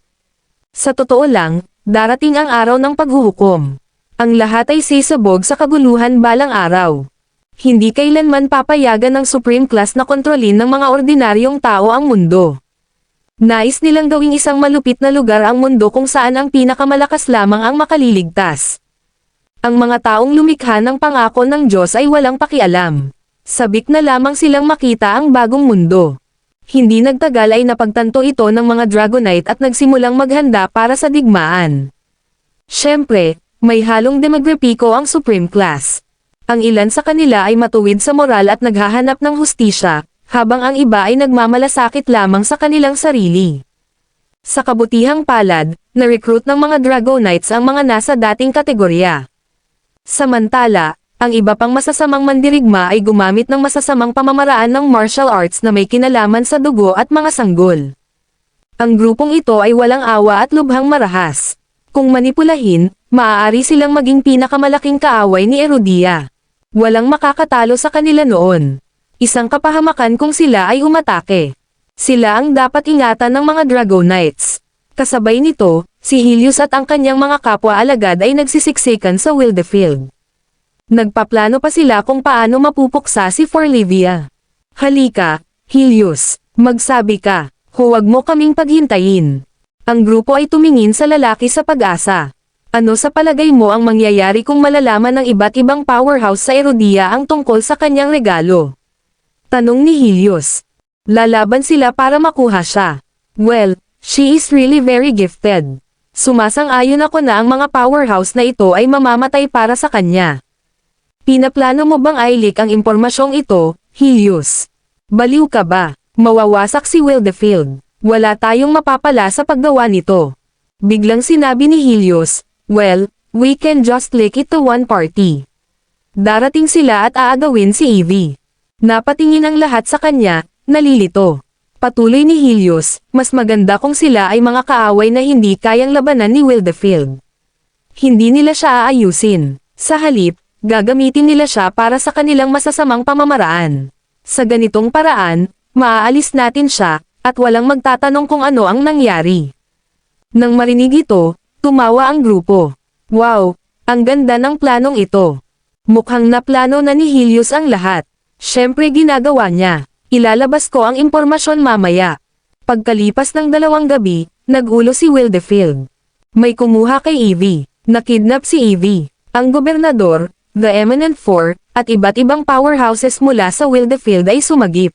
Sa totoo lang, darating ang araw ng paghuhukom. Ang lahat ay sisabog sa kaguluhan balang araw. Hindi kailanman papayagan ng Supreme Class na kontrolin ng mga ordinaryong tao ang mundo. Nais nilang gawing isang malupit na lugar ang mundo kung saan ang pinakamalakas lamang ang makaliligtas. Ang mga taong lumikha ng pangako ng Diyos ay walang pakialam. Sabik na lamang silang makita ang bagong mundo. Hindi nagtagal ay napagtanto ito ng mga Dragonite at nagsimulang maghanda para sa digmaan. Siyempre, may halong demograpiko ang Supreme Class. Ang ilan sa kanila ay matuwid sa moral at naghahanap ng hustisya, habang ang iba ay nagmamalasakit lamang sa kanilang sarili. Sa kabutihang palad, na-recruit ng mga Dragonites ang mga nasa dating kategorya. Samantala, ang iba pang masasamang mandirigma ay gumamit ng masasamang pamamaraan ng martial arts na may kinalaman sa dugo at mga sanggol. Ang grupong ito ay walang awa at lubhang marahas. Kung manipulahin, maaari silang maging pinakamalaking kaaway ni Erudia. Walang makakatalo sa kanila noon. Isang kapahamakan kung sila ay umatake. Sila ang dapat ingatan ng mga Dragonites. Kasabay nito, si Helios at ang kanyang mga kapwa-alagad ay nagsisiksikan sa Wildefield. Nagpaplano pa sila kung paano mapupuksa si Forlivia. Halika, Helios, magsabi ka, huwag mo kaming paghintayin. Ang grupo ay tumingin sa lalaki sa pag-asa. Ano sa palagay mo ang mangyayari kung malalaman ng iba't ibang powerhouse sa Erudia ang tungkol sa kanyang regalo? Tanong ni Helios. Lalaban sila para makuha siya. Well, she is really very gifted. Sumasang-ayon ako na ang mga powerhouse na ito ay mamamatay para sa kanya. Pinaplano mo bang i-leak ang impormasyong ito, Helios? Baliw ka ba? Mawawasak si Wildefield. Wala tayong mapapala sa paggawa nito. Biglang sinabi ni Helios, well, we can just leak it to one party. Darating sila at aagawin si Evie. Napatingin ang lahat sa kanya, nalilito. Patuloy ni Helios, mas maganda kung sila ay mga kaaway na hindi kayang labanan ni Wildefield. Hindi nila siya aayusin. Sa halip, gagamitin nila siya para sa kanilang masasamang pamamaraan. Sa ganitong paraan, maaalis natin siya, at walang magtatanong kung ano ang nangyari. Nang marinig ito, tumawa ang grupo. Wow, ang ganda ng planong ito. Mukhang naplano na ni Helios ang lahat. Siyempre ginagawa niya. Ilalabas ko ang impormasyon mamaya. Pagkalipas ng 2 gabi, nagulo si Wildefield. May kumuha kay Evie. Nakidnap si Evie. Ang gobernador, the Eminent Four, at iba't ibang powerhouses mula sa Wildefield ay sumagip.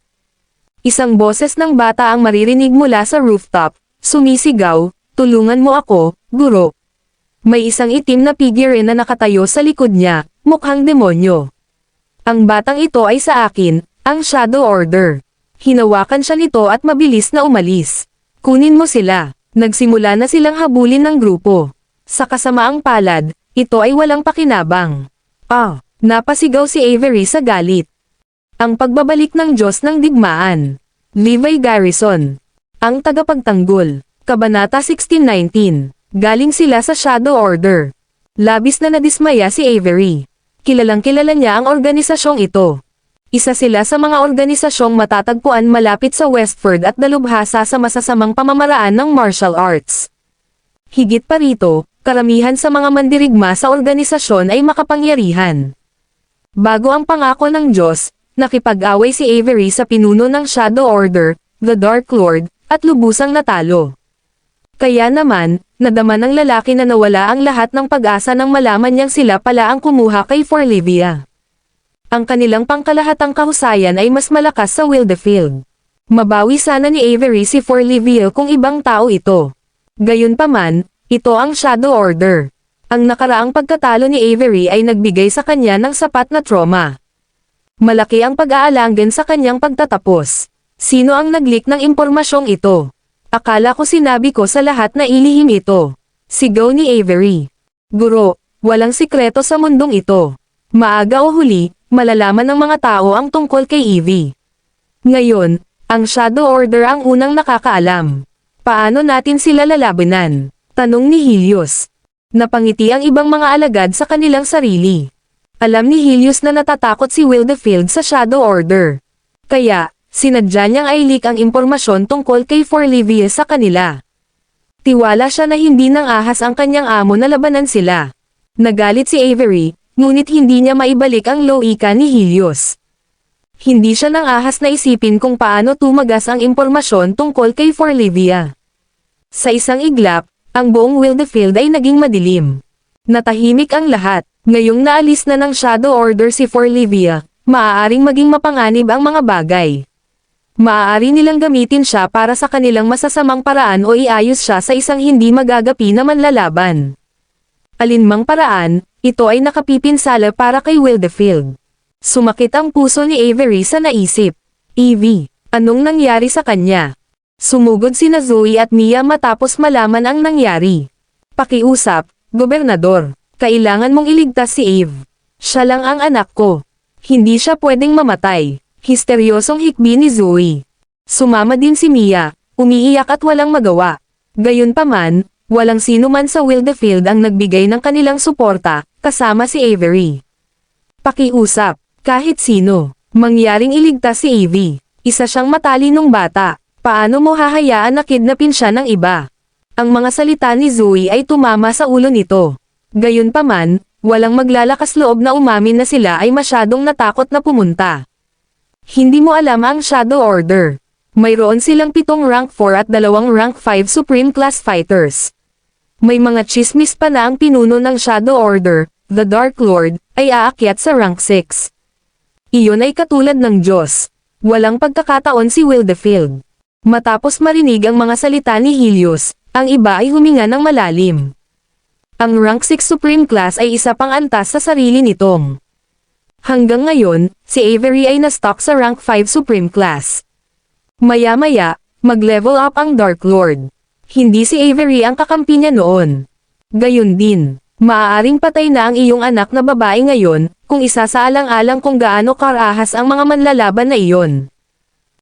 Isang boses ng bata ang maririnig mula sa rooftop, sumisigaw, tulungan mo ako, guro. May isang itim na figure na nakatayo sa likod niya, mukhang demonyo. Ang batang ito ay sa akin, ang Shadow Order. Hinawakan siya nito at mabilis na umalis. Kunin mo sila. Nagsimula na silang habulin ng grupo. Sa kasamaang palad, ito ay walang pakinabang. Napasigaw si Avery sa galit. Ang pagbabalik ng Diyos ng Digmaan. Levi Garrison. Ang tagapagtanggol. Kabanata 16:19. Galing sila sa Shadow Order. Labis na nadismaya si Avery. Kilalang kilala niya ang organisasyong ito. Isa sila sa mga organisasyong matatagpuan malapit sa Westford at dalubhasa sa masasamang pamamaraan ng martial arts. Higit pa rito, karamihan sa mga mandirigma sa organisasyon ay makapangyarihan. Bago ang pangako ng Diyos, nakipag-away si Avery sa pinuno ng Shadow Order, the Dark Lord, at lubusang natalo. Kaya naman, nadama ng lalaki na nawala ang lahat ng pag-asa nang malaman niyang sila pala ang kumuha kay Forlivia. Ang kanilang pangkalahatang kahusayan ay mas malakas sa Wildefield. Mabawi sana ni Avery si Forlivia kung ibang tao ito. Gayunpaman, ito ang Shadow Order. Ang nakaraang pagkatalo ni Avery ay nagbigay sa kanya ng sapat na trauma. Malaki ang pag-aalanggan sa kanyang pagtatapos. Sino ang nag-leak ng impormasyong ito? Akala ko sinabi ko sa lahat na ilihim ito. Sigaw ni Avery. Guro, walang sikreto sa mundong ito. Maaga o huli, malalaman ng mga tao ang tungkol kay Evie. Ngayon, ang Shadow Order ang unang nakakaalam. Paano natin sila lalabanan? Tanong ni Helios. Napangiti ang ibang mga alagad sa kanilang sarili. Alam ni Helios na natatakot si Wildefield sa Shadow Order. Kaya, sinadya niyang i-leak ang impormasyon tungkol kay Forlivia sa kanila. Tiwala siya na hindi nang ahas ang kanyang amo na labanan sila. Nagalit si Avery, ngunit hindi niya maibalik ang loika ni Helios. Hindi siya nang ahas na isipin kung paano tumagas ang impormasyon tungkol kay Forlivia. Sa isang iglap, ang buong Wildefield ay naging madilim. Natahimik ang lahat. Ngayong naalis na ng Shadow Order si Forlivia, maaaring maging mapanganib ang mga bagay. Maaari nilang gamitin siya para sa kanilang masasamang paraan o iayos siya sa isang hindi magagapi na manlalaban. Alinmang paraan, ito ay nakapipinsala para kay Wildefield. Sumakit ang puso ni Avery sa naisip. Evie, anong nangyari sa kanya? Sumugod sina Zoe at Mia matapos malaman ang nangyari. Pakiusap, Gobernador. Kailangan mong iligtas si Eve. Siya lang ang anak ko. Hindi siya pwedeng mamatay. Histeryosong hikbi ni Zoe. Sumama din si Mia, umiiyak at walang magawa. Gayunpaman, walang sino man sa Wildefield ang nagbigay ng kanilang suporta, kasama si Avery. Pakiusap, kahit sino. Mangyaring iligtas si Evie. Isa siyang matalinong bata. Paano mo hahayaan na kidnapin siya ng iba? Ang mga salita ni Zoe ay tumama sa ulo nito. Gayunpaman, walang maglalakas loob na umamin na sila ay masyadong natakot na pumunta. Hindi mo alam ang Shadow Order. Mayroon silang 7 rank 4 at 2 rank 5 Supreme Class Fighters. May mga chismis pa na ang pinuno ng Shadow Order, the Dark Lord, ay aakyat sa rank 6. Iyon ay katulad ng Diyos. Walang pagkakataon si Wildefield. Matapos marinig ang mga salita ni Helios, ang iba ay huminga ng malalim. Ang rank 6 Supreme Class ay isa pang antas sa sarili nitong. Hanggang ngayon, si Avery ay na-stock sa rank 5 Supreme Class. Maya-maya, mag-level up ang Dark Lord. Hindi si Avery ang kakampi niya noon. Gayon din, maaaring patay na ang iyong anak na babae ngayon, kung isasaalang-alang kung gaano karahas ang mga manlalaban na iyon.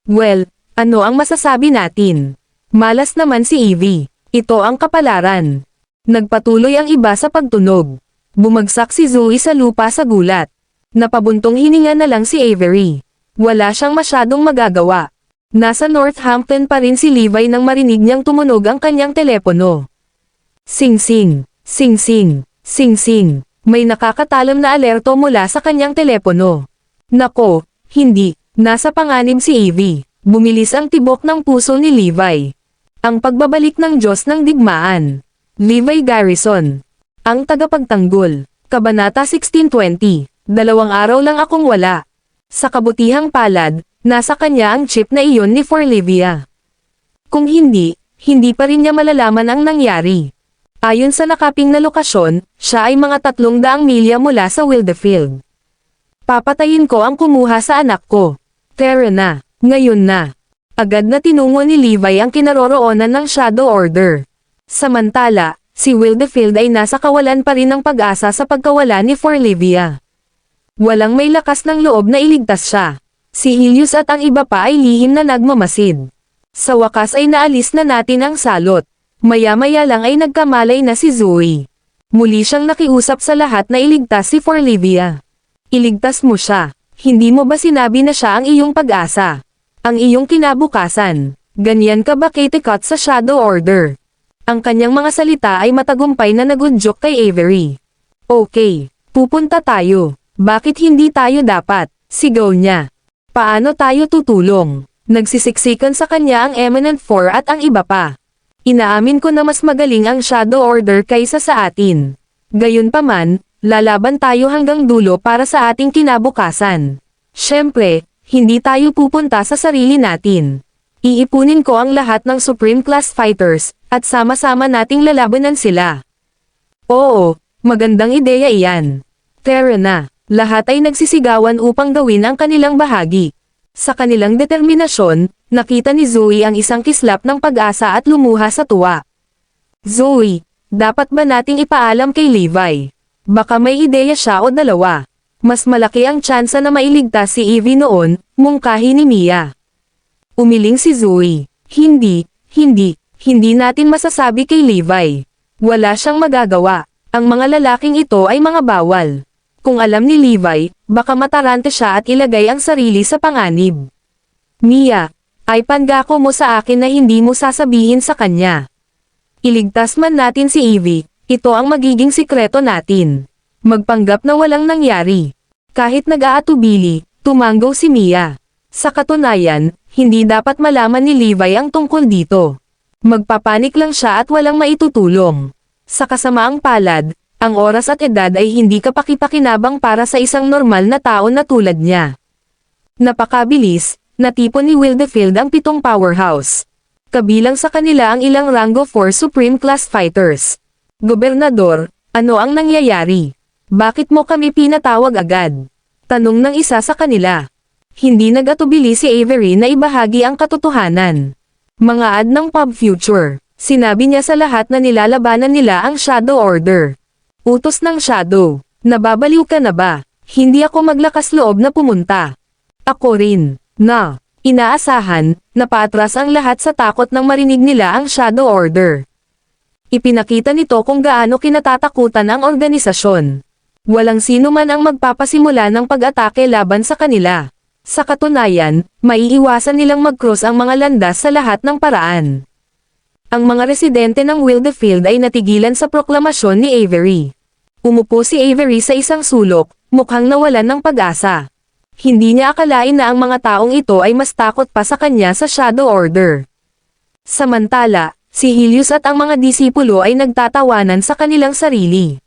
Well, ano ang masasabi natin? Malas naman si Evie. Ito ang kapalaran. Nagpatuloy ang iba sa pagtunog. Bumagsak si Zoe sa lupa sa gulat. Napabuntong hininga na lang si Avery. Wala siyang masyadong magagawa. Nasa Northampton pa rin si Levi nang marinig niyang tumunog ang kanyang telepono. Sing-sing, sing-sing, sing-sing. May nakakatalam na alerto mula sa kanyang telepono. Nako, hindi. Nasa panganib si Evie. Bumilis ang tibok ng puso ni Levi. Ang pagbabalik ng Diyos ng Digmaan. Levi Garrison. Ang tagapagtanggol. Kabanata 16:20. 2 araw lang akong wala. Sa kabutihang palad, nasa kanya ang chip na iyon ni Forlivia. Kung hindi, hindi pa rin niya malalaman ang nangyari. Ayon sa nakaping na lokasyon, siya ay mga 300 milya mula sa Wildefield. Papatayin ko ang kumuha sa anak ko. Tara na. Ngayon na. Agad na tinungo ni Levi ang kinaroroonan ng Shadow Order. Samantala, Si Wildefield ay nasa kawalan pa rin ng pag-asa sa pagkawala ni Forlivia. Walang may lakas ng loob na iligtas siya. Si Helios at ang iba pa ay lihim na nagmamasid. Sa wakas ay naalis na natin ang salot. Maya-maya lang ay nagkamalay na si Zoe. Muli siyang nakiusap sa lahat na iligtas si Forlivia. Iligtas mo siya. Hindi mo ba sinabi na siya ang iyong pag-asa? Ang iyong kinabukasan. Ganyan ka ba kay Tekot sa Shadow Order? Ang kanyang mga salita ay matagumpay na nagudyok kay Avery. Okay, pupunta tayo. Bakit hindi tayo dapat? Sigaw niya. Paano tayo tutulong? Nagsisiksikan sa kanya ang Eminent Four at ang iba pa. Inaamin ko na mas magaling ang Shadow Order kaysa sa atin. Gayunpaman, lalaban tayo hanggang dulo para sa ating kinabukasan. Siyempre, hindi tayo pupunta sa sarili natin. Iipunin ko ang lahat ng Supreme Class Fighters, at sama-sama nating lalabanan sila. Oo, magandang ideya iyan. Tara na, lahat ay nagsisigawan upang gawin ang kanilang bahagi. Sa kanilang determinasyon, nakita ni Zoe ang isang kislap ng pag-asa at lumuha sa tuwa. Zoe, dapat ba nating ipaalam kay Levi? Baka may ideya siya o dalawa. Mas malaki ang tsansa na mailigtas si Evie noon, mungkahi ni Mia. Umiling si Zoe. Hindi natin masasabi kay Levi. Wala siyang magagawa. Ang mga lalaking ito ay mga bawal. Kung alam ni Levi, baka matarante siya at ilagay ang sarili sa panganib. Mia, ay pangako mo sa akin na hindi mo sasabihin sa kanya. Iligtas man natin si Evie, ito ang magiging sikreto natin. Magpanggap na walang nangyari. Kahit nag-aatubili, tumanggo si Mia. Sa katunayan, hindi dapat malaman ni Levi ang tungkol dito. Magpapanik lang siya at walang maitutulong. Sa kasamaang palad, ang oras at edad ay hindi kapaki-pakinabang para sa isang normal na tao na tulad niya. Napakabilis, natipon ni Wildefield ang 7 powerhouse. Kabilang sa kanila ang ilang Rango 4 Supreme Class Fighters. Gobernador, ano ang nangyayari? Bakit mo kami pinatawag agad? Tanong ng isa sa kanila. Hindi nag-atubili si Avery na ibahagi ang katotohanan. Mga ad ng Pub Future, sinabi niya sa lahat na nilalabanan nila ang Shadow Order. Utos ng Shadow, nababaliw ka na ba? Hindi ako maglakas loob na pumunta. Ako rin, na. Inaasahan, napaatras ang lahat sa takot nang marinig nila ang Shadow Order. Ipinakita nito kung gaano kinatatakutan ang organisasyon. Walang sino man ang magpapasimula ng pag-atake laban sa kanila. Sa katunayan, maiiwasan nilang mag-cross ang mga landas sa lahat ng paraan. Ang mga residente ng Wildefield ay natigilan sa proklamasyon ni Avery. Umupo si Avery sa isang sulok, mukhang nawalan ng pag-asa. Hindi niya akalain na ang mga taong ito ay mas takot pa sa kanya sa Shadow Order. Samantala, si Helios at ang mga disipulo ay nagtatawanan sa kanilang sarili.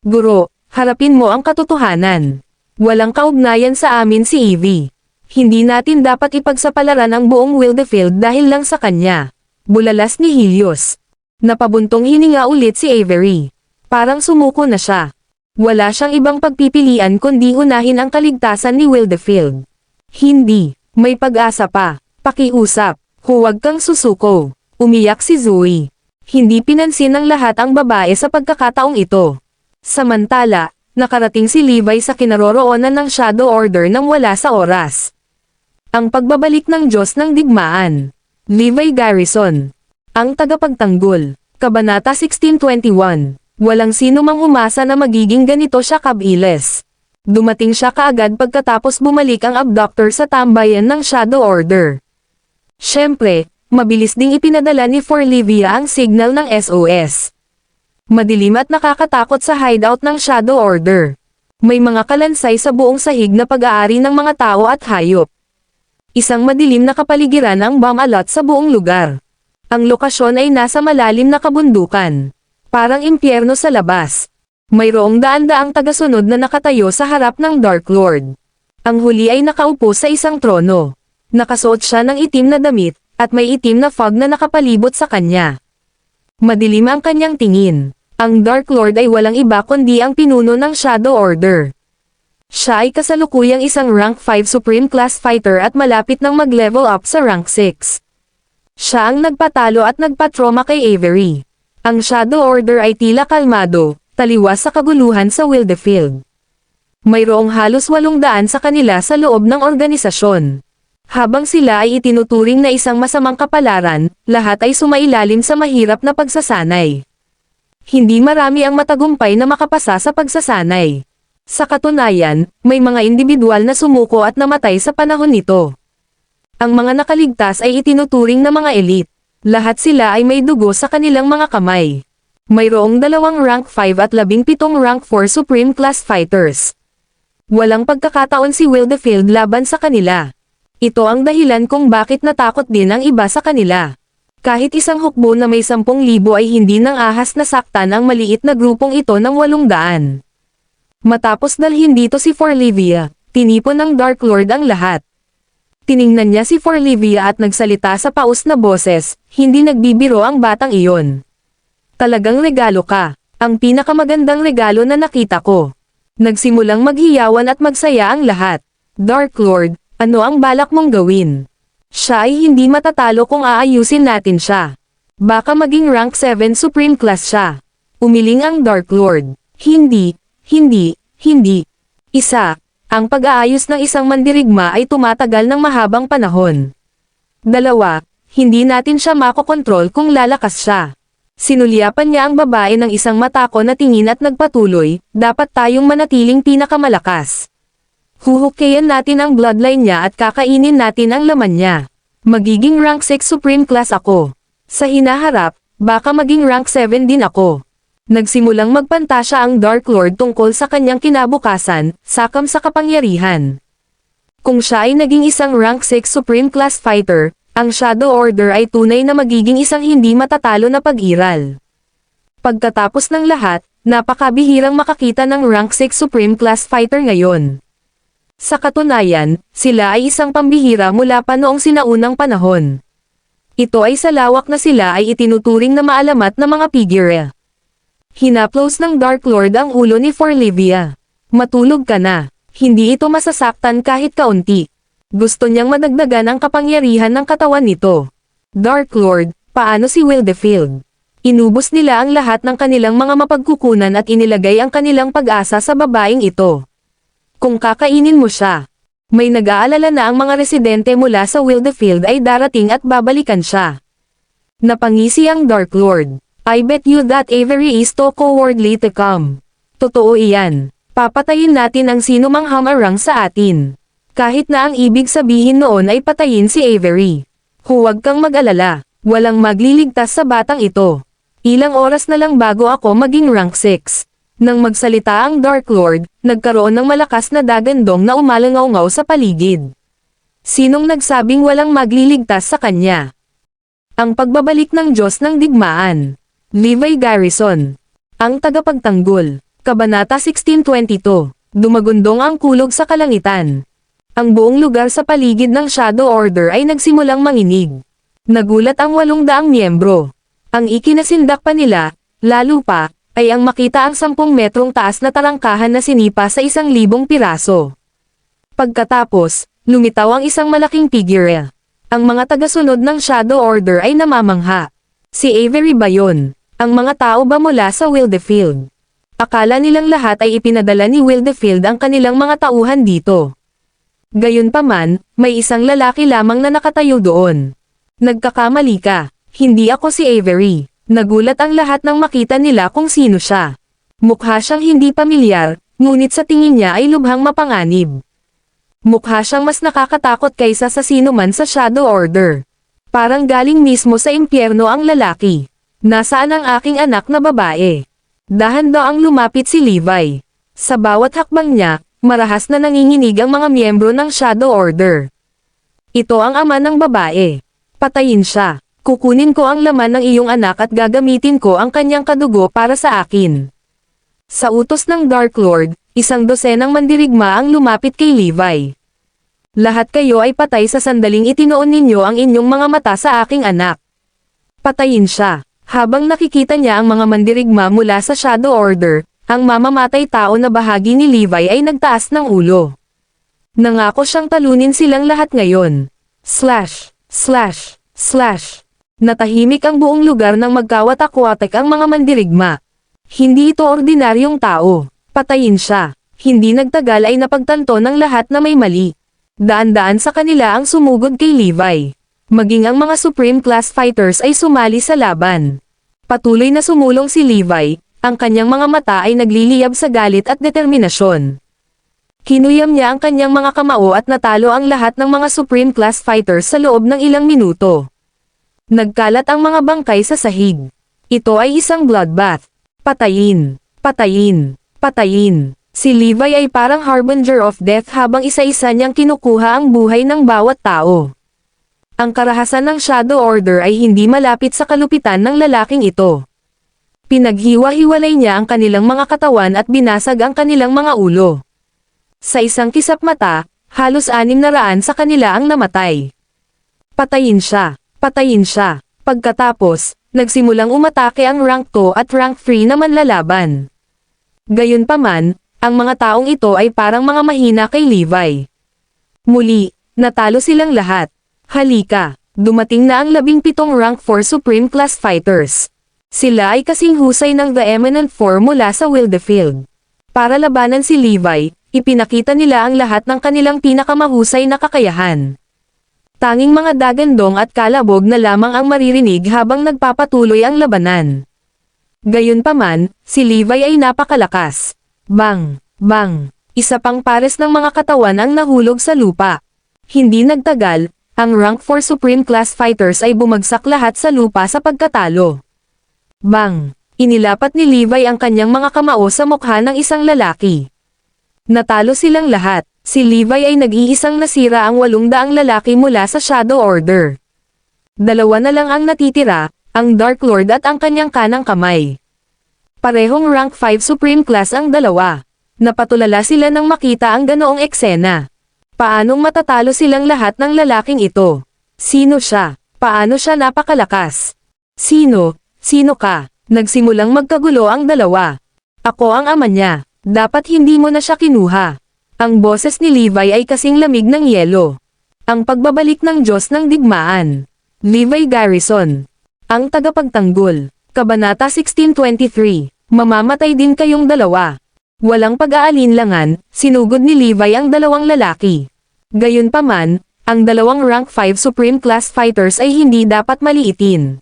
Guro, harapin mo ang katotohanan. Walang kaugnayan sa amin si Evie. Hindi natin dapat ipagsapalaran ang buong Wildefield dahil lang sa kanya. Bulalas ni Helios. Napabuntong hininga ulit si Avery. Parang sumuko na siya. Wala siyang ibang pagpipilian kundi unahin ang kaligtasan ni Wildefield. Hindi, may pag-asa pa. Pakiusap, huwag kang susuko. Umiyak si Zoe. Hindi pinansin ng lahat ang babae sa pagkakataong ito. Samantala, nakarating si Levi sa kinaroroonan ng Shadow Order nang wala sa oras. Ang pagbabalik ng Diyos ng Digmaan. Levi Garrison. Ang tagapagtanggol. Kabanata 1621. Walang sino mang umasa na magiging ganito siya kabilis. Dumating siya kaagad pagkatapos bumalik ang abductor sa tambayan ng Shadow Order. Siyempre, mabilis ding ipinadala ni Forlivia ang signal ng SOS. Madilim at nakakatakot sa hideout ng Shadow Order. May mga kalansay sa buong sahig na pag-aari ng mga tao at hayop. Isang madilim na kapaligiran ang bomb alert sa buong lugar. Ang lokasyon ay nasa malalim na kabundukan. Parang impyerno sa labas. Mayroong daan-daang tagasunod na nakatayo sa harap ng Dark Lord. Ang huli ay nakaupo sa isang trono. Nakasuot siya ng itim na damit, at may itim na fog na nakapalibot sa kanya. Madilim ang kanyang tingin. Ang Dark Lord ay walang iba kundi ang pinuno ng Shadow Order. Siya ay kasalukuyang isang rank 5 Supreme Class Fighter at malapit nang mag-level up sa rank 6. Siya ang nagpatalo at nagpatroma kay Avery. Ang Shadow Order ay tila kalmado, taliwas sa kaguluhan sa Wildefield. Mayroong halos 800 sa kanila sa loob ng organisasyon. Habang sila ay itinuturing na isang masamang kapalaran, lahat ay sumailalim sa mahirap na pagsasanay. Hindi marami ang matagumpay na makapasa sa pagsasanay. Sa katunayan, may mga individual na sumuko at namatay sa panahon nito. Ang mga nakaligtas ay itinuturing na mga elite. Lahat sila ay may dugo sa kanilang mga kamay. Mayroong 2 rank 5 at 17 rank 4 Supreme Class Fighters. Walang pagkakataon si Wildefield laban sa kanila. Ito ang dahilan kung bakit natakot din ang iba sa kanila. Kahit isang hukbo na may 10,000 ay hindi nang ahas na saktan ang maliit na grupong ito ng 800. Matapos dalhin dito si Forlivia, tinipon ng Dark Lord ang lahat. Tiningnan niya si Forlivia at nagsalita sa paus na boses, hindi nagbibiro ang batang iyon. Talagang regalo ka, ang pinakamagandang regalo na nakita ko. Nagsimulang maghiyawan at magsaya ang lahat. Dark Lord, ano ang balak mong gawin? Siya ay hindi matatalo kung aayusin natin siya. Baka maging rank 7 Supreme Class siya. Umiling ang Dark Lord. Hindi. Isa, ang pag-aayos ng isang mandirigma ay tumatagal ng mahabang panahon. 2, hindi natin siya makokontrol kung lalakas siya. Sinulyapan niya ang babae ng isang matako na tingin at nagpatuloy, dapat tayong manatiling pinakamalakas. Huhukayan natin ang bloodline niya at kakainin natin ang laman niya. Magiging rank 6 Supreme Class ako. Sa hinaharap, baka maging rank 7 din ako. Nagsimulang magpantasya ang Dark Lord tungkol sa kanyang kinabukasan, sakam sa kapangyarihan. Kung siya ay naging isang rank 6 Supreme Class Fighter, ang Shadow Order ay tunay na magiging isang hindi matatalo na pag-iral. Pagkatapos ng lahat, napakabihirang makakita ng rank 6 Supreme Class Fighter ngayon. Sa katunayan, sila ay isang pambihira mula pa noong sinaunang panahon. Ito ay sa lawak na sila ay itinuturing na maalamat na mga figure. Hinaplos ng Dark Lord ang ulo ni Forlivia. Matulog ka na. Hindi ito masasaktan kahit kaunti. Gusto niyang madagdagan ang kapangyarihan ng katawan nito. Dark Lord, paano si Wildefield? Inubos nila ang lahat ng kanilang mga mapagkukunan at inilagay ang kanilang pag-asa sa babaeng ito. Kung kakainin mo siya, may nag-aalala na ang mga residente mula sa Wildefield ay darating at babalikan siya. Napangisi ang Dark Lord. I bet you that Avery is too cowardly to come. Totoo iyan. Papatayin natin ang sino mang hamarang sa atin. Kahit na ang ibig sabihin noon ay patayin si Avery. Huwag kang mag-alala. Walang magliligtas sa batang ito. Ilang oras na lang bago ako maging rank 6. Nang magsalita ang Dark Lord, nagkaroon ng malakas na dagandong na umalangaw-ngaw sa paligid. Sinong nagsabing walang magliligtas sa kanya? Ang pagbabalik ng Diyos ng Digmaan. Levi Garrison. Ang tagapagtanggol. Kabanata 16:22. Dumagundong ang kulog sa kalangitan. Ang buong lugar sa paligid ng Shadow Order ay nagsimulang manginig. Nagulat ang 800 miyembro. Ang ikinasindak pa nila, lalo pa, ay ang makita ang 10 metrong taas na tarangkahan na sinipa sa 1,000 piraso. Pagkatapos, lumitaw ang isang malaking figure. Ang mga tagasunod ng Shadow Order ay namamangha. Si Avery ba yun? Ang mga tao ba mula sa Wildefield? Akala nilang lahat ay ipinadala ni Wildefield ang kanilang mga tauhan dito. Gayunpaman, may isang lalaki lamang na nakatayo doon. Nagkakamali ka. Hindi ako si Avery. Nagulat ang lahat nang makita nila kung sino siya. Mukha siyang hindi pamilyar, ngunit sa tingin niya ay lubhang mapanganib. Mukha siyang mas nakakatakot kaysa sa sino man sa Shadow Order. Parang galing mismo sa impyerno ang lalaki. Nasaan ang aking anak na babae? Dahan-daang lumapit si Levi. Sa bawat hakbang niya, marahas na nanginginig ang mga miyembro ng Shadow Order. Ito ang ama ng babae. Patayin siya. Kukunin ko ang laman ng iyong anak at gagamitin ko ang kanyang kadugo para sa akin. Sa utos ng Dark Lord, 100 mandirigma ang lumapit kay Levi. Lahat kayo ay patay sa sandaling itinoon ninyo ang inyong mga mata sa aking anak. Patayin siya. Habang nakikita niya ang mga mandirigma mula sa Shadow Order, ang mamamatay tao na bahagi ni Levi ay nagtaas ng ulo. Nangako siyang talunin silang lahat ngayon. // Natahimik ang buong lugar nang magkawatak-watak ang mga mandirigma. Hindi ito ordinaryong tao. Patayin siya. Hindi nagtagal ay napagtanto ng lahat na may mali. Daan-daan sa kanila ang sumugod kay Levi. Maging ang mga Supreme Class Fighters ay sumali sa laban. Patuloy na sumulong si Levi, ang kanyang mga mata ay nagliliyab sa galit at determinasyon. Kinuyam niya ang kanyang mga kamao at natalo ang lahat ng mga Supreme Class Fighters sa loob ng ilang minuto. Nagkalat ang mga bangkay sa sahig. Ito ay isang bloodbath. Patayin, patayin, patayin. Si Levi ay parang harbinger of death habang isa-isa niyang kinukuha ang buhay ng bawat tao. Ang karahasan ng Shadow Order ay hindi malapit sa kalupitan ng lalaking ito. Pinaghiwa-hiwalay niya ang kanilang mga katawan at binasag ang kanilang mga ulo. Sa isang kisap mata, halos 600 sa kanila ang namatay. Patayin siya, patayin siya. Pagkatapos, nagsimulang umatake ang rank 2 at rank 3 na manlalaban. Gayunpaman, ang mga taong ito ay parang mga mahina kay Levi. Muli, natalo silang lahat. Halika, dumating na ang 17 rank 4 Supreme Class Fighters. Sila ay kasing husay ng The Eminent Four mula sa Wildefield. Para labanan si Levi, ipinakita nila ang lahat ng kanilang pinakamahusay na kakayahan. Tanging mga dagandong at kalabog na lamang ang maririnig habang nagpapatuloy ang labanan. Gayunpaman, si Levi ay napakalakas. Bang! Bang! Isa pang pares ng mga katawan ang nahulog sa lupa. Hindi nagtagal, ang rank 4 Supreme Class Fighters ay bumagsak lahat sa lupa sa pagkatalo. Bang! Inilapat ni Levi ang kanyang mga kamao sa mukha ng isang lalaki. Natalo silang lahat. Si Levi ay nag-iisang nasira ang 800 lalaki mula sa Shadow Order. 2 na lang ang natitira, ang Dark Lord at ang kanyang kanang kamay. Parehong rank 5 Supreme Class ang dalawa. Napatulala sila nang makita ang ganoong eksena. Paanong matatalo silang lahat ng lalaking ito? Sino siya? Paano siya napakalakas? Sino? Sino ka? Nagsimulang magkagulo ang dalawa. Ako ang ama niya. Dapat hindi mo na siya kinuha. Ang boses ni Levi ay kasing lamig ng yelo. Ang pagbabalik ng Diyos ng Digmaan. Levi Garrison. Ang tagapagtanggol. Kabanata 16:23. Mamamatay din kayong dalawa. Walang pag-aalinlangan, sinugod ni Levi ang 2 lalaki. Gayunpaman, ang 2 rank 5 Supreme Class Fighters ay hindi dapat maliitin.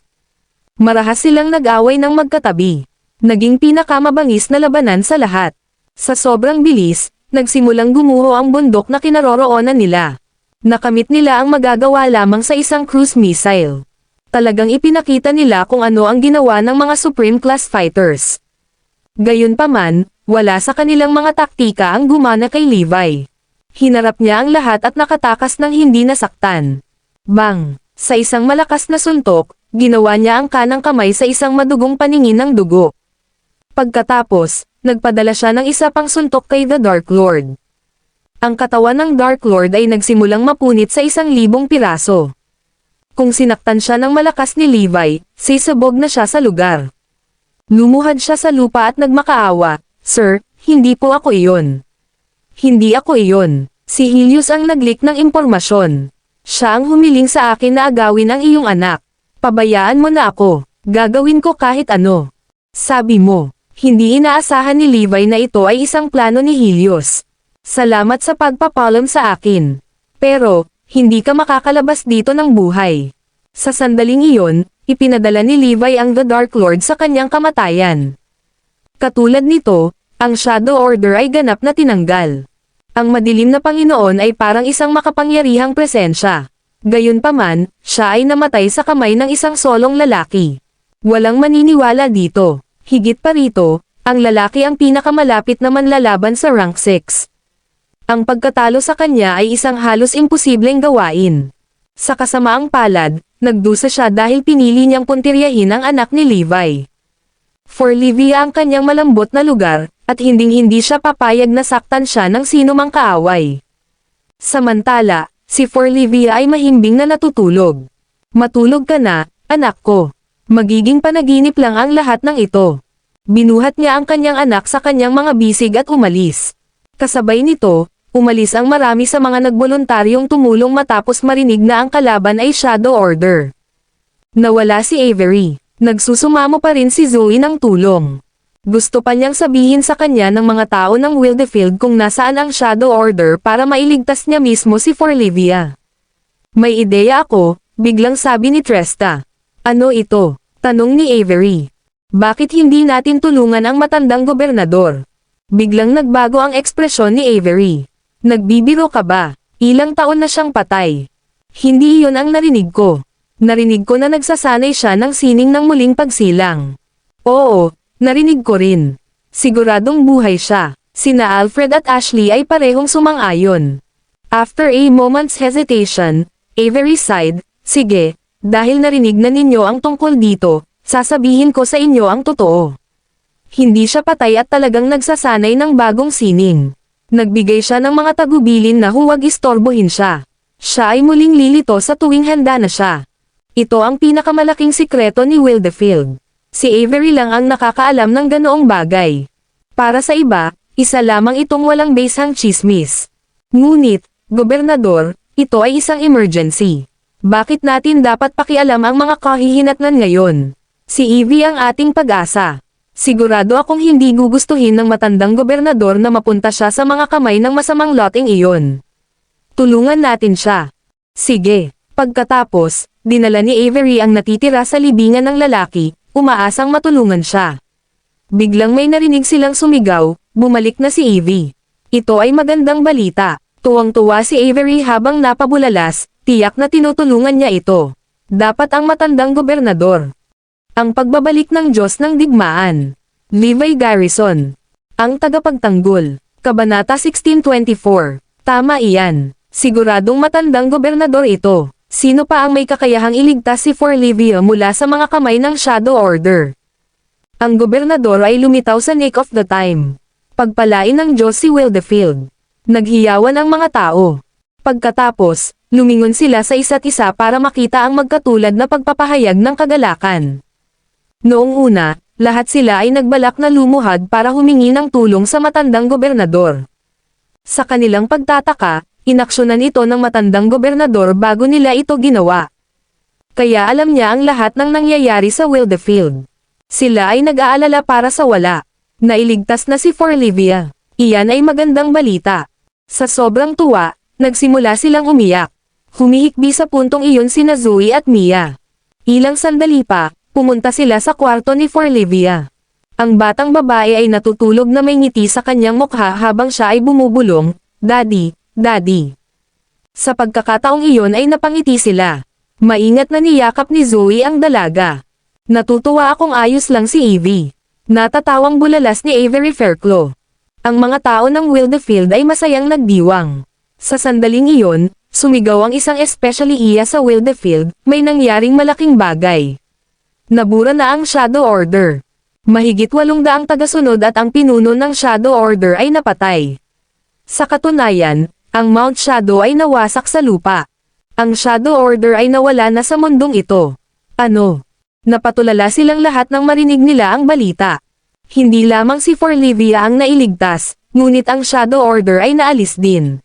Marahas silang nag-away ng magkatabi. Naging pinakamabangis na labanan sa lahat. Sa sobrang bilis, nagsimulang gumuho ang bundok na kinaroroonan nila. Nakamit nila ang magagawa lamang sa isang cruise missile. Talagang ipinakita nila kung ano ang ginawa ng mga Supreme Class Fighters. Gayunpaman, wala sa kanilang mga taktika ang gumana kay Levi. Hinarap niya ang lahat at nakatakas ng hindi nasaktan. Bang! Sa isang malakas na suntok, ginawa niya ang kanang kamay sa isang madugong paningin ng dugo. Pagkatapos, nagpadala siya ng isa pang suntok kay The Dark Lord. Ang katawan ng Dark Lord ay nagsimulang mapunit sa 1,000 piraso. Kung sinaktan siya ng malakas ni Levi, sisabog na siya sa lugar. Lumuhad siya sa lupa at nagmakaawa. Sir, hindi po ako iyon. Hindi ako iyon. Si Helios ang naglik ng impormasyon. Siya ang humiling sa akin na agawin ang iyong anak. Pabayaan mo na ako. Gagawin ko kahit ano. Sabi mo, hindi inaasahan ni Levi na ito ay isang plano ni Helios. Salamat sa pagpapalam sa akin. Pero, hindi ka makakalabas dito ng buhay. Sa sandaling iyon, ipinadala ni Levi ang The Dark Lord sa kanyang kamatayan. Katulad nito, ang Shadow Order ay ganap na tinanggal. Ang madilim na Panginoon ay parang isang makapangyarihang presensya. Gayunpaman, siya ay namatay sa kamay ng isang solong lalaki. Walang maniniwala dito. Higit pa rito, ang lalaki ang pinakamalapit na manlalaban sa rank 6. Ang pagkatalo sa kanya ay isang halos imposibleng gawain. Sa kasamaang palad, nagdusa siya dahil pinili niyang puntiryahin ang anak ni Levi. For Levi ang kanyang malambot na lugar, at hinding-hindi siya papayag na saktan siya ng sino mang kaaway. Samantala, si For Levi ay mahimbing na natutulog. Matulog ka na, anak ko. Magiging panaginip lang ang lahat ng ito. Binuhat niya ang kanyang anak sa kanyang mga bisig at umalis. Kasabay nito, umalis ang marami sa mga nagboluntaryong tumulong matapos marinig na ang kalaban ay Shadow Order. Nawala si Avery. Nagsusumamo pa rin si Zoe ng tulong. Gusto pa niyang sabihin sa kanya ng mga tao ng Wildefield kung nasaan ang Shadow Order para mailigtas niya mismo si Forlivia. May ideya ako, biglang sabi ni Tresta. Ano ito? Tanong ni Avery. Bakit hindi natin tulungan ang matandang gobernador? Biglang nagbago ang ekspresyon ni Avery. Nagbibiro ka ba? Ilang taon na siyang patay. Hindi iyon ang narinig ko. Narinig ko na nagsasanay siya ng sining ng muling pagsilang. Oo, narinig ko rin. Siguradong buhay siya. Sina Alfred at Ashley ay parehong sumang-ayon. After a moment's hesitation, Avery sighed, sige, dahil narinig na ninyo ang tungkol dito, sasabihin ko sa inyo ang totoo. Hindi siya patay at talagang nagsasanay ng bagong sining. Nagbigay siya ng mga tagubilin na huwag istorbohin siya. Siya ay muling lilito sa tuwing handa na siya. Ito ang pinakamalaking sikreto ni Wildefield. Si Avery lang ang nakakaalam ng ganoong bagay. Para sa iba, isa lamang itong walang basehang chismis. Ngunit, gobernador, ito ay isang emergency. Bakit natin dapat pakialam ang mga kahihinatnan ngayon? Si Evie ang ating pag-asa. Sigurado akong hindi gugustuhin ng matandang gobernador na mapunta siya sa mga kamay ng masamang loting iyon. Tulungan natin siya. Sige. Pagkatapos, dinala ni Avery ang natitira sa libingan ng lalaki, umaasang matulungan siya. Biglang may narinig silang sumigaw, bumalik na si Evie. Ito ay magandang balita. Tuwang-tuwa si Avery habang napabulalas, tiyak na tinutulungan niya ito. Dapat ang matandang gobernador. Ang pagbabalik ng Diyos ng Digmaan. Levi Garrison. Ang tagapagtanggol. Kabanata 1624. Tama iyan. Siguradong matandang gobernador ito. Sino pa ang may kakayahang iligtas si Forlivia mula sa mga kamay ng Shadow Order? Ang gobernador ay lumitaw sa nick of the time. Pagpalain ng Diyos si Wildefield. Naghiyawan ang mga tao. Pagkatapos, lumingon sila sa isa't isa para makita ang magkatulad na pagpapahayag ng kagalakan. Noong una, lahat sila ay nagbalak na lumuhad para humingi ng tulong sa matandang gobernador. Sa kanilang pagtataka, inaksyonan ito ng matandang gobernador bago nila ito ginawa. Kaya alam niya ang lahat ng nangyayari sa Wildefield. Sila ay nag-aalala para sa wala. Nailigtas na si Forlivia. Iyan ay magandang balita. Sa sobrang tuwa, nagsimula silang umiyak. Humihikbi sa puntong iyon sina Zoe at Mia. Ilang sandali pa, pumunta sila sa kwarto ni Forlivia. Ang batang babae ay natutulog na may ngiti sa kanyang mukha habang siya ay bumubulong, Daddy, Daddy. Sa pagkakataong iyon ay napangiti sila. Maingat na niyakap ni Zoe ang dalaga. Natutuwa akong ayos lang si Evie. Natatawang bulalas ni Avery Fairclough. Ang mga tao ng Wildefield ay masayang nagdiwang. Sa sandaling iyon, sumigaw ang isang especially iya sa Wildefield, may nangyaring malaking bagay. Nabura na ang Shadow Order. Mahigit 800 tagasunod at ang pinuno ng Shadow Order ay napatay. Sa katunayan, ang Mount Shadow ay nawasak sa lupa. Ang Shadow Order ay nawala na sa mundong ito. Ano? Napatulala silang lahat nang marinig nila ang balita. Hindi lamang si Forlivia ang nailigtas, ngunit ang Shadow Order ay naalis din.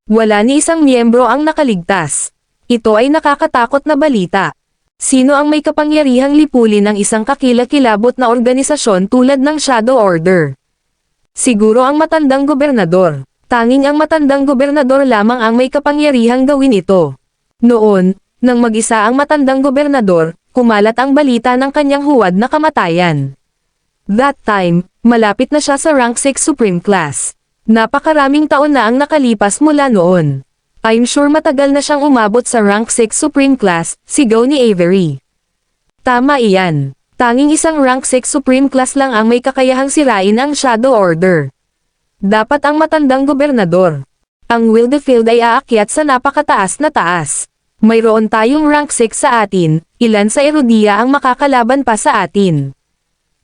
Wala ni isang miyembro ang nakaligtas. Ito ay nakakatakot na balita. Sino ang may kapangyarihang lipulin ng isang kakilakilabot na organisasyon tulad ng Shadow Order? Siguro ang matandang gobernador. Tanging ang matandang gobernador lamang ang may kapangyarihang gawin ito. Noon, nang mag-isa ang matandang gobernador, kumalat ang balita ng kanyang huwad na kamatayan. That time, malapit na siya sa rank 6 Supreme Class. Napakaraming taon na ang nakalipas mula noon. I'm sure matagal na siyang umabot sa rank 6 Supreme Class, sigaw ni Avery. Tama iyan. Tanging isang rank 6 Supreme Class lang ang may kakayahang sirain ang Shadow Order. Dapat ang matandang gobernador. Ang Wildefield ay aakyat sa napakataas na taas. Mayroon tayong rank 6 sa atin, ilan sa Erudia ang makakalaban pa sa atin.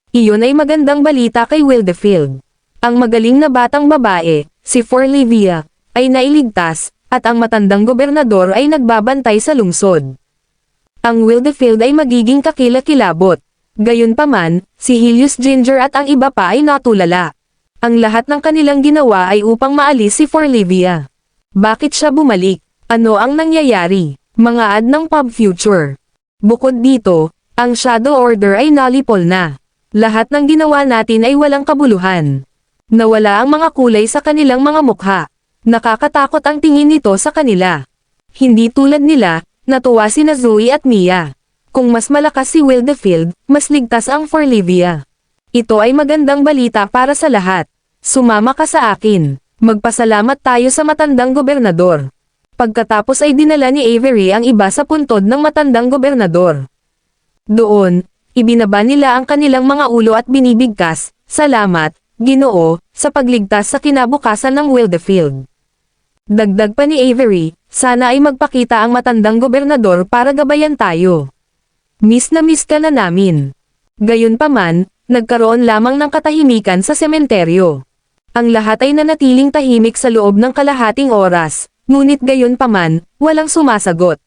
Iyon ay magandang balita kay Wildefield. Ang magaling na batang babae, si Forlivia, ay nailigtas, at ang matandang gobernador ay nagbabantay sa lungsod. Ang Wildefield ay magiging kakilakilabot. Gayunpaman, si Helios Ginger at ang iba pa ay natulala. Ang lahat ng kanilang ginawa ay upang maalis si Forlivia. Bakit siya bumalik? Ano ang nangyayari? Mga ad ng Pop Future. Bukod dito, ang Shadow Order ay nullify na. Lahat ng ginawa natin ay walang kabuluhan. Nawala ang mga kulay sa kanilang mga mukha. Nakakatakot ang tingin nito sa kanila. Hindi tulad nila, natuwa sina Zoe at Mia. Kung mas malakas si Wildefield, mas ligtas ang Forlivia. Ito ay magandang balita para sa lahat. Sumama ka sa akin. Magpasalamat tayo sa matandang gobernador. Pagkatapos ay dinala ni Avery ang iba sa puntod ng matandang gobernador. Doon, ibinaba nila ang kanilang mga ulo at binibigkas, "Salamat, Ginoo, sa pagligtas sa kinabukasan ng Wildefield." Dagdag pa ni Avery, "Sana ay magpakita ang matandang gobernador para gabayan tayo. Miss na miss ka na namin." Gayunpaman, nagkaroon lamang ng katahimikan sa sementeryo. Ang lahat ay nanatiling tahimik sa loob ng kalahating oras, ngunit gayunpaman, walang sumasagot.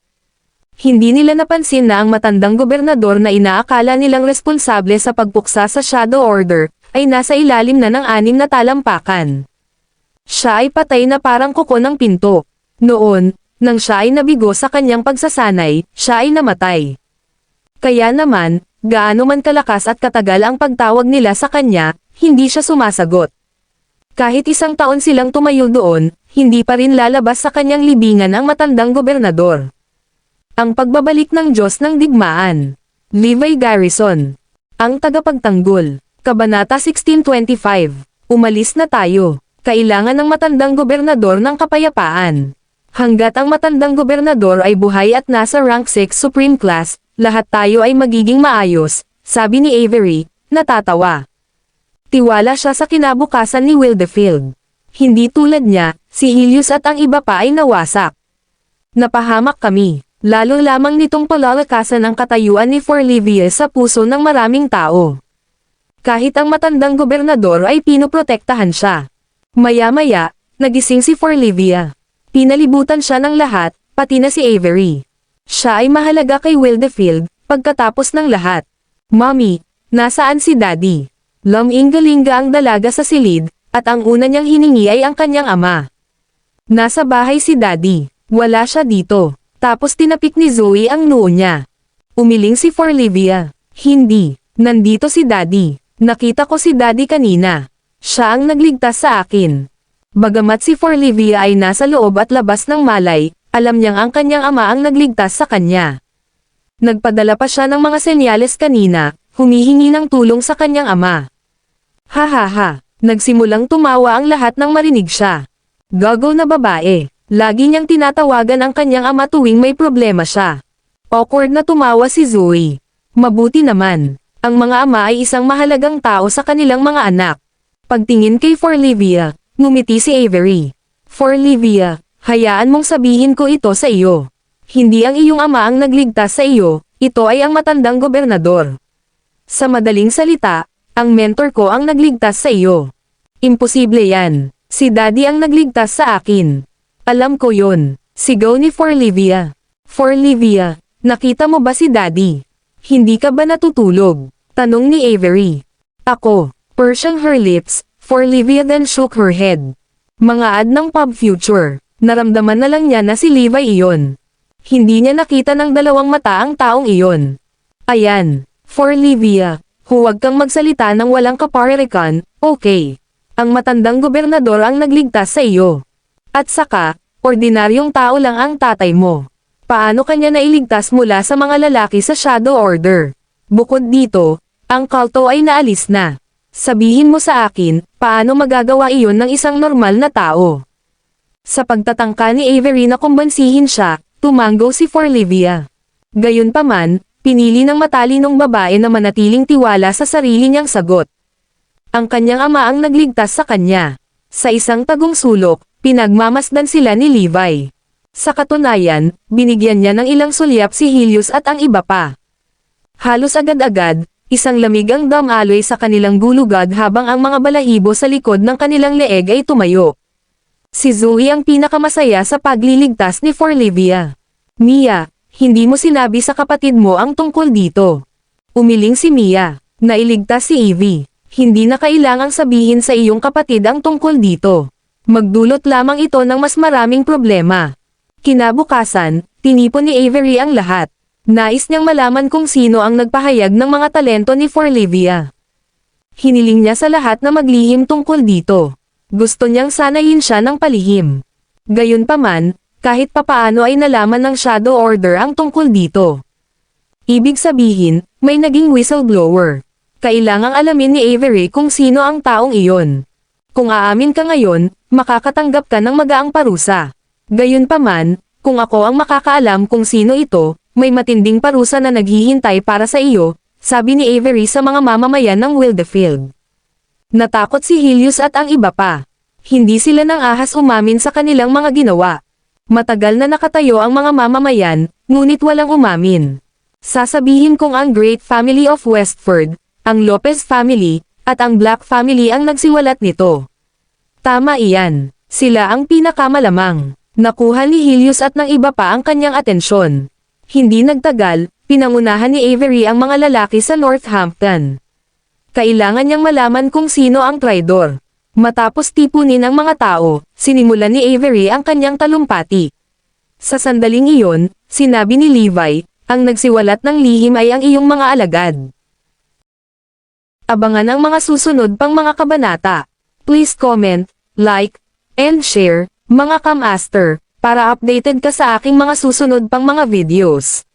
Hindi nila napansin na ang matandang gobernador na inaakala nilang responsable sa pagpuksa sa Shadow Order, ay nasa ilalim na ng 6 na talampakan. Siya ay patay na parang kuko ng pinto. Noon, nang siya ay nabigo sa kanyang pagsasanay, siya ay namatay. Kaya naman, gaano man kalakas at katagal ang pagtawag nila sa kanya, hindi siya sumasagot. Kahit 1 taon silang tumayo doon, hindi pa rin lalabas sa kanyang libingan ang matandang gobernador. Ang pagbabalik ng Diyos ng Digmaan. Levi Garrison. Ang tagapagtanggol. Kabanata 1625. Umalis na tayo. Kailangan ng matandang gobernador ng kapayapaan. Hanggat ang matandang gobernador ay buhay at nasa rank 6 Supreme Class, lahat tayo ay magiging maayos, sabi ni Avery, natatawa. Tiwala siya sa kinabukasan ni Wildefield. Hindi tulad niya, si Helios at ang iba pa ay nawasak. Napahamak kami, lalo lamang nitong palalakasan ang katayuan ni Forlivia sa puso ng maraming tao. Kahit ang matandang gobernador ay pinoprotektahan siya. Maya-maya, nagising si Forlivia. Pinalibutan siya ng lahat, pati na si Avery. Siya ay mahalaga kay Wildefield, pagkatapos ng lahat. "Mommy, nasaan si Daddy?" Lumingalinga ang dalaga sa silid, at ang una niyang hiningi ay ang kanyang ama. "Nasa bahay si Daddy, wala siya dito." Tapos tinapik ni Zoe ang noo niya. Umiling si Forlivia. "Hindi, nandito si Daddy. Nakita ko si Daddy kanina. Siya ang nagligtas sa akin." Bagamat si Forlivia ay nasa loob at labas ng malay, alam niyang ang kanyang ama ang nagligtas sa kanya. Nagpadala pa siya ng mga senyales kanina, humihingi ng tulong sa kanyang ama. Ha. Nagsimulang tumawa ang lahat nang marinig siya. Gago na babae. Lagi niyang tinatawagan ang kanyang ama tuwing may problema siya. Awkward na tumawa si Zoe. Mabuti naman. Ang mga ama ay isang mahalagang tao sa kanilang mga anak. Pagtingin kay Forlivia, ngumiti si Avery. "Forlivia, hayaan mong sabihin ko ito sa iyo. Hindi ang iyong ama ang nagligtas sa iyo, ito ay ang matandang gobernador. Sa madaling salita, ang mentor ko ang nagligtas sa iyo." "Imposible yan. Si Daddy ang nagligtas sa akin." "Alam ko yon," sigaw ni Forlivia. "Forlivia, nakita mo ba si Daddy? Hindi ka ba natutulog?" tanong ni Avery. "Ako." Pursing her lips, Forlivia then shook her head. Mga ad ng pub future. Naramdaman na lang niya na si Levi iyon. Hindi niya nakita ng dalawang mata ang taong iyon. "Ayan, Forlivia, huwag kang magsalita ng walang kaparerikan, okay? Ang matandang gobernador ang nagligtas sa iyo. At saka, ordinaryong tao lang ang tatay mo. Paano kanya nailigtas mula sa mga lalaki sa Shadow Order? Bukod dito, ang kulto ay naalis na. Sabihin mo sa akin, paano magagawa iyon ng isang normal na tao?" Sa pagtatangka ni Avery na kumbansihin siya, tumanggo si Forlivia. Gayunpaman, pinili ng matalinong babae na manatiling tiwala sa sarili niyang sagot. Ang kanyang ama ang nagligtas sa kanya. Sa isang tagong sulok, pinagmamasdan sila ni Levi. Sa katunayan, binigyan niya ng ilang sulyap si Helios at ang iba pa. Halos agad-agad, isang lamig ang damaloy sa kanilang gulugad habang ang mga balahibo sa likod ng kanilang leeg ay tumayo. Si Zoe ang pinakamasaya sa pagliligtas ni Forlivia. "Mia, hindi mo sinabi sa kapatid mo ang tungkol dito." Umiling si Mia. "Nailigtas si Evie. Hindi na kailangang sabihin sa iyong kapatid ang tungkol dito. Magdulot lamang ito ng mas maraming problema." Kinabukasan, tinipon ni Avery ang lahat. Nais niyang malaman kung sino ang nagpahayag ng mga talento ni Forlivia. Hiniling niya sa lahat na maglihim tungkol dito. Gusto niyang sanayin siya ng palihim. Gayunpaman, kahit papaano ay nalaman ng Shadow Order ang tungkol dito. Ibig sabihin, may naging whistleblower. Kailangang alamin ni Avery kung sino ang taong iyon. Kung aamin ka ngayon, makakatanggap ka ng magaang parusa. Gayunpaman, kung ako ang makakaalam kung sino ito, may matinding parusa na naghihintay para sa iyo, sabi ni Avery sa mga mamamayan ng Wildefield. Natakot si Helios at ang iba pa. Hindi sila nang ahas umamin sa kanilang mga ginawa. Matagal na nakatayo ang mga mamamayan, ngunit walang umamin. Sasabihin kong ang Great Family of Westford, ang Lopez family, at ang Black family ang nagsiwalat nito. Tama iyan. Sila ang pinakamalamang. Nakuha ni Helios at ng iba pa ang kanyang atensyon. Hindi nagtagal, pinangunahan ni Avery ang mga lalaki sa Northampton. Kailangan niyang malaman kung sino ang traidor. Matapos tipunin ang mga tao, sinimulan ni Avery ang kanyang talumpati. Sa sandaling iyon, sinabi ni Levi, ang nagsiwalat ng lihim ay ang iyong mga alagad. Abangan ang mga susunod pang mga kabanata. Please comment, like, and share, mga Kamaster, para updated ka sa aking mga susunod pang mga videos.